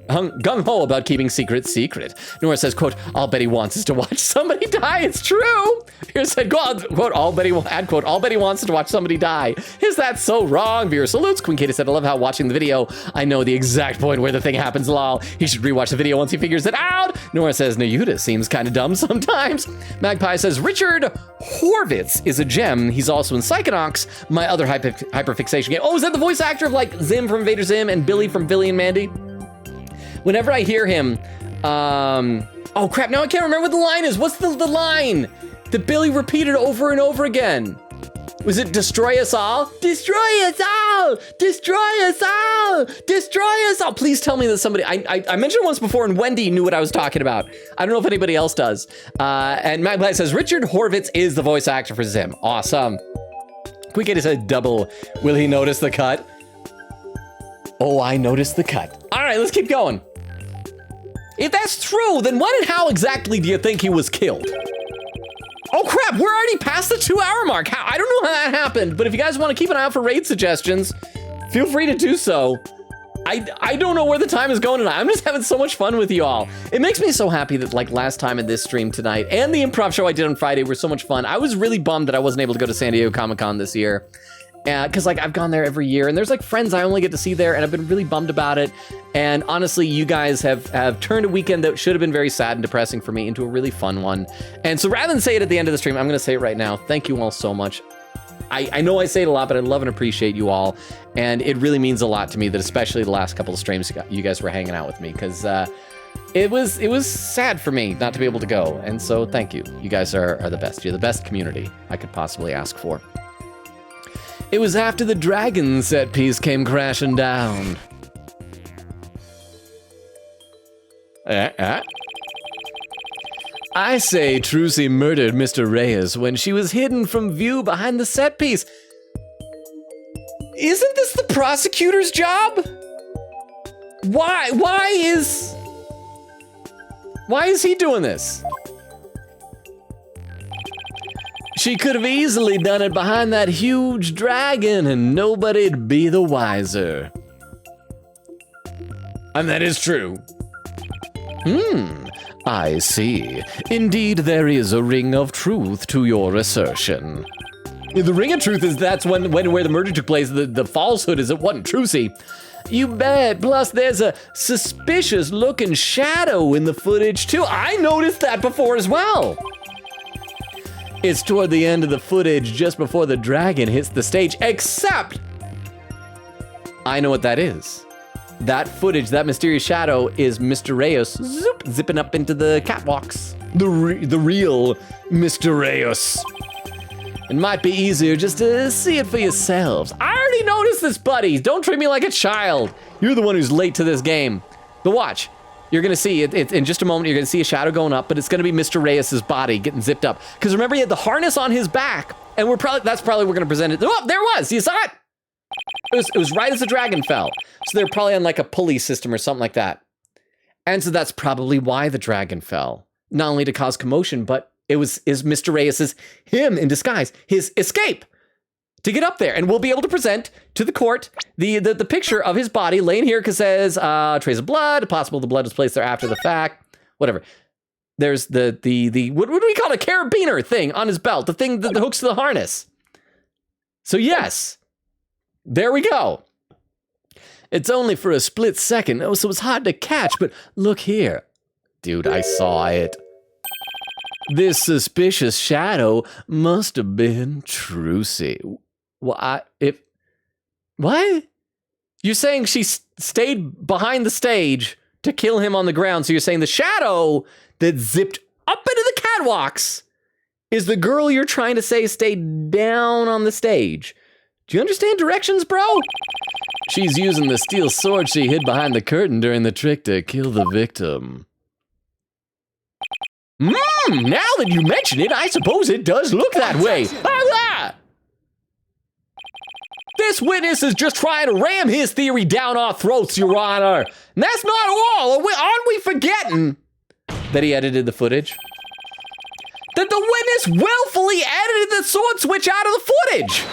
gung-ho about keeping secrets secret. Nora says, quote, all Betty wants is to watch somebody die. It's true. Vera said, quote, all Betty wants is to watch somebody die. Is that so wrong? Vera salutes. Queen Katie said, I love how watching the video, I know the exact point where the thing happens, lol. He should rewatch the video once he figures it out. Nora says, Nayuda seems kind of dumb sometimes. Magpie says, Richard Horvitz is a gem. He's also in Psychonauts, my other hyperfixation game. Oh, is that the voice actor of like Zim from Invader Zim and Billy from Billy and Mandy? Whenever I hear him, oh crap, now I can't remember what the line is. What's the line that Billy repeated over and over again? Was it destroy us all? Destroy us all! Destroy us all! Destroy us all! Please tell me that somebody, I mentioned it once before and Wendy knew what I was talking about. I don't know if anybody else does. And Magpie says, Richard Horvitz is the voice actor for Zim. Awesome. Quick Katie said double. Will he notice the cut? Oh, I noticed the cut. All right, let's keep going. If that's true, then when and how exactly do you think he was killed? Oh crap, we're already past the 2-hour mark. I don't know how that happened, but if you guys want to keep an eye out for raid suggestions, feel free to do so. I don't know where the time is going tonight. I'm just having so much fun with you all. It makes me so happy that like last time in this stream tonight and the improv show I did on Friday were so much fun. I was really bummed that I wasn't able to go to San Diego Comic-Con this year. Because like I've gone there every year and there's like friends I only get to see there and I've been really bummed about it. And honestly, you guys have turned a weekend that should have been very sad and depressing for me into a really fun one. And so rather than say it at the end of the stream, I'm going to say it right now. Thank you all so much. I know I say it a lot, but I love and appreciate you all. And it really means a lot to me that especially the last couple of streams you guys were hanging out with me because it was sad for me not to be able to go. And so thank you. You guys are the best. You're the best community I could possibly ask for. It was after the dragon set piece came crashing down. I say Trucy murdered Mr. Reyes when she was hidden from view behind the set piece. Isn't this the prosecutor's job? Why is he doing this? She could have easily done it behind that huge dragon and nobody'd be the wiser. And that is true. I see. Indeed, there is a ring of truth to your assertion. The ring of truth is that's where the murder took place. The falsehood is it wasn't Trucy. You bet. Plus, there's a suspicious looking shadow in the footage too. I noticed that before as well. It's toward the end of the footage, just before the dragon hits the stage, except I know what that is. That footage, that mysterious shadow is Mr. Reyes zipping up into the catwalks. The real Mr. Reyes. It might be easier just to see it for yourselves. I already noticed this, buddy. Don't treat me like a child. You're the one who's late to this game. But watch. You're gonna see it in just a moment. You're gonna see a shadow going up, but it's gonna be Mr. Reyes's body getting zipped up. Because remember, he had the harness on his back, and that's probably we're gonna present it. Oh, there it was. You saw it. It was right as the dragon fell. So they're probably on like a pulley system or something like that. And so that's probably why the dragon fell. Not only to cause commotion, but is Mr. Reyes's him in disguise, his escape to get up there. And we'll be able to present to the court the picture of his body laying here because it says trace of blood, possible the blood was placed there after the fact, whatever. There's the what do we call it? A carabiner thing on his belt, the thing that hooks to the harness. So yes, there we go. It's only for a split second, so it's hard to catch, but look here. Dude, I saw it. This suspicious shadow must have been Trucy. What? You're saying she stayed behind the stage to kill him on the ground, so you're saying the shadow that zipped up into the catwalks is the girl you're trying to say stayed down on the stage. Do you understand directions, bro? She's using the steel sword she hid behind the curtain during the trick to kill the victim. Now that you mention it, I suppose it does look that way. This witness is just trying to ram his theory down our throats, Your Honor. And that's not all. Aren't we forgetting that he edited the footage? That the witness willfully edited the sword switch out of the footage.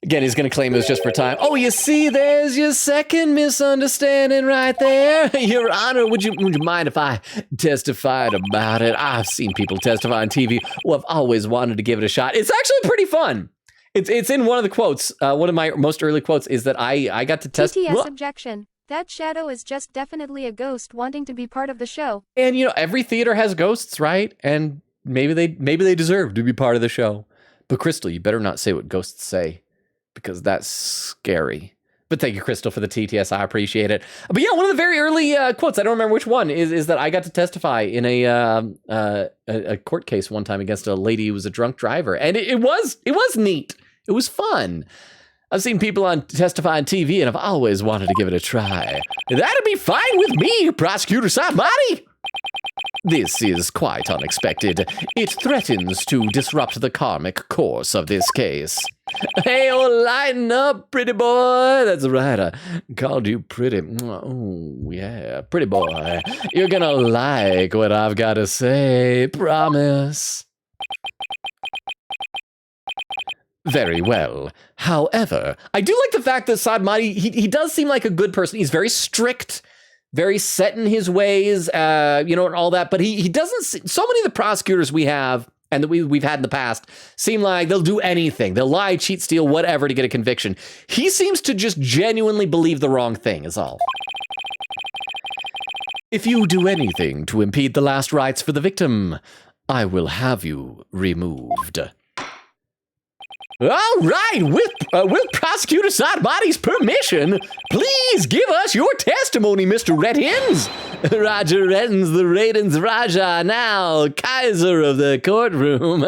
Again, he's going to claim it was just for time. Oh, you see, there's your second misunderstanding right there. Your Honor, would you mind if I testified about it? I've seen people testify on TV. Well, I've always wanted to give it a shot. It's actually pretty fun. It's in one of the quotes. One of my most early quotes is that I got to test. TTS objection. That shadow is just definitely a ghost wanting to be part of the show. And you know, every theater has ghosts, right? And maybe they deserve to be part of the show. But Crystal, you better not say what ghosts say, because that's scary. But thank you, Crystal, for the TTS. I appreciate it. But yeah, one of the very early quotes, I don't remember which one, is that I got to testify in a court case one time against a lady who was a drunk driver. And it was neat. It was fun. I've seen people testify on TV, and I've always wanted to give it a try. That'd be fine with me, Prosecutor Samadi. This is quite unexpected. It threatens to disrupt the karmic course of this case. Hey, oh, lighten up, pretty boy. That's right, I called you pretty. Oh, yeah, pretty boy. You're gonna like what I've got to say, promise. Very well. However, I do like the fact that Saad Mahdi, he does seem like a good person. He's very strict, very set in his ways, and all that. But he doesn't. So many of the prosecutors we have and that we've had in the past seem like they'll do anything. They'll lie, cheat, steal, whatever to get a conviction. He seems to just genuinely believe the wrong thing, is all. If you do anything to impede the last rites for the victim, I will have you removed. All right, with Prosecutor Saad Mahdi's permission, please give us your testimony, Mr. Rettins. Roger Rettins, the Ratings Raja, now Kaiser of the courtroom.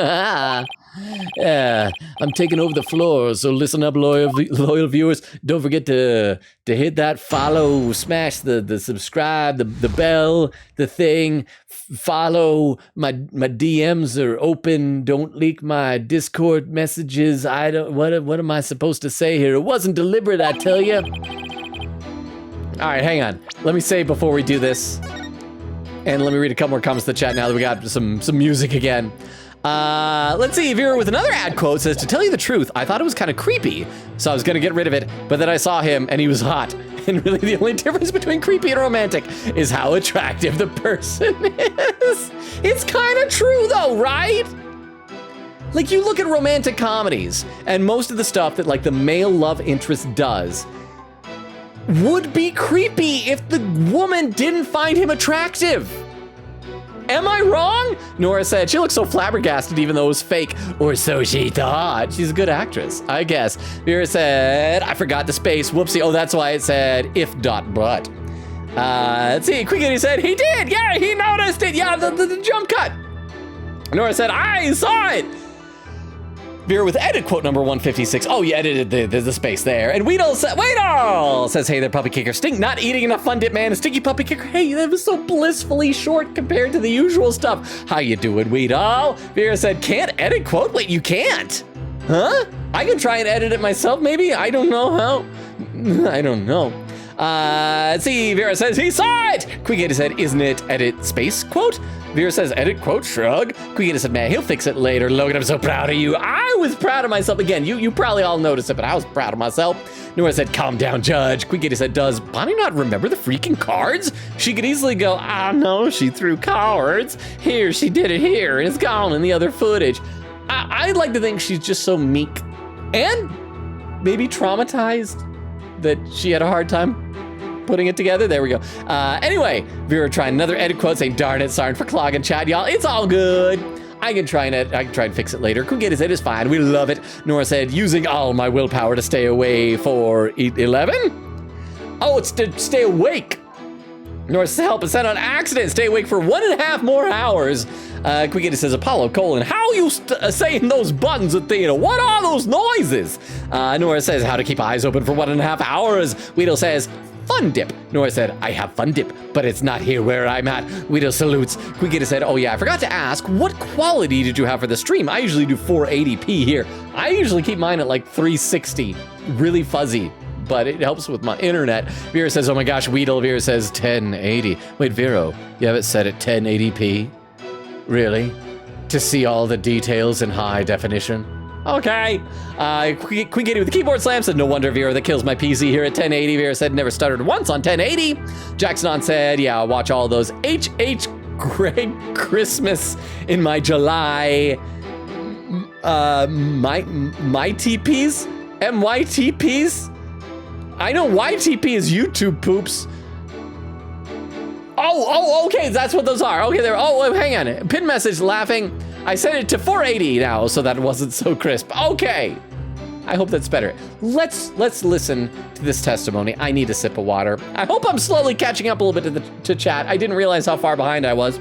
I'm taking over the floor, so listen up, loyal viewers. Don't forget to hit that follow, smash the subscribe, the bell, the thing. Follow my DMs are open. Don't leak my Discord messages. What am I supposed to say here? It wasn't deliberate, I tell you. All right, hang on. Let me say before we do this, and let me read a couple more comments to the chat now that we got some music again. Let's see, viewer with another ad quote says, to tell you the truth, I thought it was kind of creepy, so I was going to get rid of it, but then I saw him and he was hot. And really the only difference between creepy and romantic is how attractive the person is. It's kind of true though, right? Like, you look at romantic comedies and most of the stuff that like the male love interest does would be creepy if the woman didn't find him attractive. Am I wrong? Nora said, she looks so flabbergasted even though it was fake, or so she thought. She's a good actress, I guess. Vera said, I forgot the space, whoopsie. Oh, that's why it said if dot but. Let's see, Quickity said, he did, yeah, he noticed it, yeah, the jump cut. Nora said, I saw it. Vera with edit quote number 156. Oh, you edited the space there. And Weedle says, hey there, puppy kicker. Stink not eating enough Fun Dip, man. A stinky puppy kicker. Hey, that was so blissfully short compared to the usual stuff. How you doing, Weedle? Vera said, can't edit quote? Wait, you can't? Huh? I can try and edit it myself, maybe? I don't know how. I don't know. Let's see, Vera says, he saw it! Quickity said, isn't it edit space quote? Vera says, edit quote, shrug. Quickity said, man, he'll fix it later. Logan, I'm so proud of you. I was proud of myself. Again, you probably all noticed it, but I was proud of myself. Nora said, calm down, Judge. Quickity said, does Bonnie not remember the freaking cards? She could easily go, no, she threw cards. Here, she did it here, and it's gone in the other footage. I'd like to think she's just so meek and maybe traumatized that she had a hard time putting it together. There we go. Anyway, Vera trying another edit quote saying, darn it, sorry for clogging chat, y'all. It's all good. I can try and fix it later. Quickity said, it's fine. We love it. Nora said, using all my willpower to stay away for 11? Oh, it's to stay awake. Nora says, help, it's on accident. Stay awake for 1.5 more hours. Quickity says, Apollo, how are you saying those buttons at theater? What are those noises? Nora says, how to keep eyes open for 1.5 hours. Weedle says, Fun Dip. Nora said, I have Fun Dip, but it's not here where I'm at. Weedle salutes. Quickity said, oh yeah, I forgot to ask, what quality did you have for the stream? I usually do 480p here. I usually keep mine at like 360, really fuzzy, but it helps with my internet. Vera says, oh my gosh, Weedle. Vera says 1080. Wait, Vero, you have it set at 1080p? Really? To see all the details in high definition? Okay. Quickity with the keyboard slam said, no wonder, Vera, that kills my PC here at 1080. Vera said, never stuttered once on 1080. Jackson on said, yeah, I'll watch all those H.H. Greg Christmas in my July my TPs? MYTPs? I know YTP is YouTube poops. Oh, okay, that's what those are. Okay, there. Oh, hang on. Pin message laughing. I set it to 480 now, so that it wasn't so crisp. Okay. I hope that's better. Let's listen to this testimony. I need a sip of water. I hope I'm slowly catching up a little bit to chat. I didn't realize how far behind I was.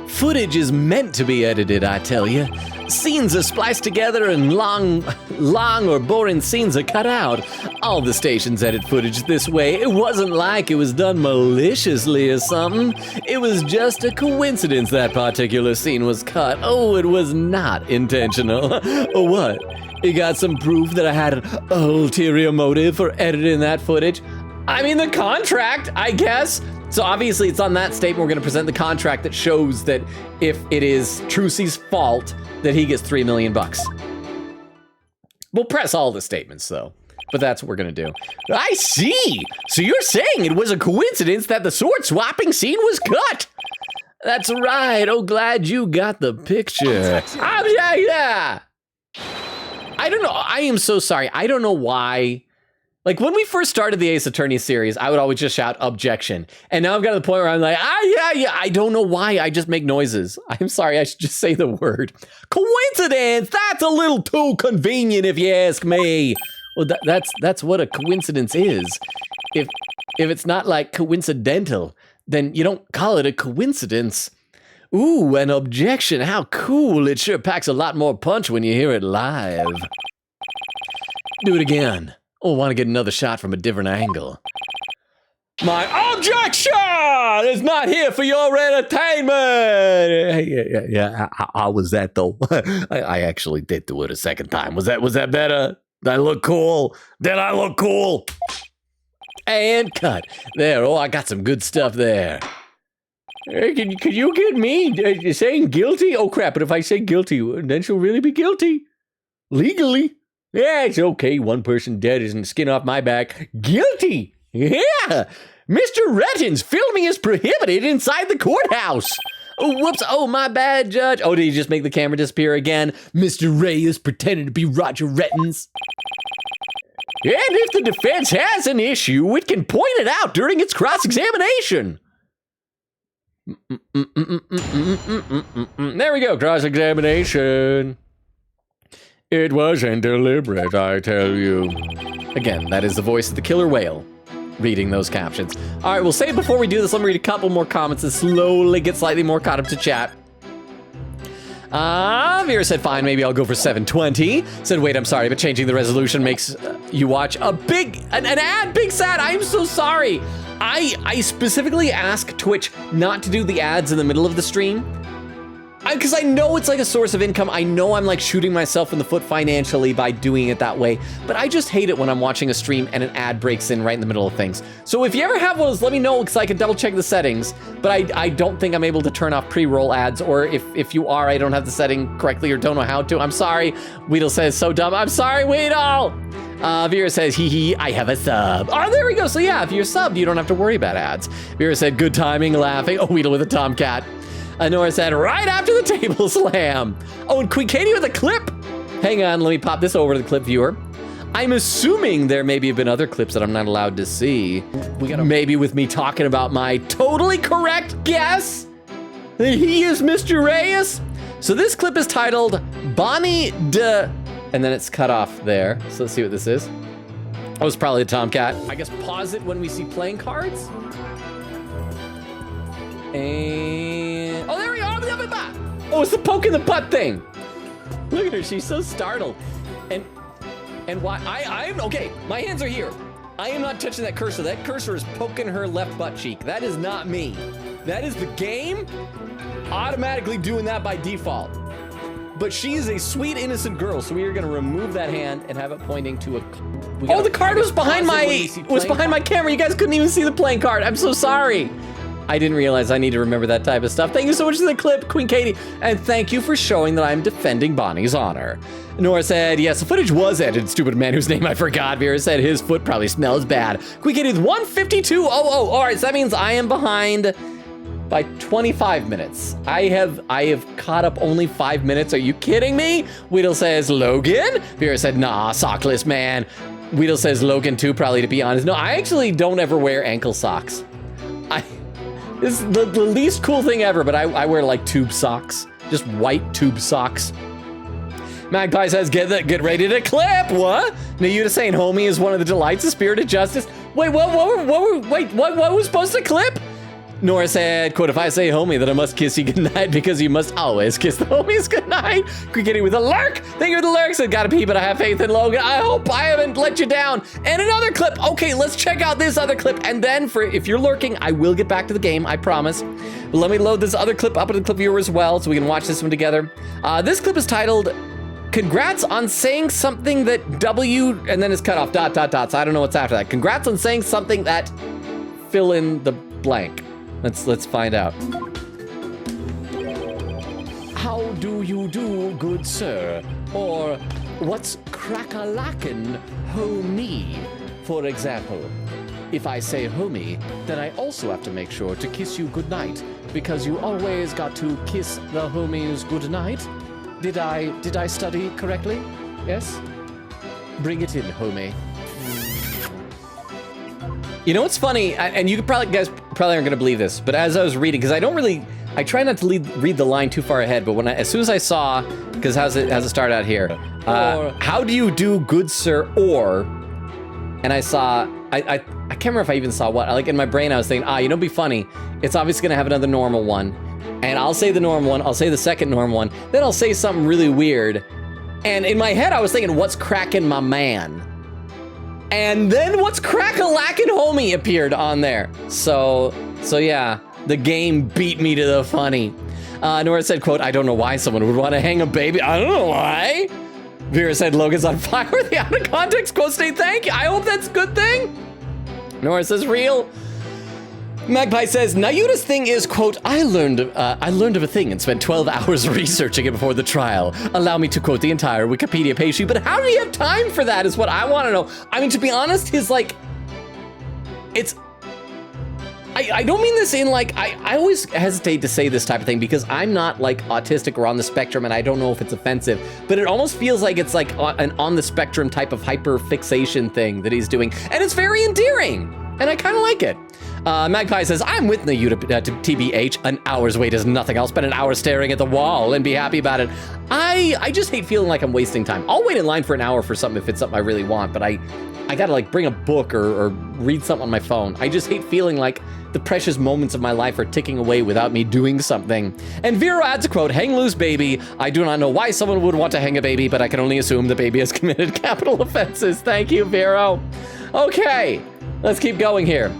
Footage is meant to be edited, I tell you. Scenes are spliced together and long or boring scenes are cut out. All the stations edit footage this way. It wasn't like it was done maliciously or something. It was just a coincidence that particular scene was cut. Oh, it was not intentional. Or what? You got some proof that I had an ulterior motive for editing that footage? I mean, the contract, I guess. So obviously it's on that statement we're going to present the contract that shows that if it is Trucy's fault, that he gets $3 million. We'll press all the statements though, but that's what we're going to do. I see. So you're saying it was a coincidence that the sword swapping scene was cut? That's right. Oh, glad you got the picture. Yeah. I don't know. I am so sorry. I don't know why. Like, when we first started the Ace Attorney series, I would always just shout objection. And now I've got to the point where I'm like, yeah. I don't know why. I just make noises. I'm sorry. I should just say the word. Coincidence. That's a little too convenient if you ask me. Well, that's what a coincidence is. If it's not like coincidental, then you don't call it a coincidence. Ooh, an objection. How cool. It sure packs a lot more punch when you hear it live. Do it again. Oh, I want to get another shot from a different angle. My objection is not here for your entertainment. Yeah. How was that though? I actually did do it a second time. Was that better? Did I look cool? And cut. There. Oh, I got some good stuff there. Hey, can you get me saying guilty? Oh crap! But if I say guilty, then she'll really be guilty legally. Yeah, it's okay. One person dead isn't skin off my back. Guilty. Yeah. Mr. Retton's filming is prohibited inside the courthouse. Oh, whoops. Oh, my bad, Judge. Oh, did he just make the camera disappear again? Mr. Reyes pretending to be Roger Rettons. And if the defense has an issue, it can point it out during its cross-examination. There we go. Cross-examination. It wasn't deliberate, I tell you. Again, that is the voice of the killer whale reading those captions. All right, we'll say before we do this, let me read a couple more comments and slowly get slightly more caught up to chat. Vera said, fine, maybe I'll go for 720. Said, wait, I'm sorry, but changing the resolution makes you watch an ad. Big sad, I'm so sorry. I specifically ask Twitch not to do the ads in the middle of the stream. Because I know it's like a source of income. I know I'm like shooting myself in the foot financially by doing it that way. But I just hate it when I'm watching a stream and an ad breaks in right in the middle of things. So if you ever have one of those, let me know because I can double check the settings. But I don't think I'm able to turn off pre-roll ads. Or if you are, I don't have the setting correctly or don't know how to. I'm sorry. Weedle says, so dumb. I'm sorry, Weedle. Vera says, hee, I have a sub. Oh, there we go. So yeah, if you're subbed, you don't have to worry about ads. Vera said, good timing, laughing. Oh, Weedle with a tomcat. Nora said, right after the table slam. Oh, and Queen Katie with a clip. Hang on, let me pop this over to the clip viewer. I'm assuming there maybe have been other clips that I'm not allowed to see. Maybe with me talking about my totally correct guess that he is Mr. Reyes. So this clip is titled Bonnie de... And then it's cut off there. So let's see what this is. Oh, it's probably a tomcat. I guess pause it when we see playing cards. And oh, there we go. Oh, it's the poke in the butt thing. Look at her. She's so startled. And why? I'm okay. My hands are here. I am not touching that cursor. That cursor is poking her left butt cheek. That is not me. That is the game automatically doing that by default. But she is a sweet, innocent girl, so we are going to remove that hand and have it pointing to a... Oh, the card was behind my camera. You guys couldn't even see the playing card. I'm so sorry. I didn't realize I need to remember that type of stuff. Thank you so much for the clip, Queen Katie. And thank you for showing that I'm defending Bonnie's honor. Nora said, yes, the footage was edited. Stupid man whose name I forgot. Vera said his foot probably smells bad. Queen Katie with 152. Oh, all right, so that means I am behind by 25 minutes. I have caught up only 5 minutes. Are you kidding me? Weedle says, Logan? Vera said, nah, sockless man. Weedle says Logan too, probably, to be honest. No, I actually don't ever wear ankle socks. This is the least cool thing ever, but I wear like tube socks. Just white tube socks. Magpie says, get ready to clip. What? Nayuta saying homie is one of the delights of spirited justice. Wait, what was supposed to clip? Nora said, quote, if I say homie, then I must kiss you goodnight because you must always kiss the homies goodnight. Crickety with a lurk. Thank you for the lurk. Said, gotta pee, but I have faith in Logan. I hope I haven't let you down. And another clip. Okay, let's check out this other clip. And then if you're lurking, I will get back to the game, I promise. But let me load this other clip up in the clip viewer as well so we can watch this one together. This clip is titled, congrats on saying something that W, and then it's cut off, ... So I don't know what's after that. Congrats on saying something that fill in the blank. Let's find out. How do you do, good sir? Or what's crack-a-lackin', homie? For example, if I say homie, then I also have to make sure to kiss you goodnight because you always got to kiss the homies goodnight. Did I study correctly? Yes? Bring it in, homie. You know what's funny, and you guys probably aren't gonna believe this, but as I was reading, because I try not to read the line too far ahead, but as soon as I saw, because how's it start out here? How do you do, good sir, or, and I saw, I can't remember if I even saw what, like in my brain I was thinking, you know, it'd be funny, it's obviously gonna have another normal one, and I'll say the normal one, I'll say the second normal one, then I'll say something really weird, and in my head I was thinking, what's cracking my man? And then what's crack-a-lackin' homie appeared on there. So yeah, the game beat me to the funny. Nora said, quote, I don't know why someone would want to hang a baby. I don't know why. Vera said, Logan's on fire. The out of context quote state, thank you. I hope that's a good thing. Nora says, real. Magpie says, Nayuta's thing is, quote, I learned of a thing and spent 12 hours researching it before the trial. Allow me to quote the entire Wikipedia page sheet, but how do you have time for that is what I want to know. I mean, to be honest, I don't mean this in like, I always hesitate to say this type of thing because I'm not like autistic or on the spectrum and I don't know if it's offensive, but it almost feels like it's like an on the spectrum type of hyper fixation thing that he's doing. And it's very endearing and I kind of like it. Magpie says, I'm with Nayuta to TBH. An hour's wait is nothing. I'll spend an hour staring at the wall and be happy about it. I just hate feeling like I'm wasting time. I'll wait in line for an hour for something if it's something I really want, but I gotta like bring a book or read something on my phone. I just hate feeling like the precious moments of my life are ticking away without me doing something. And Vero adds a quote, hang loose, baby. I do not know why someone would want to hang a baby, but I can only assume the baby has committed capital offenses. Thank you, Vero. Okay, let's keep going here.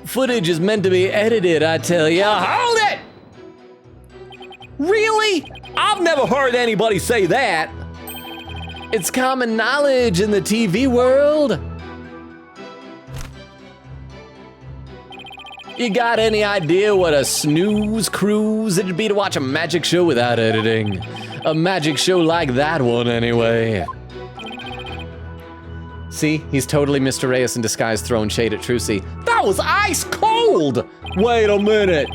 Footage is meant to be edited, I tell ya. Hold it! Really? I've never heard anybody say that. It's common knowledge in the TV world. You got any idea what a snooze cruise it'd be to watch a magic show without editing? A magic show like that one, anyway. See, he's totally Mr. Reyes in disguise throwing shade at Trucy. That was ice cold! Wait a minute.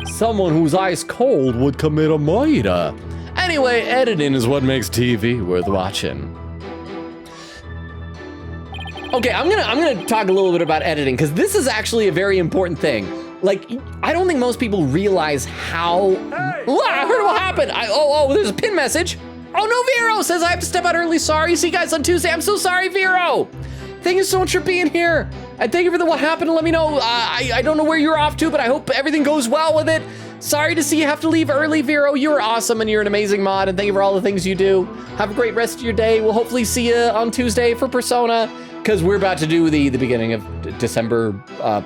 Someone who's ice cold would commit a murder. Anyway, editing is what makes TV worth watching. Okay, I'm gonna talk a little bit about editing because this is actually a very important thing. Like, I don't think most people realize how. Hey. Ooh, I heard what happened. There's a pin message. Oh no, Vero says I have to step out early. Sorry, see you guys on Tuesday. I'm so sorry, Vero. Thank you so much for being here. And thank you for what happened. Let me know. I don't know where you're off to, but I hope everything goes well with it. Sorry to see you have to leave early, Vero. You're awesome and you're an amazing mod, and thank you for all the things you do. Have a great rest of your day. We'll hopefully see you on Tuesday for Persona, because we're about to do the beginning of December. I'm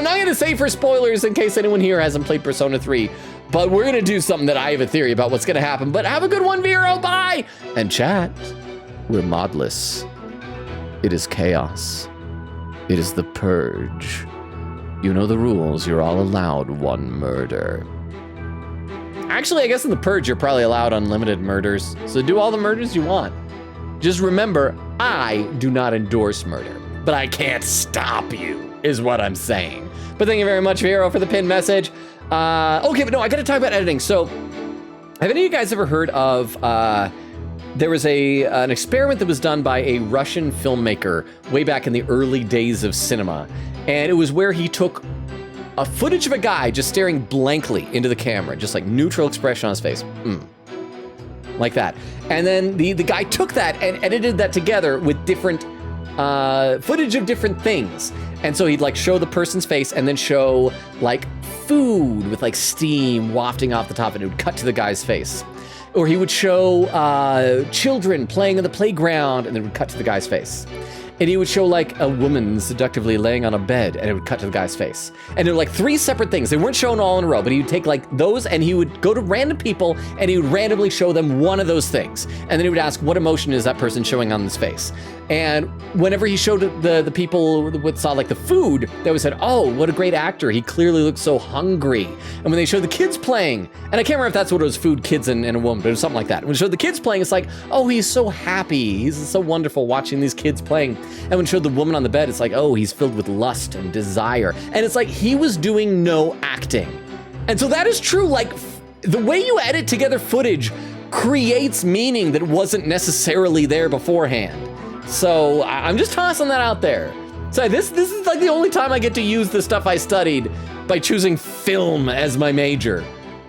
not gonna say for spoilers in case anyone here hasn't played Persona 3, but we're gonna do something that I have a theory about what's gonna happen. But have a good one, Vero, bye! And chat, we're modless. It is chaos. It is the purge. You know the rules, you're all allowed one murder. Actually, I guess in the purge, you're probably allowed unlimited murders, so do all the murders you want. Just remember, I do not endorse murder, but I can't stop you, is what I'm saying. But thank you very much, Vero, for the pinned message. Okay, but no, I gotta talk about editing. So, have any of you guys ever heard of, there was an experiment that was done by a Russian filmmaker way back in the early days of cinema. And it was where he took a footage of a guy just staring blankly into the camera, just like neutral expression on his face. Like that. And then the guy took that and edited that together with different footage of different things. And so he'd like show the person's face and then show like food with like steam wafting off the top, and it would cut to the guy's face. Or he would show children playing in the playground, and then it would cut to the guy's face. And he would show like a woman seductively laying on a bed, and it would cut to the guy's face. And there were like 3 separate things. They weren't shown all in a row, but he would take like those, and he would go to random people, and he would randomly show them one of those things. And then he would ask, what emotion is that person showing on this face? And whenever he showed the people that saw like the food, they always said, oh, what a great actor. He clearly looks so hungry. And when they showed the kids playing, and I can't remember if that's what it was, food, kids, and a woman, but it was something like that. When they showed the kids playing, it's like, oh, he's so happy. He's so wonderful watching these kids playing. And when it showed the woman on the bed, it's like, oh, he's filled with lust and desire. And it's like he was doing no acting. And so that is true. Like the way you edit together footage creates meaning that wasn't necessarily there beforehand. So I'm just tossing that out there. So this is like the only time I get to use the stuff I studied by choosing film as my major.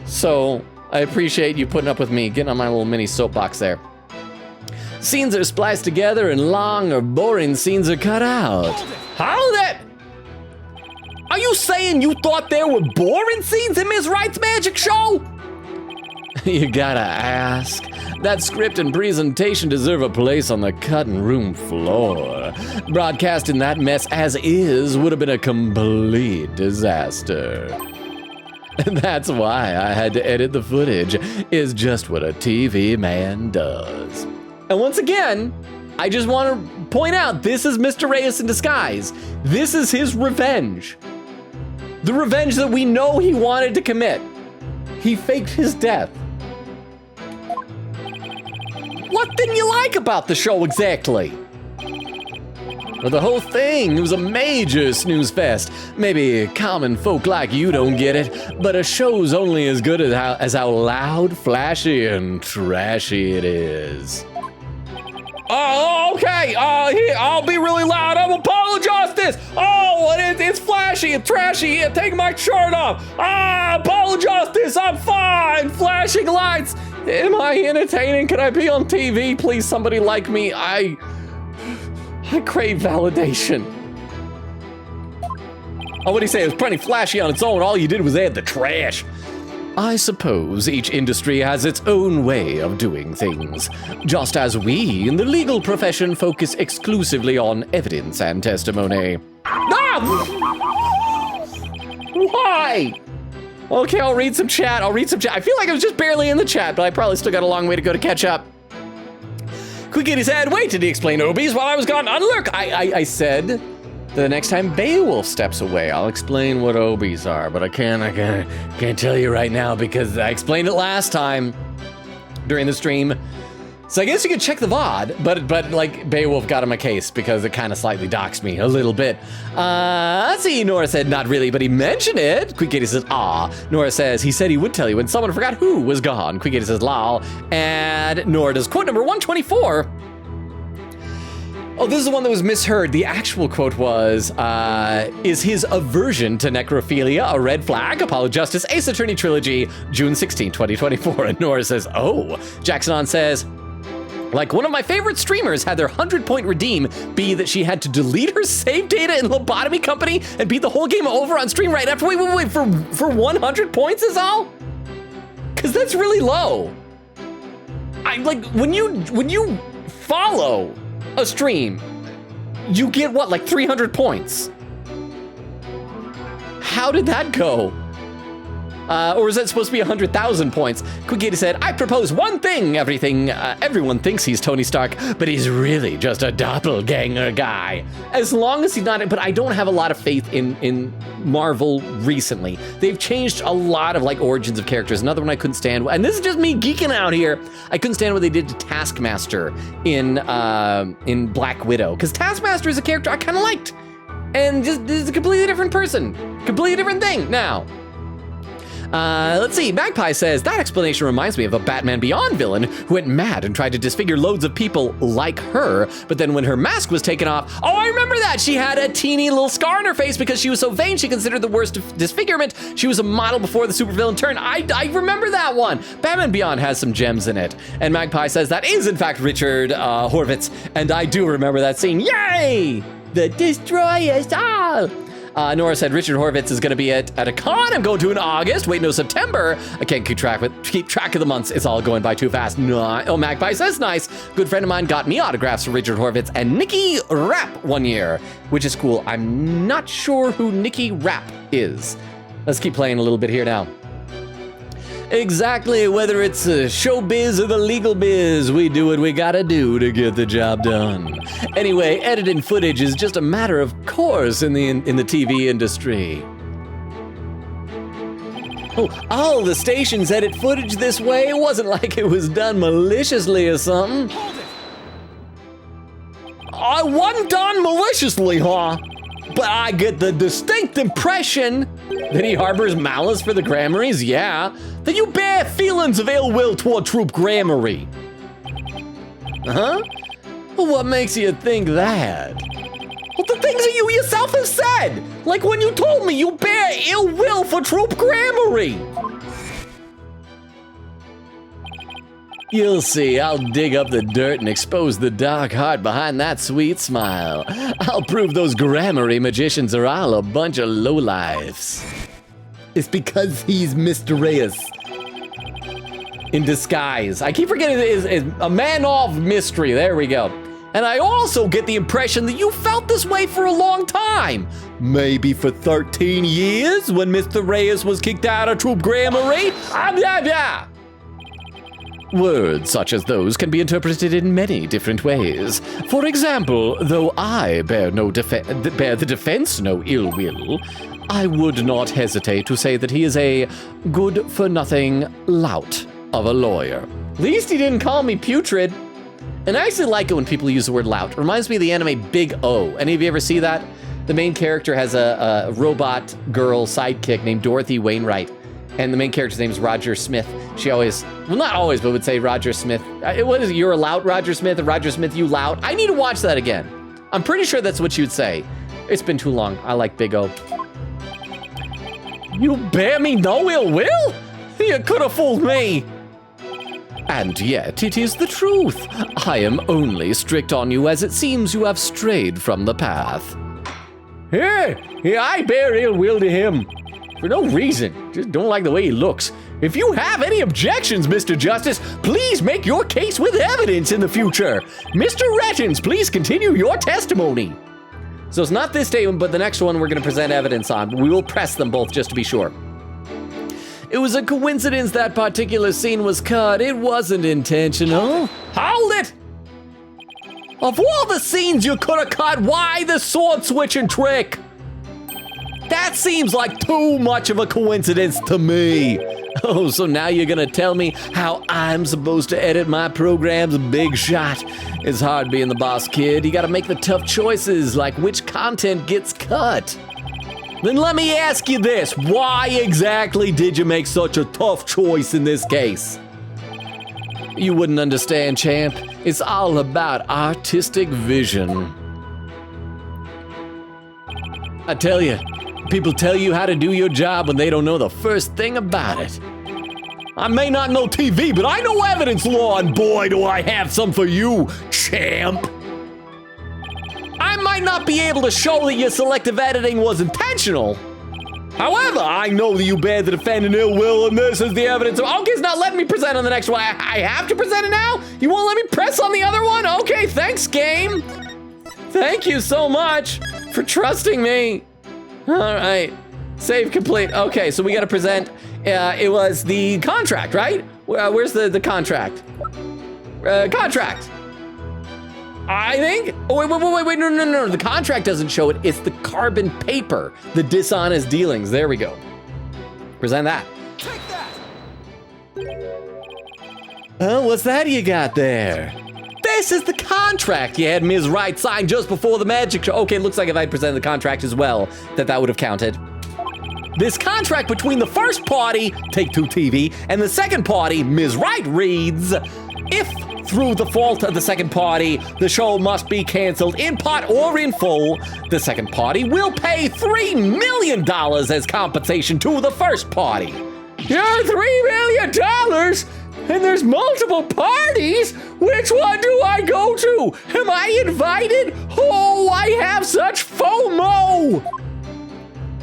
So I appreciate you putting up with me, getting on my little mini soapbox there. Scenes are spliced together and long or boring scenes are cut out. How that? Are you saying you thought there were boring scenes in Ms. Wright's magic show? You gotta ask. That script and presentation deserve a place on the cutting room floor. Broadcasting that mess as is would have been a complete disaster. And that's why I had to edit the footage, is just what a TV man does. And once again, I just want to point out, this is Mr. Reyes in disguise. This is his revenge. The revenge that we know he wanted to commit. He faked his death. What didn't you like about the show exactly? Well, the whole thing, it was a major snooze fest. Maybe common folk like you don't get it, but a show's only as good as how loud, flashy, and trashy it is. Oh, okay. Here, I'll be really loud. I will apologize this. Oh, it's flashy and trashy. Here, take my shirt off. Apologize this. I'm fine. Flashing lights. Am I entertaining? Can I be on TV? Please, somebody like me. I crave validation. Oh, what did he say? It was plenty flashy on its own. All you did was add the trash. I suppose each industry has its own way of doing things, just as we in the legal profession focus exclusively on evidence and testimony. Why? Okay, I'll read some chat. I feel like I was just barely in the chat, but I probably still got a long way to go to catch up. Quick Kitty said, wait, did he explain Obies while I was gone? Look, I said the next time Beowulf steps away, I'll explain what Obies are, but I can't tell you right now because I explained it last time during the stream. So I guess you could check the VOD, but like Beowulf got him a case because it kind of slightly doxed me a little bit. Let's see, Nora said not really, but he mentioned it. Quick Kitty says, Nora says, he said he would tell you when someone forgot who was gone. Quick Kitty says, lol. And Nora does quote number 124. Oh, this is the one that was misheard. The actual quote was, is his aversion to necrophilia a red flag? Apollo Justice Ace Attorney Trilogy, June 16, 2024. And Nora says, oh. Jackson On says, like one of my favorite streamers had their 100-point redeem be that she had to delete her save data in Lobotomy Company and beat the whole game over on stream right after. Wait, for 100 points is all? Because that's really low. I like when you follow a stream, you get what, like 300 points? How did that go? Or is that supposed to be 100,000 points? Quigita said, I propose one thing, everyone thinks he's Tony Stark, but he's really just a doppelganger guy. As long as he's not, but I don't have a lot of faith in Marvel recently. They've changed a lot of like origins of characters. Another one I couldn't stand, and this is just me geeking out here, I couldn't stand what they did to Taskmaster in Black Widow, because Taskmaster is a character I kind of liked, and just is a completely different person, completely different thing now. Let's see, Magpie says, that explanation reminds me of a Batman Beyond villain who went mad and tried to disfigure loads of people like her, but then when her mask was taken off, oh, I remember that! She had a teeny little scar on her face because she was so vain she considered the worst disfigurement. She was a model before the supervillain turn. I remember that one! Batman Beyond has some gems in it. And Magpie says, that is in fact Richard Horvitz, and I do remember that scene. Yay! The Destroy Us All! style. Nora said Richard Horvitz is going to be at a con I'm going to in August. Wait, no, September. I can't keep track of the months. It's all going by too fast. No. Oh, Magpie says nice. Good friend of mine got me autographs from Richard Horvitz and Nikki Rapp one year, which is cool. I'm not sure who Nikki Rapp is. Let's keep playing a little bit here now. Exactly, whether it's showbiz or the legal biz, we do what we gotta do to get the job done. Anyway, editing footage is just a matter of course in the TV industry. Oh, all the stations edit footage this way. It wasn't like it was done maliciously or something. Hold it! I wasn't done maliciously, huh? But I get the distinct impression that he harbors malice for the Grammarys, yeah. That you bear feelings of ill will toward Troop Grammary. Huh? Well, what makes you think that? Well, the things that you yourself have said! Like when you told me you bear ill will for Troop Grammary! You'll see, I'll dig up the dirt and expose the dark heart behind that sweet smile. I'll prove those Grammary magicians are all a bunch of lowlifes. It's because he's Mr. Reyes. In disguise. I keep forgetting it is a man of mystery. There we go. And I also get the impression that you felt this way for a long time. Maybe for 13 years when Mr. Reyes was kicked out of Troop Grammary. Words such as those can be interpreted in many different ways. For example, though I bear the defense no ill will, I would not hesitate to say that he is a good-for-nothing lout of a lawyer. At least he didn't call me putrid. And I actually like it when people use the word lout. It reminds me of the anime Big O. Any of you ever see that? The main character has a robot girl sidekick named Dorothy Wainwright. And the main character's name is Roger Smith. She always, well, not always, but would say Roger Smith. What is it? You're a lout, Roger Smith? Or Roger Smith, you lout? I need to watch that again. I'm pretty sure that's what she would say. It's been too long. I like Big O. You bear me no ill will? You could have fooled me. And yet it is the truth. I am only strict on you as it seems you have strayed from the path. Yeah, I bear ill will to him. For no reason. Just don't like the way he looks. If you have any objections, Mr. Justice, please make your case with evidence in the future. Mr. Rettins, please continue your testimony. So it's not this statement, but the next one we're going to present evidence on. We will press them both just to be sure. It was a coincidence that particular scene was cut. It wasn't intentional. Hold it! Of all the scenes you could have cut, why the sword switching trick? That seems like too much of a coincidence to me. Oh, so now you're gonna tell me how I'm supposed to edit my programs? Big shot. It's hard being the boss, kid. You gotta make the tough choices, like which content gets cut. Then let me ask you this. Why exactly did you make such a tough choice in this case? You wouldn't understand, champ. It's all about artistic vision. I tell you, people tell you how to do your job when they don't know the first thing about it. I may not know TV, but I know evidence law, and boy, do I have some for you, champ. I might not be able to show that your selective editing was intentional. However, I know that you bear the defendant ill will, and this is the evidence. Okay, it's not letting me present on the next one. I have to present it now? You won't let me press on the other one? Okay, thanks, game. Thank you so much for trusting me. All right, save complete. Okay, so we gotta present, it was the contract, right? Where's the contract? Contract. I think, oh, wait, no, the contract doesn't show it. It's the carbon paper, the dishonest dealings. There we go. Present that. Take that! Oh, what's that you got there? This is the contract you had Ms. Wright sign just before the magic show. Okay, looks like if I'd presented the contract as well, that would have counted. This contract between the first party, Take-Two TV, and the second party, Ms. Wright, reads, if through the fault of the second party, the show must be canceled in part or in full, the second party will pay $3 million as compensation to the first party. Yeah, $3 million? And there's multiple parties? Which one do I go to? Am I invited? Oh, I have such FOMO!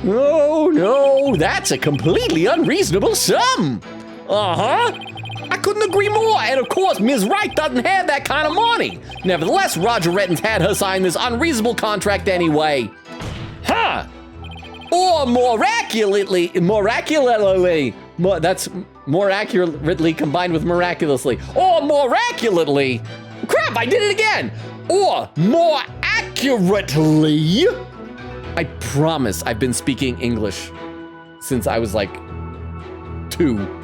Oh, no, that's a completely unreasonable sum. Uh-huh. I couldn't agree more, and of course, Ms. Wright doesn't have that kind of money. Nevertheless, Roger Rettons had her sign this unreasonable contract anyway. Huh. Or more accurately, that's more accurately combined with miraculously. Or more accurately, crap, I did it again. Or more accurately, I promise I've been speaking English since I was like 2.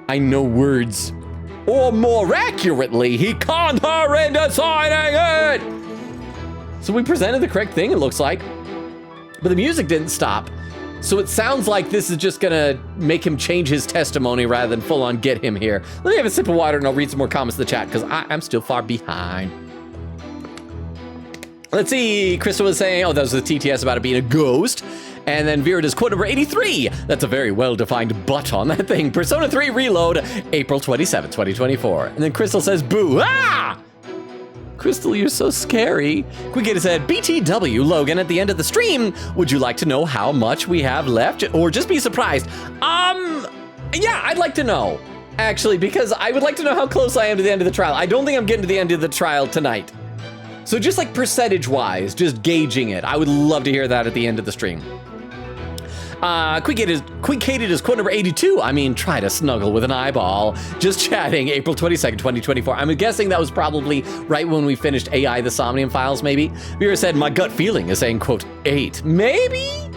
I know words. Or more accurately, he conned her into signing it. So we presented the correct thing, it looks like. But the music didn't stop. So it sounds like this is just gonna make him change his testimony rather than full on get him here. Let me have a sip of water and I'll read some more comments in the chat because I'm still far behind. Let's see, Crystal was saying, oh, that was the TTS about it being a ghost. And then Vera does quote number 83. That's a very well-defined butt on that thing. Persona 3 Reload, April 27, 2024. And then Crystal says, boo, ah! Crystal, you're so scary. Quickgator said, BTW, Logan, at the end of the stream, would you like to know how much we have left? Or just be surprised? Yeah, I'd like to know, actually, because I would like to know how close I am to the end of the trial. I don't think I'm getting to the end of the trial tonight. So just like percentage-wise, just gauging it. I would love to hear that at the end of the stream. Quick-hated is quote number 82. I mean, try to snuggle with an eyeball. Just chatting, April 22nd, 2024. I'm guessing that was probably right when we finished AI the Somnium Files, maybe. Vera said, my gut feeling is saying, quote, 8. Maybe?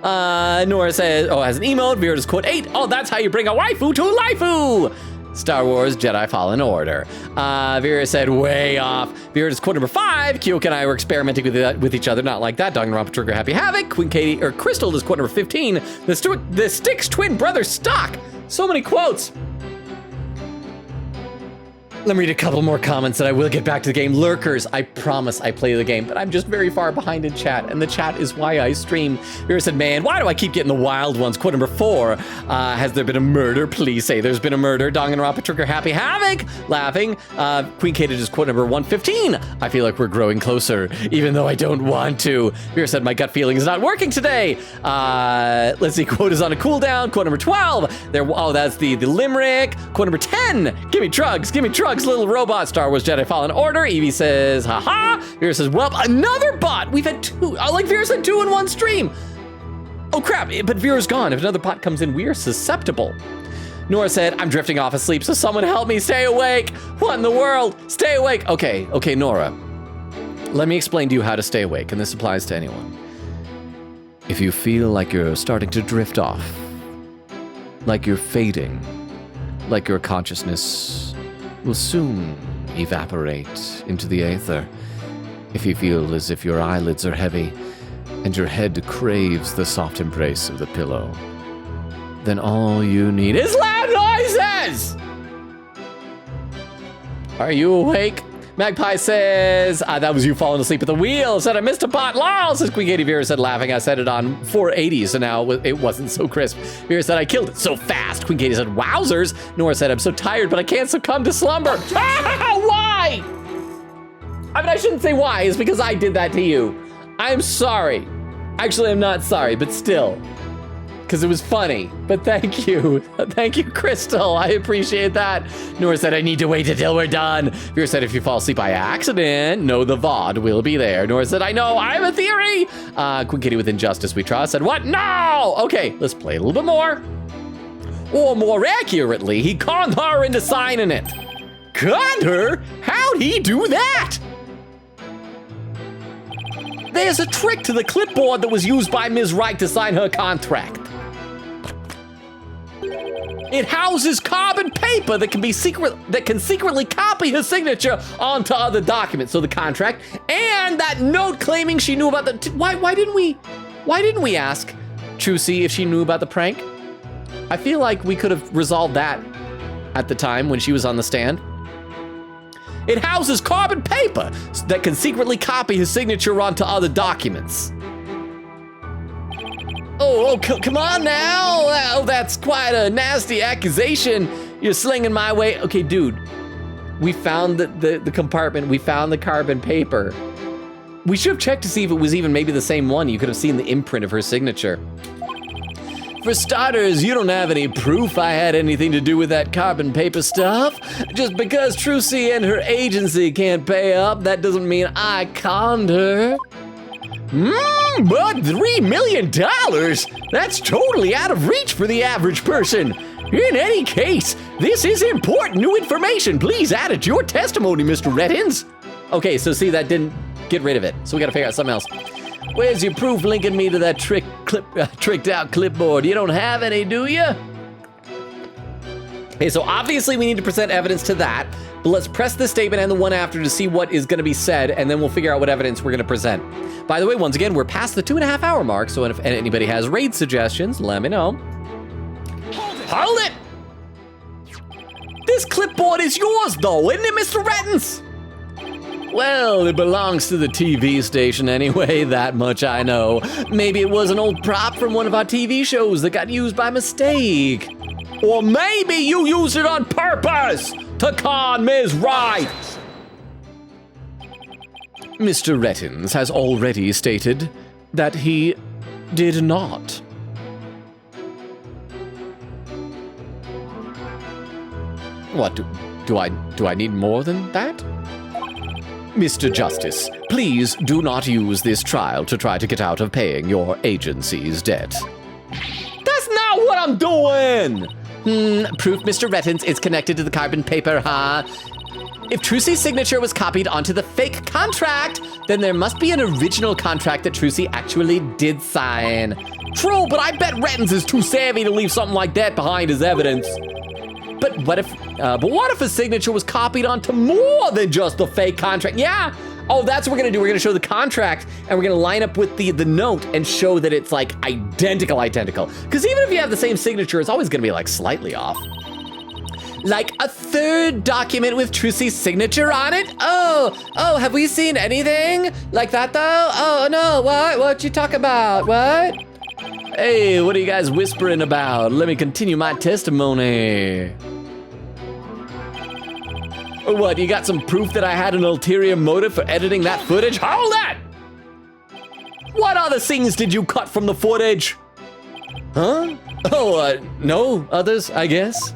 Nora says, oh, has an emote. Vera does quote 8. Oh, that's how you bring a waifu to a laifu. Star Wars Jedi Fallen Order. Vera said, way off. Vera does quote number 5. Kyoka and I were experimenting with each other, not like that. Danganronpa Trigger Happy Havoc. Queen Katie, or Crystal does quote number 15. The Styx twin brother stock. So many quotes. Let me read a couple more comments and I will get back to the game. Lurkers, I promise I play the game, but I'm just very far behind in chat, and the chat is why I stream. Vera said, man, why do I keep getting the wild ones? Quote number 4, has there been a murder? Please say there's been a murder. Danganronpa Trigger Happy Havoc, laughing. Queen Kate is quote number 115. I feel like we're growing closer, even though I don't want to. Vera said, my gut feeling is not working today. Let's see, quote is on a cooldown. Quote number 12, oh, that's the limerick. Quote number 10, give me drugs, little robot. Star Wars Jedi Fallen Order. Evie says, haha. Vera says, well, another bot. We've had 2. Like Vera said, 2 in one stream. Oh crap, but Vera's gone. If another bot comes in, we are susceptible. Nora said, I'm drifting off asleep, so someone help me stay awake. What in the world? Stay awake. Okay, Nora. Let me explain to you how to stay awake, and this applies to anyone. If you feel like you're starting to drift off, like you're fading, like your consciousness will soon evaporate into the aether. If you feel as if your eyelids are heavy and your head craves the soft embrace of the pillow, then all you need is loud noises! Are you awake? Magpie says, that was you falling asleep at the wheel. Said, I missed a pot. Lol, says Queen Katie. Vera said, laughing. I set it on 480, so now it wasn't so crisp. Vera said, I killed it so fast. Queen Katie said, wowzers. Nora said, I'm so tired, but I can't succumb to slumber. Why? I mean, I shouldn't say why. It's because I did that to you. I'm sorry. Actually, I'm not sorry, but still. Because it was funny, but thank you. Thank you, Crystal. I appreciate that. Nora said, I need to wait until we're done. Vera said, if you fall asleep by accident, no, the VOD will be there. Nora said, I know, I have a theory. Queen Kitty with Injustice We Trust said, what? No! Okay, let's play a little bit more. Or more accurately, he conned her into signing it. Conned her? How'd he do that? There's a trick to the clipboard that was used by Ms. Wright to sign her contract. It houses carbon paper that can secretly copy her signature onto other documents. So the contract and that note claiming she knew about the why didn't we ask Trucy if she knew about the prank? I feel like we could have resolved that at the time when she was on the stand. It houses carbon paper that can secretly copy his signature onto other documents. Oh, come on now. Oh, that's quite a nasty accusation you're slinging my way. Okay, dude, we found the compartment. We found the carbon paper. We should have checked to see if it was even maybe the same one. You could have seen the imprint of her signature. For starters, you don't have any proof I had anything to do with that carbon paper stuff. Just because Trucy and her agency can't pay up, that doesn't mean I conned her. But $3 million? That's totally out of reach for the average person. In any case, this is important new information. Please add it to your testimony, Mr. Reddins. Okay, so see, that didn't get rid of it. So we gotta figure out something else. Where's your proof linking me to that tricked out clipboard? You don't have any, do you? Okay, so obviously we need to present evidence to that, but let's press the statement and the one after to see what is gonna be said, and then we'll figure out what evidence we're gonna present. By the way, once again, we're past the 2.5 hour mark, so if anybody has raid suggestions, let me know. Hold it! This clipboard is yours though, isn't it, Mr. Rettins? Well, it belongs to the TV station anyway, that much I know. Maybe it was an old prop from one of our TV shows that got used by mistake. Or maybe you used it on purpose to con Ms. Wright. Mr. Rettins has already stated that he did not. What, do I need more than that? Mr. Justice, please do not use this trial to try to get out of paying your agency's debt. That's not what I'm doing! Proof Mr. Rettins is connected to the carbon paper, huh? If Trucy's signature was copied onto the fake contract, then there must be an original contract that Trucy actually did sign. True, but I bet Rettins is too savvy to leave something like that behind as evidence. But what if his signature was copied onto more than just the fake contract? Yeah. Oh, that's what we're gonna do. We're gonna show the contract and we're gonna line up with the note and show that it's like identical. Because even if you have the same signature, it's always gonna be like slightly off. Like a third document with Trucy's signature on it? Oh, have we seen anything like that though? Oh no, what you talk about? What? Hey, what are you guys whispering about? Let me continue my testimony. What, you got some proof that I had an ulterior motive for editing that footage? Hold that! What other scenes did you cut from the footage? Huh? Oh, no others, I guess.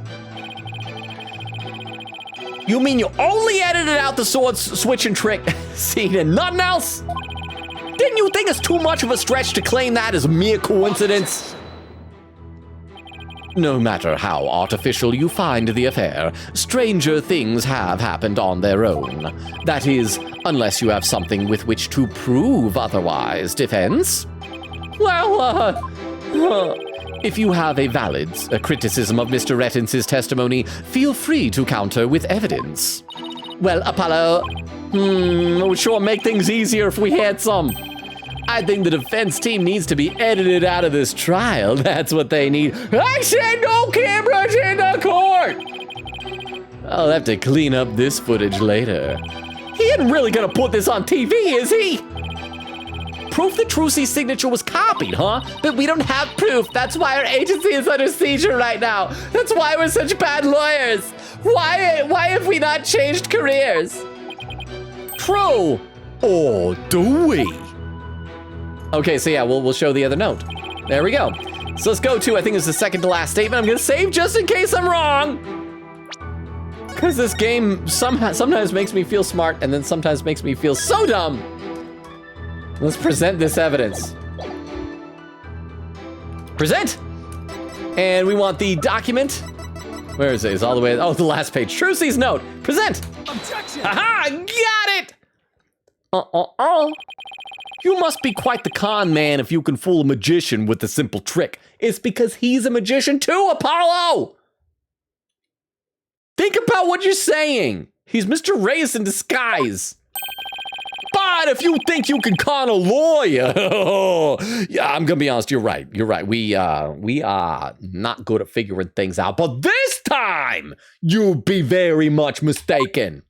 You mean you only edited out the sword switch and trick scene and nothing else? Didn't you think it's too much of a stretch to claim that as mere coincidence? No matter how artificial you find the affair, stranger things have happened on their own. That is, unless you have something with which to prove otherwise, defense. Well, if you have a valid criticism of Mr. Rettins' testimony, feel free to counter with evidence. Well, Apollo, it would sure make things easier if we had some. I think the defense team needs to be edited out of this trial. That's what they need. I said no cameras in the court! I'll have to clean up this footage later. He isn't really gonna put this on TV, is he? Proof that Trucy's signature was copied, huh? But we don't have proof. That's why our agency is under seizure right now. That's why we're such bad lawyers. Why have we not changed careers? True. Or do we? Okay, so yeah, we'll show the other note. There we go. So let's go to, I think it's the second to last statement. I'm gonna save just in case I'm wrong. Because this game sometimes makes me feel smart and then sometimes makes me feel so dumb. Let's present this evidence. Present! And we want the document. Where is it? It's all the way, the last page. Trucy's note. Present! Objection! Haha, got it! You must be quite the con man if you can fool a magician with a simple trick. It's because he's a magician too, Apollo! Think about what you're saying. He's Mr. Reyes in disguise. But if you think you can con a lawyer, yeah, I'm gonna be honest, you're right. We are not good at figuring things out, but this time, you'd be very much mistaken.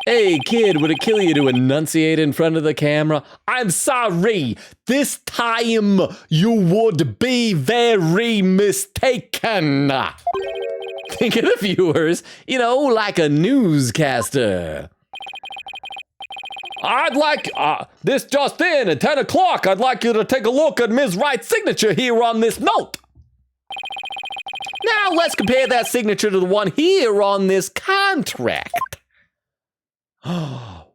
Hey kid, would it kill you to enunciate in front of the camera? I'm sorry, this time you would be very mistaken. Think of the viewers, like a newscaster. I'd like, this just in at 10 o'clock, I'd like you to take a look at Ms. Wright's signature here on this note. Now let's compare that signature to the one here on this contract. What?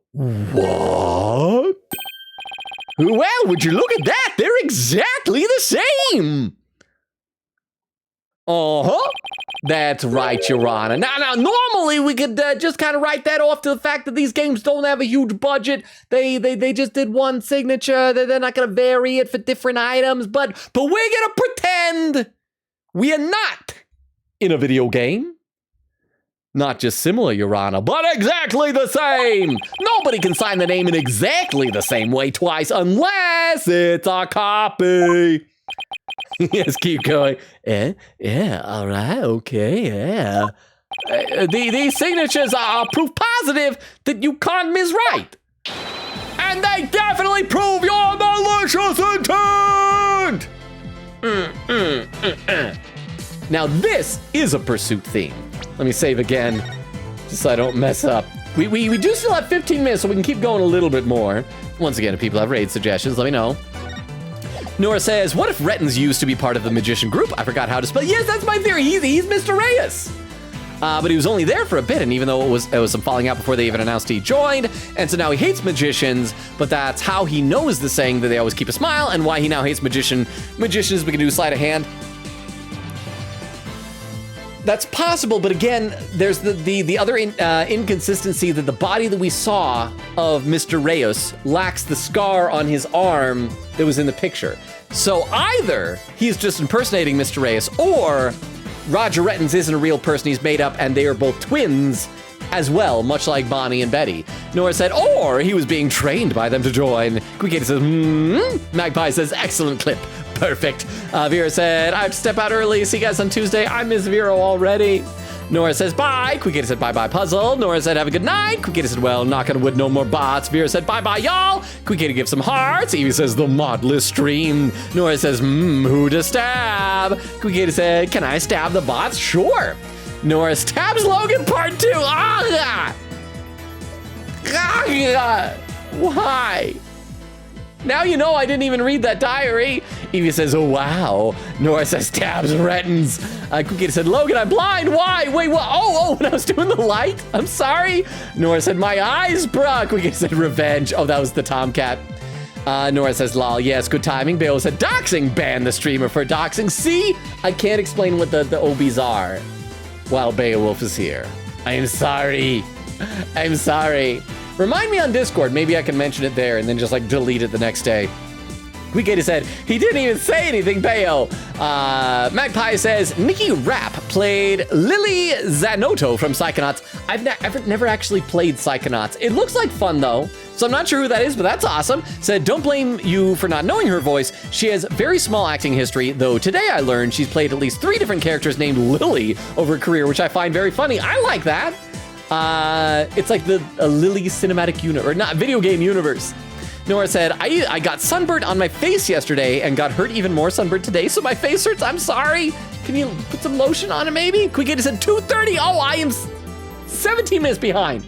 Well, would you look at that? They're exactly the same. Uh-huh. That's right, Your Honor. Now, normally we could just kind of write that off to the fact that these games don't have a huge budget. They just did one signature. They're not going to vary it for different items. But we're going to pretend we are not in a video game. Not just similar, Your Honor, but exactly the same. Nobody can sign the name in exactly the same way twice unless it's a copy. Yes, keep going. Yeah, all right, okay, yeah. These signatures are proof positive that you can't miswrite. And they definitely prove your malicious intent! Now this is a pursuit theme. Let me save again, just so I don't mess up. We do still have 15 minutes, so we can keep going a little bit more. Once again, if people have raid suggestions, let me know. Nora says, what if Rettins used to be part of the magician group? I forgot how to spell. Yes, that's my theory. He's Mr. Reyes. But he was only there for a bit, and even though it was some falling out before they even announced he joined, and so now he hates magicians, but that's how he knows the saying that they always keep a smile, and why he now hates magicians. We can do sleight of hand. That's possible, but again, there's the other inconsistency that the body that we saw of Mr. Reyes lacks the scar on his arm that was in the picture. So either he's just impersonating Mr. Reyes, or Roger Rettins isn't a real person he's made up, and they are both twins as well, much like Bonnie and Betty. Nora said, or he was being trained by them to join. Quickity says, Magpie says, excellent clip. Perfect. Vera said, I have to step out early. See you guys on Tuesday. I miss Vera already. Nora says, bye. Quickity said, bye-bye, Puzzle. Nora said, have a good night. Quickity said, well, knock on wood, no more bots. Vera said, bye-bye, y'all. Quickity gives some hearts. Evie says, the modless stream. Nora says, who to stab? Quickity said, can I stab the bots? Sure. Nora stabs Logan part 2. Why? Now you know I didn't even read that diary. Evie says, oh, wow. Nora says, stabs Rettins. Quickity said, Logan, I'm blind. Why? Wait, what? Oh, when I was doing the light? I'm sorry. Nora said, my eyes, bruh. Quickity said, revenge. Oh, that was the Tomcat. Nora says, lol, yes, good timing. Beowulf said, doxing. Ban the streamer for doxing. See? I can't explain what the OBs are while Beowulf is here. I'm sorry. I'm sorry. Remind me on Discord. Maybe I can mention it there and then just like delete it the next day. Quickity said, he didn't even say anything, Bayo. Magpie says, Nikki Rapp played Lily Zanotto from Psychonauts. I've never actually played Psychonauts. It looks like fun though, so I'm not sure who that is, but that's awesome. Said, don't blame you for not knowing her voice. She has very small acting history, though today I learned she's played at least 3 different characters named Lily over her career, which I find very funny. I like that. It's like a Lily cinematic universe, or not video game universe. Nora said, I got sunburnt on my face yesterday and got hurt even more sunburnt today, so my face hurts. I'm sorry. Can you put some lotion on it maybe? Quickity said 2:30. Oh, I am 17 minutes behind.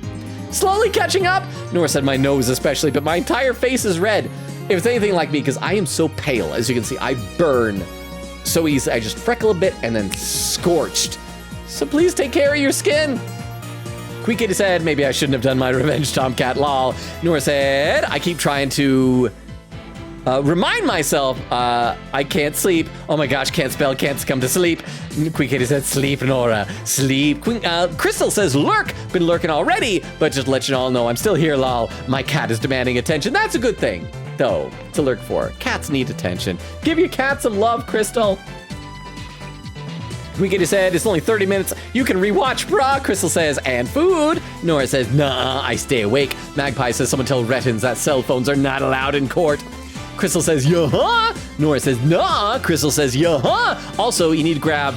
Slowly catching up. Nora said my nose especially, but my entire face is red. If it's anything like me, because I am so pale, as you can see, I burn so easy. I just freckle a bit and then scorched. So please take care of your skin. Quickity said, maybe I shouldn't have done my revenge, Tomcat, lol. Nora said, I keep trying to remind myself I can't sleep. Oh my gosh, can't spell, can't come to sleep. Quickity said, sleep, Nora, sleep. Crystal says, lurk, been lurking already, but just to let you all know, I'm still here, lol. My cat is demanding attention. That's a good thing, though, to lurk for. Cats need attention. Give your cat some love, Crystal. Quickity said, it's only 30 minutes. You can rewatch, brah. Crystal says, and food. Nora says, nah, I stay awake. Magpie says, someone tell Rettins that cell phones are not allowed in court. Crystal says, yeah. Nora says, nah. Crystal says, yeah. Also, you need to grab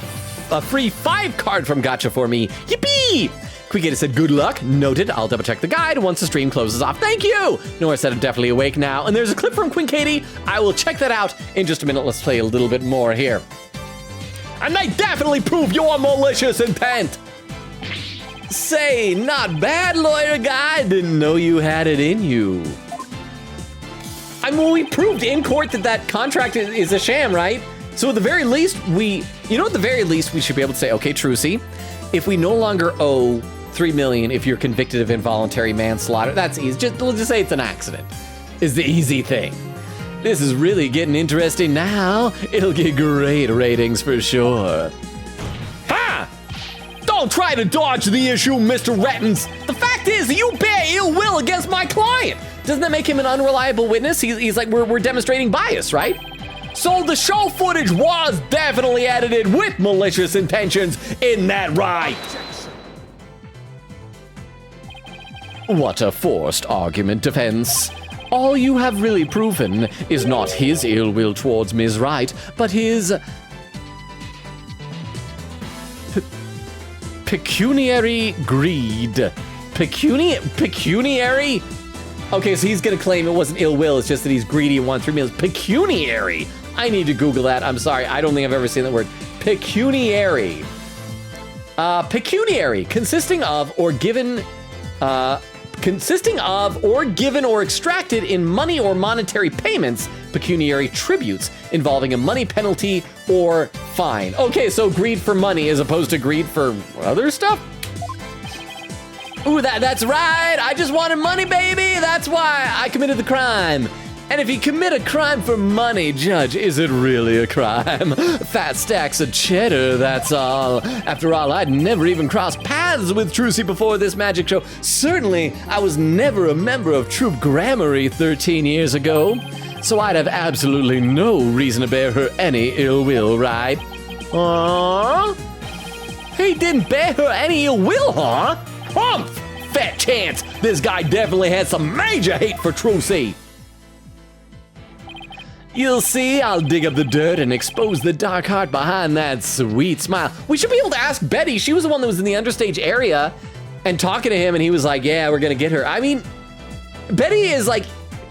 a free 5 card from Gacha for me. Yippee! Quickity said, good luck. Noted. I'll double check the guide once the stream closes off. Thank you. Nora said, I'm definitely awake now. And there's a clip from Quinkady. I will check that out in just a minute. Let's play a little bit more here. And they definitely prove your malicious intent. Say, not bad, lawyer guy. Didn't know you had it in you. I mean, we proved in court that contract is a sham, right? So at the very least, at the very least, we should be able to say, okay, Trucy, if we no longer owe $3 million if you're convicted of involuntary manslaughter, that's easy. We'll just say it's an accident, is the easy thing. This is really getting interesting now. It'll get great ratings for sure. Ha! Don't try to dodge the issue, Mr. Rettens. The fact is, you bear ill will against my client. Doesn't that make him an unreliable witness? He's like, we're demonstrating bias, right? So the show footage was definitely edited with malicious intentions. Isn't that right? What a forced argument, defense. All you have really proven is not his ill will towards Ms. Wright, but his pecuniary greed. Pecuniary? Okay, so he's gonna claim it wasn't ill will, it's just that he's greedy and wants $3 million. Pecuniary. I need to Google that. I'm sorry, I don't think I've ever seen that word. Pecuniary. Pecuniary, consisting of or given or extracted in money or monetary payments, pecuniary tributes involving a money penalty or fine. Okay, so greed for money as opposed to greed for other stuff? Ooh, that's right. I just wanted money, baby. That's why I committed the crime. And if you commit a crime for money, Judge, is it really a crime? Fat stacks of cheddar, that's all. After all, I'd never even crossed paths with Trucy before this magic show. Certainly, I was never a member of Troop Grammary 13 years ago. So I'd have absolutely no reason to bear her any ill will, right? Aww. He didn't bear her any ill will, huh? Humph! Fat chance! This guy definitely had some major hate for Trucy. You'll see, I'll dig up the dirt and expose the dark heart behind that sweet smile. We should be able to ask Betty. She was the one that was in the understage area and talking to him, and he was like, yeah, we're gonna get her. I mean, Betty is like,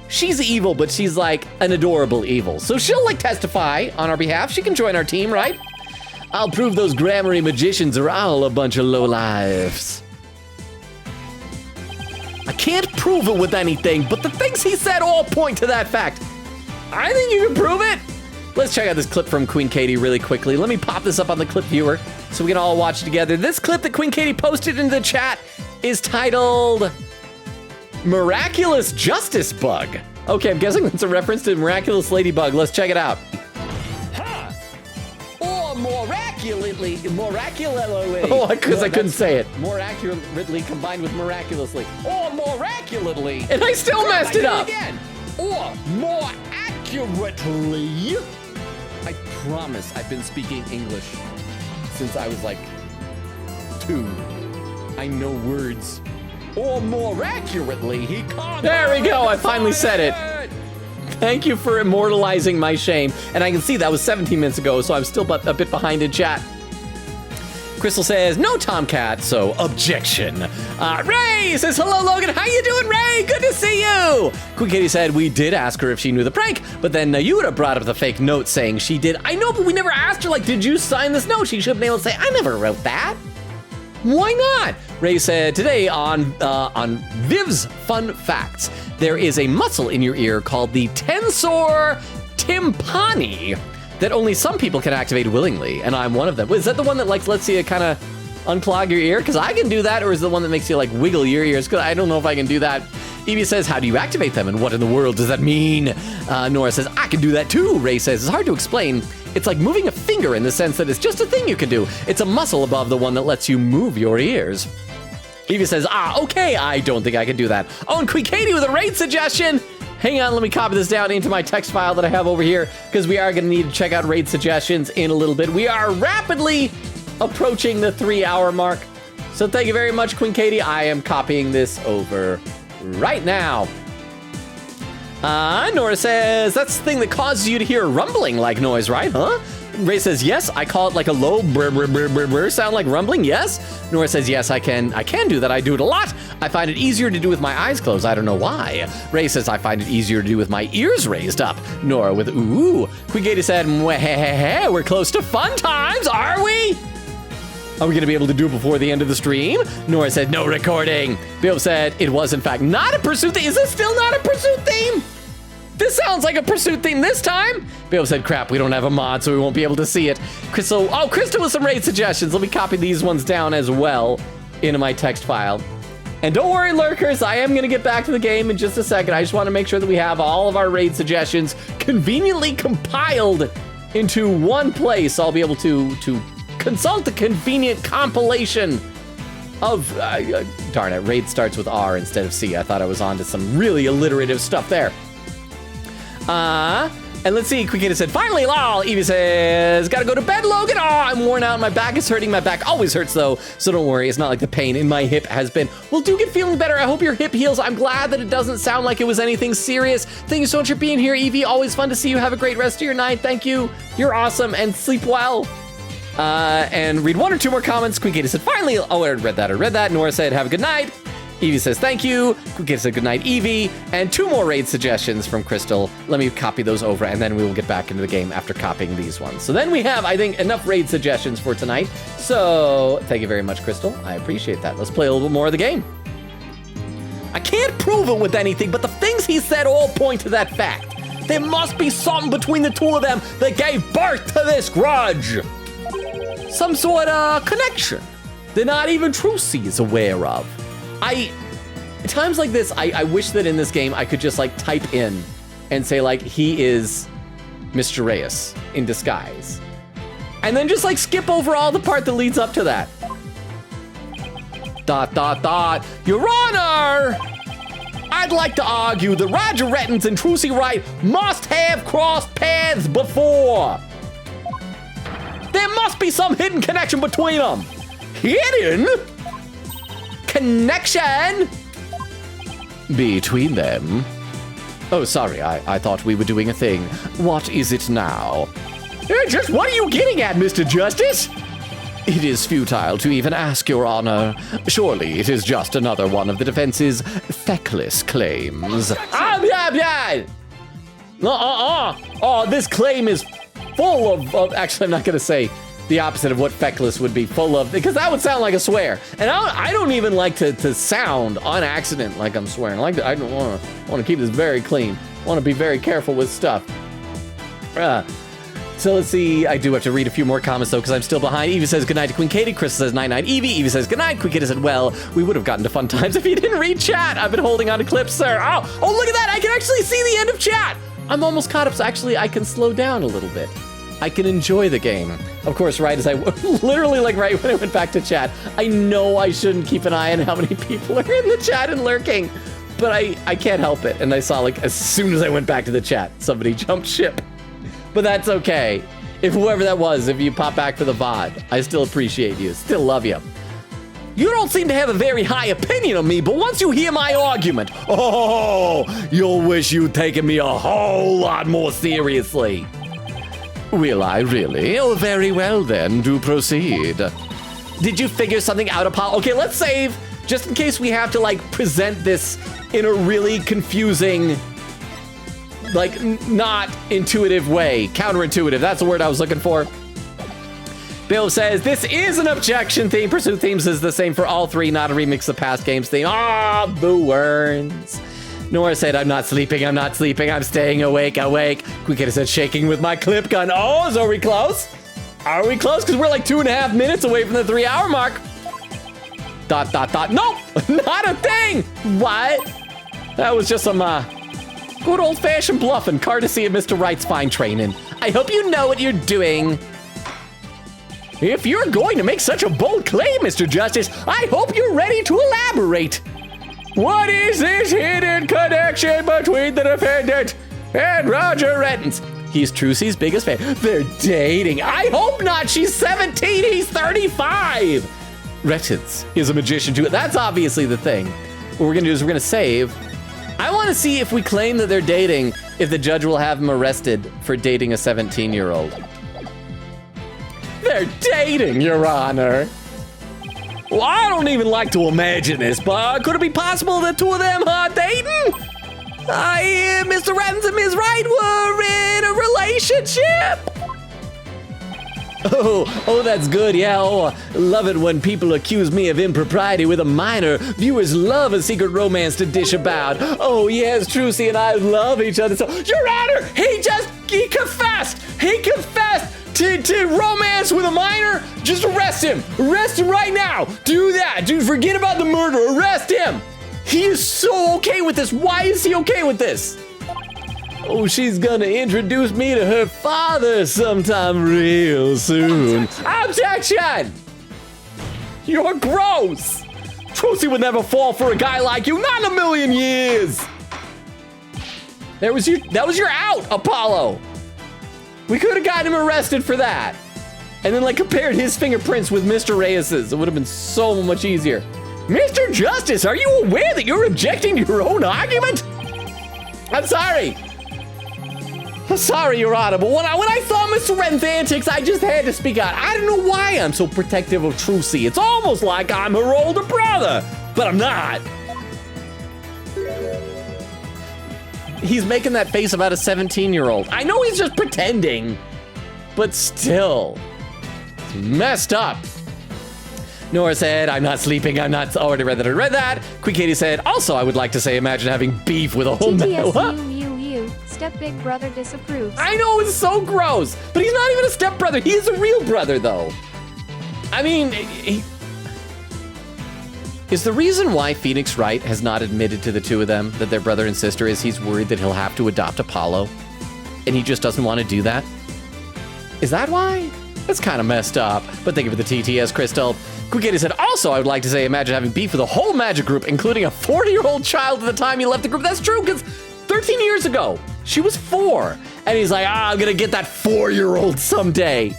she's evil, but she's like an adorable evil. So she'll like testify on our behalf. She can join our team, right? I'll prove those Grammary magicians are all a bunch of lowlifes. I can't prove it with anything, but the things he said all point to that fact. I think you can prove it. Let's check out this clip from Queen Katie really quickly. Let me pop this up on the clip viewer so we can all watch it together. This clip that Queen Katie posted into the chat is titled Miraculous Justice Bug. Okay, I'm guessing that's a reference to Miraculous Ladybug. Let's check it out. Ha! Or miraculously. Oh, because I couldn't say it. More accurately combined with miraculously. Or miraculously. And I still messed it up. Again. Or more accurately. I promise I've been speaking English since I was like 2. I know words. Or more accurately, he conquered. There we go. I finally said it. Thank you for immortalizing my shame. And I can see that was 17 minutes ago, so I'm still a bit behind in chat. Crystal says, no Tomcat, so objection. Ray says, hello, Logan. How you doing, Ray? Good to see you. Queen Katie said, we did ask her if she knew the prank, but then you would have brought up the fake note saying she did. I know, but we never asked her, like, did you sign this note? She should have been able to say, I never wrote that. Why not? Ray said, today on Viv's Fun Facts, there is a muscle in your ear called the tensor tympani that only some people can activate willingly, and I'm one of them. Is that the one that like lets you kind of unclog your ear? Because I can do that, or is it the one that makes you like wiggle your ears? Because I don't know if I can do that. Evie says, how do you activate them, and what in the world does that mean? Nora says, I can do that too. Ray says, it's hard to explain. It's like moving a finger in the sense that it's just a thing you can do. It's a muscle above the one that lets you move your ears. Evie says, okay, I don't think I can do that. Oh, and Queen Katie with a raid suggestion. Hang on, let me copy this down into my text file that I have over here, because we are going to need to check out raid suggestions in a little bit. We are rapidly approaching the 3-hour mark. So thank you very much, Queen Katie. I am copying this over right now. Nora says, that's the thing that causes you to hear a rumbling like noise, right? Huh? Ray says, yes, I call it like a low brr, brr, brr, brr, brr, sound like rumbling, yes? Nora says, yes, I can do that. I do it a lot. I find it easier to do with my eyes closed. I don't know why. Ray says, I find it easier to do with my ears raised up. Nora with, ooh. Queen Katie said, we're close to fun times, are we? Are we going to be able to do it before the end of the stream? Nora said, no recording. Bill said, it was in fact not a pursuit theme. Is this still not a pursuit theme? This sounds like a pursuit theme this time. Bill said, crap, we don't have a mod, so we won't be able to see it. Crystal with some raid suggestions. Let me copy these ones down as well into my text file. And don't worry, lurkers, I am going to get back to the game in just a second. I just want to make sure that we have all of our raid suggestions conveniently compiled into one place. I'll be able to consult the convenient compilation of, darn it, raid starts with R instead of C. I thought I was onto some really alliterative stuff there. And let's see, Quickita said, finally, lol. Evie says, gotta go to bed, Logan. Oh, I'm worn out. My back is hurting. My back always hurts, though, so don't worry. It's not like the pain in my hip has been. Well, do get feeling better. I hope your hip heals. I'm glad that it doesn't sound like it was anything serious. Thank you so much for being here, Evie. Always fun to see you. Have a great rest of your night. Thank you. You're awesome, and sleep well. And read one or two more comments. Quickita said, finally. Oh, I read that. Nora said, have a good night. Evie says, thank you. Quickita said, good night, Evie. And two more raid suggestions from Crystal. Let me copy those over, and then we will get back into the game after copying these ones. So then we have, I think, enough raid suggestions for tonight. So thank you very much, Crystal. I appreciate that. Let's play a little bit more of the game. I can't prove it with anything, but the things he said all point to that fact. There must be something between the two of them that gave birth to this grudge. Some sort of connection that not even Trucy is aware of. At times like this, I wish that in this game I could just like type in and say like, he is Mr. Reyes in disguise. And then just like skip over all the part that leads up to that. ... Your Honor! I'd like to argue that Roger Rettins and Trucy Wright must have crossed paths before. There must be some hidden connection between them. Hidden? Connection between them. Oh, sorry, I thought we were doing a thing. What is it now? Just what are you getting at, Mr. Justice? It is futile to even ask, Your Honor. Surely it is just another one of the defense's feckless claims. Oh, this claim is full of actually, I'm not going to say the opposite of what feckless would be full of, because that would sound like a swear. And I don't even like to sound on accident like I'm swearing. I don't want to keep this very clean. I want to be very careful with stuff. So let's see. I do have to read a few more comments though, because I'm still behind. Evie says goodnight to Queen Katie. Chris says night-night Evie. Evie says goodnight. Queen Katie said, well, we would have gotten to fun times if you didn't read chat. I've been holding on to clips, sir. Oh, look at that. I can actually see the end of chat. I'm almost caught up, so actually I can slow down a little bit. I can enjoy the game. Of course, right as I literally like right when I went back to chat, I know I shouldn't keep an eye on how many people are in the chat and lurking, but I can't help it. And I saw like as soon as I went back to the chat, somebody jumped ship. But that's okay. If whoever that was, if you pop back for the VOD, I still appreciate you. Still love you. You don't seem to have a very high opinion of me, but once you hear my argument, you'll wish you'd taken me a whole lot more seriously. Will I really? Oh, very well then, do proceed. Did you figure something out, Apollo? Okay, let's save, just in case we have to, like, present this in a really confusing, like, not intuitive way. Counterintuitive, that's the word I was looking for. Bill says, this is an objection theme. Pursuit themes is the same for all three, not a remix of past games theme. Boo earns. Nora said, I'm not sleeping, I'm staying awake. Quickita said, shaking with my clip gun. Oh, so are we close? Are we close? Because we're like 2.5 minutes away from the 3-hour mark. ... Nope, not a thing. What? That was just some good old-fashioned bluffing, courtesy of Mr. Wright's fine training. I hope you know what you're doing. If you're going to make such a bold claim, Mr. Justice, I hope you're ready to elaborate. What is this hidden connection between the defendant and Roger Rettins? He's Trucy's biggest fan. They're dating. I hope not. She's 17. He's 35. Rettins is a magician too. That's obviously the thing. What we're going to do is we're going to save. I want to see if we claim that they're dating, if the judge will have him arrested for dating a 17-year-old. They're dating, Your Honor. Well, I don't even like to imagine this, but could it be possible that two of them are dating? Mr. Rettins and Ms. Wright were in a relationship. Oh, that's good. Yeah, love it when people accuse me of impropriety with a minor. Viewers love a secret romance to dish about. Oh, yes, Trucy and I love each other. So, Your Honor, he confessed. He confessed to romance with a minor. Just arrest him. Arrest him right now. Do that. Dude, forget about the murder. Arrest him. He is so okay with this. Why is he okay with this? Oh, she's gonna introduce me to her father sometime real soon. Objection! You're gross! Trucy would never fall for a guy like you, not in a million years! That was your out, Apollo! We could have gotten him arrested for that. And then, like, compared his fingerprints with Mr. Reyes's. It would have been so much easier. Mr. Justice, are you aware that you're objecting to your own argument? I'm sorry. I'm sorry, Your Honor, but when I saw Mr. Ren's antics, I just had to speak out. I don't know why I'm so protective of Trucy. It's almost like I'm her older brother, but I'm not. He's making that face about a 17-year-old. I know he's just pretending, but still, it's messed up. Nora said, I'm not sleeping, I'm not, already read that, I read that. Quick Katie said, also, I would like to say, imagine having beef with a whole Step big brother disapproves. I know, it's so gross, but he's not even a stepbrother. He is a real brother, though. I mean, is the reason why Phoenix Wright has not admitted to the two of them that they're brother and sister is he's worried that he'll have to adopt Apollo, and he just doesn't want to do that? Is that why? That's kind of messed up, but thank you for the TTS, Crystal. Quickity said, also, I would like to say, imagine having beef with a whole magic group, including a 40-year-old child at the time he left the group. That's true, because 13 years ago, she was 4. And he's like, I'm gonna get that 4-year-old someday.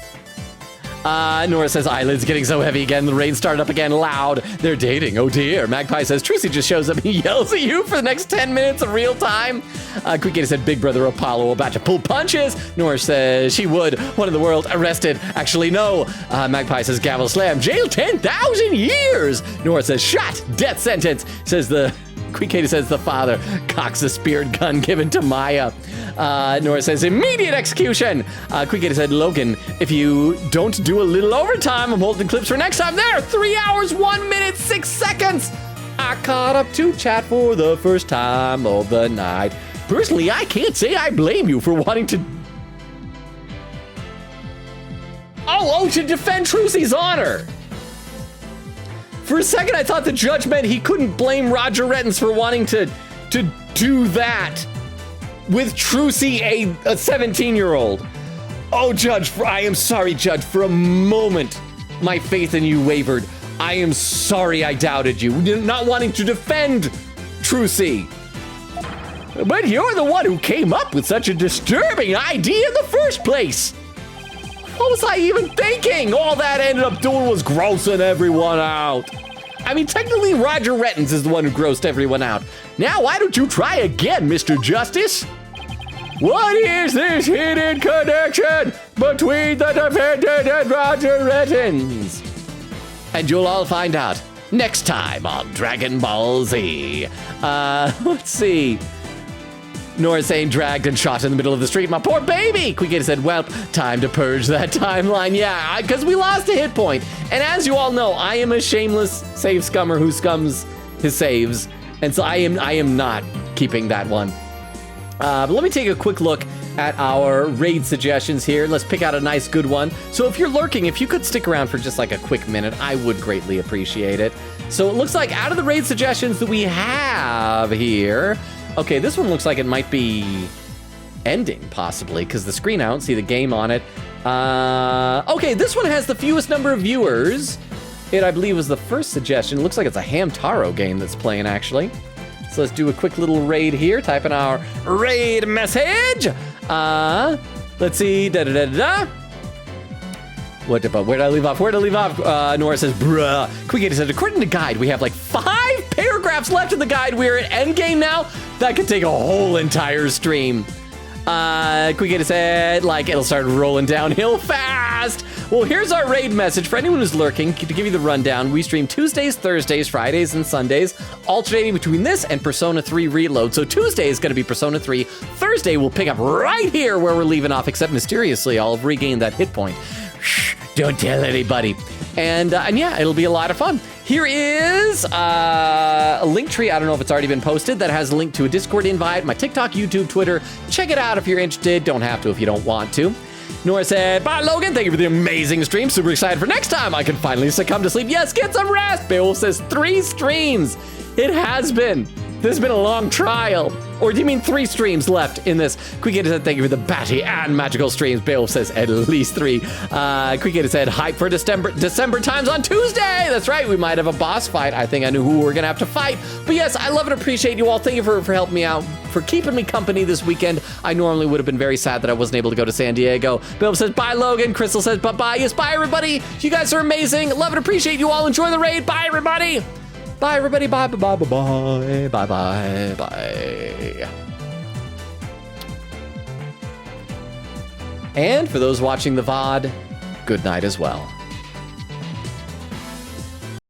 Nora says, eyelids getting so heavy again. The rain started up again loud. They're dating, oh dear. Magpie says, Trucy just shows up and he yells at you for the next 10 minutes of real time. Quick Kitty said, big brother Apollo about to pull punches. Nora says, she would. One in the world, arrested. Actually, no. Magpie says, gavel slam. Jail 10,000 years. Nora says, shot. Death sentence. Says the... Quick Katie says the father cocks a spirit gun given to Maya. Nora says immediate execution. Quick Katie said, Logan, if you don't do a little overtime, I'm holding clips for next time. There, 3 hours, 1 minute, 6 seconds. I caught up to chat for the first time of the night. Personally, I can't say I blame you for wanting to... Oh, to defend Trucy's honor. For a second, I thought the judge meant he couldn't blame Roger Rettens for wanting to do that with Trucy, a 17-year-old. Oh, Judge, I am sorry, Judge. For a moment, my faith in you wavered. I am sorry I doubted you, not wanting to defend Trucy. But you're the one who came up with such a disturbing idea in the first place. What was I even thinking? All that ended up doing was grossing everyone out. I mean, technically, Roger Rettens is the one who grossed everyone out. Now, why don't you try again, Mr. Justice? What is this hidden connection between the defendant and Roger Rettens? And you'll all find out next time on Dragon Ball Z. Let's see. Nora saying dragged and shot in the middle of the street. My poor baby! Quickity said, well, time to purge that timeline. Yeah, because we lost a hit point. And as you all know, I am a shameless save scummer who scums his saves. And so I am not keeping that one. But let me take a quick look at our raid suggestions here. Let's pick out a nice good one. So if you're lurking, if you could stick around for just like a quick minute, I would greatly appreciate it. So it looks like out of the raid suggestions that we have here, okay, this one looks like it might be ending, possibly, because the screen, I don't see the game on it. Okay, this one has the fewest number of viewers. It, I believe, was the first suggestion. It looks like it's a Hamtaro game that's playing, actually. So let's do a quick little raid here. Type in our raid message. Let's see. Da-da-da-da-da. Where did I leave off? Nora says, bruh. Quickity said, according to guide, we have like 5 paragraphs left in the guide. We're at endgame now. That could take a whole entire stream. Quick said, like, it'll start rolling downhill fast. Well, here's our raid message for anyone who's lurking. To give you the rundown, we stream Tuesdays, Thursdays, Fridays, and Sundays, alternating between this and Persona 3 Reload. So Tuesday is going to be Persona 3. Thursday we'll pick up right here where we're leaving off, except mysteriously I'll have regained that hit point. Shh, don't tell anybody. And yeah, it'll be a lot of fun. Here is a link tree. I don't know if it's already been posted. That has a link to a Discord invite, my TikTok, YouTube, Twitter. Check it out if you're interested. Don't have to if you don't want to. Nora said, bye, Logan. Thank you for the amazing stream. Super excited for next time I can finally succumb to sleep. Yes, get some rest. Beowulf says 3 streams. It has been. This has been a long trial. Or do you mean 3 streams left in this? Quick said, thank you for the batty and magical streams. Beowulf says at least 3. Quick said, hype for December times on Tuesday. That's right. We might have a boss fight. I think I knew who we're going to have to fight. But yes, I love and appreciate you all. Thank you for helping me out, for keeping me company this weekend. I normally would have been very sad that I wasn't able to go to San Diego. Beowulf says, bye, Logan. Crystal says, bye-bye. Yes, bye, everybody. You guys are amazing. Love and appreciate you all. Enjoy the raid. Bye, everybody. Bye, everybody. Bye, bye, bye, bye, bye, bye, bye, bye. And for those watching the VOD, good night as well.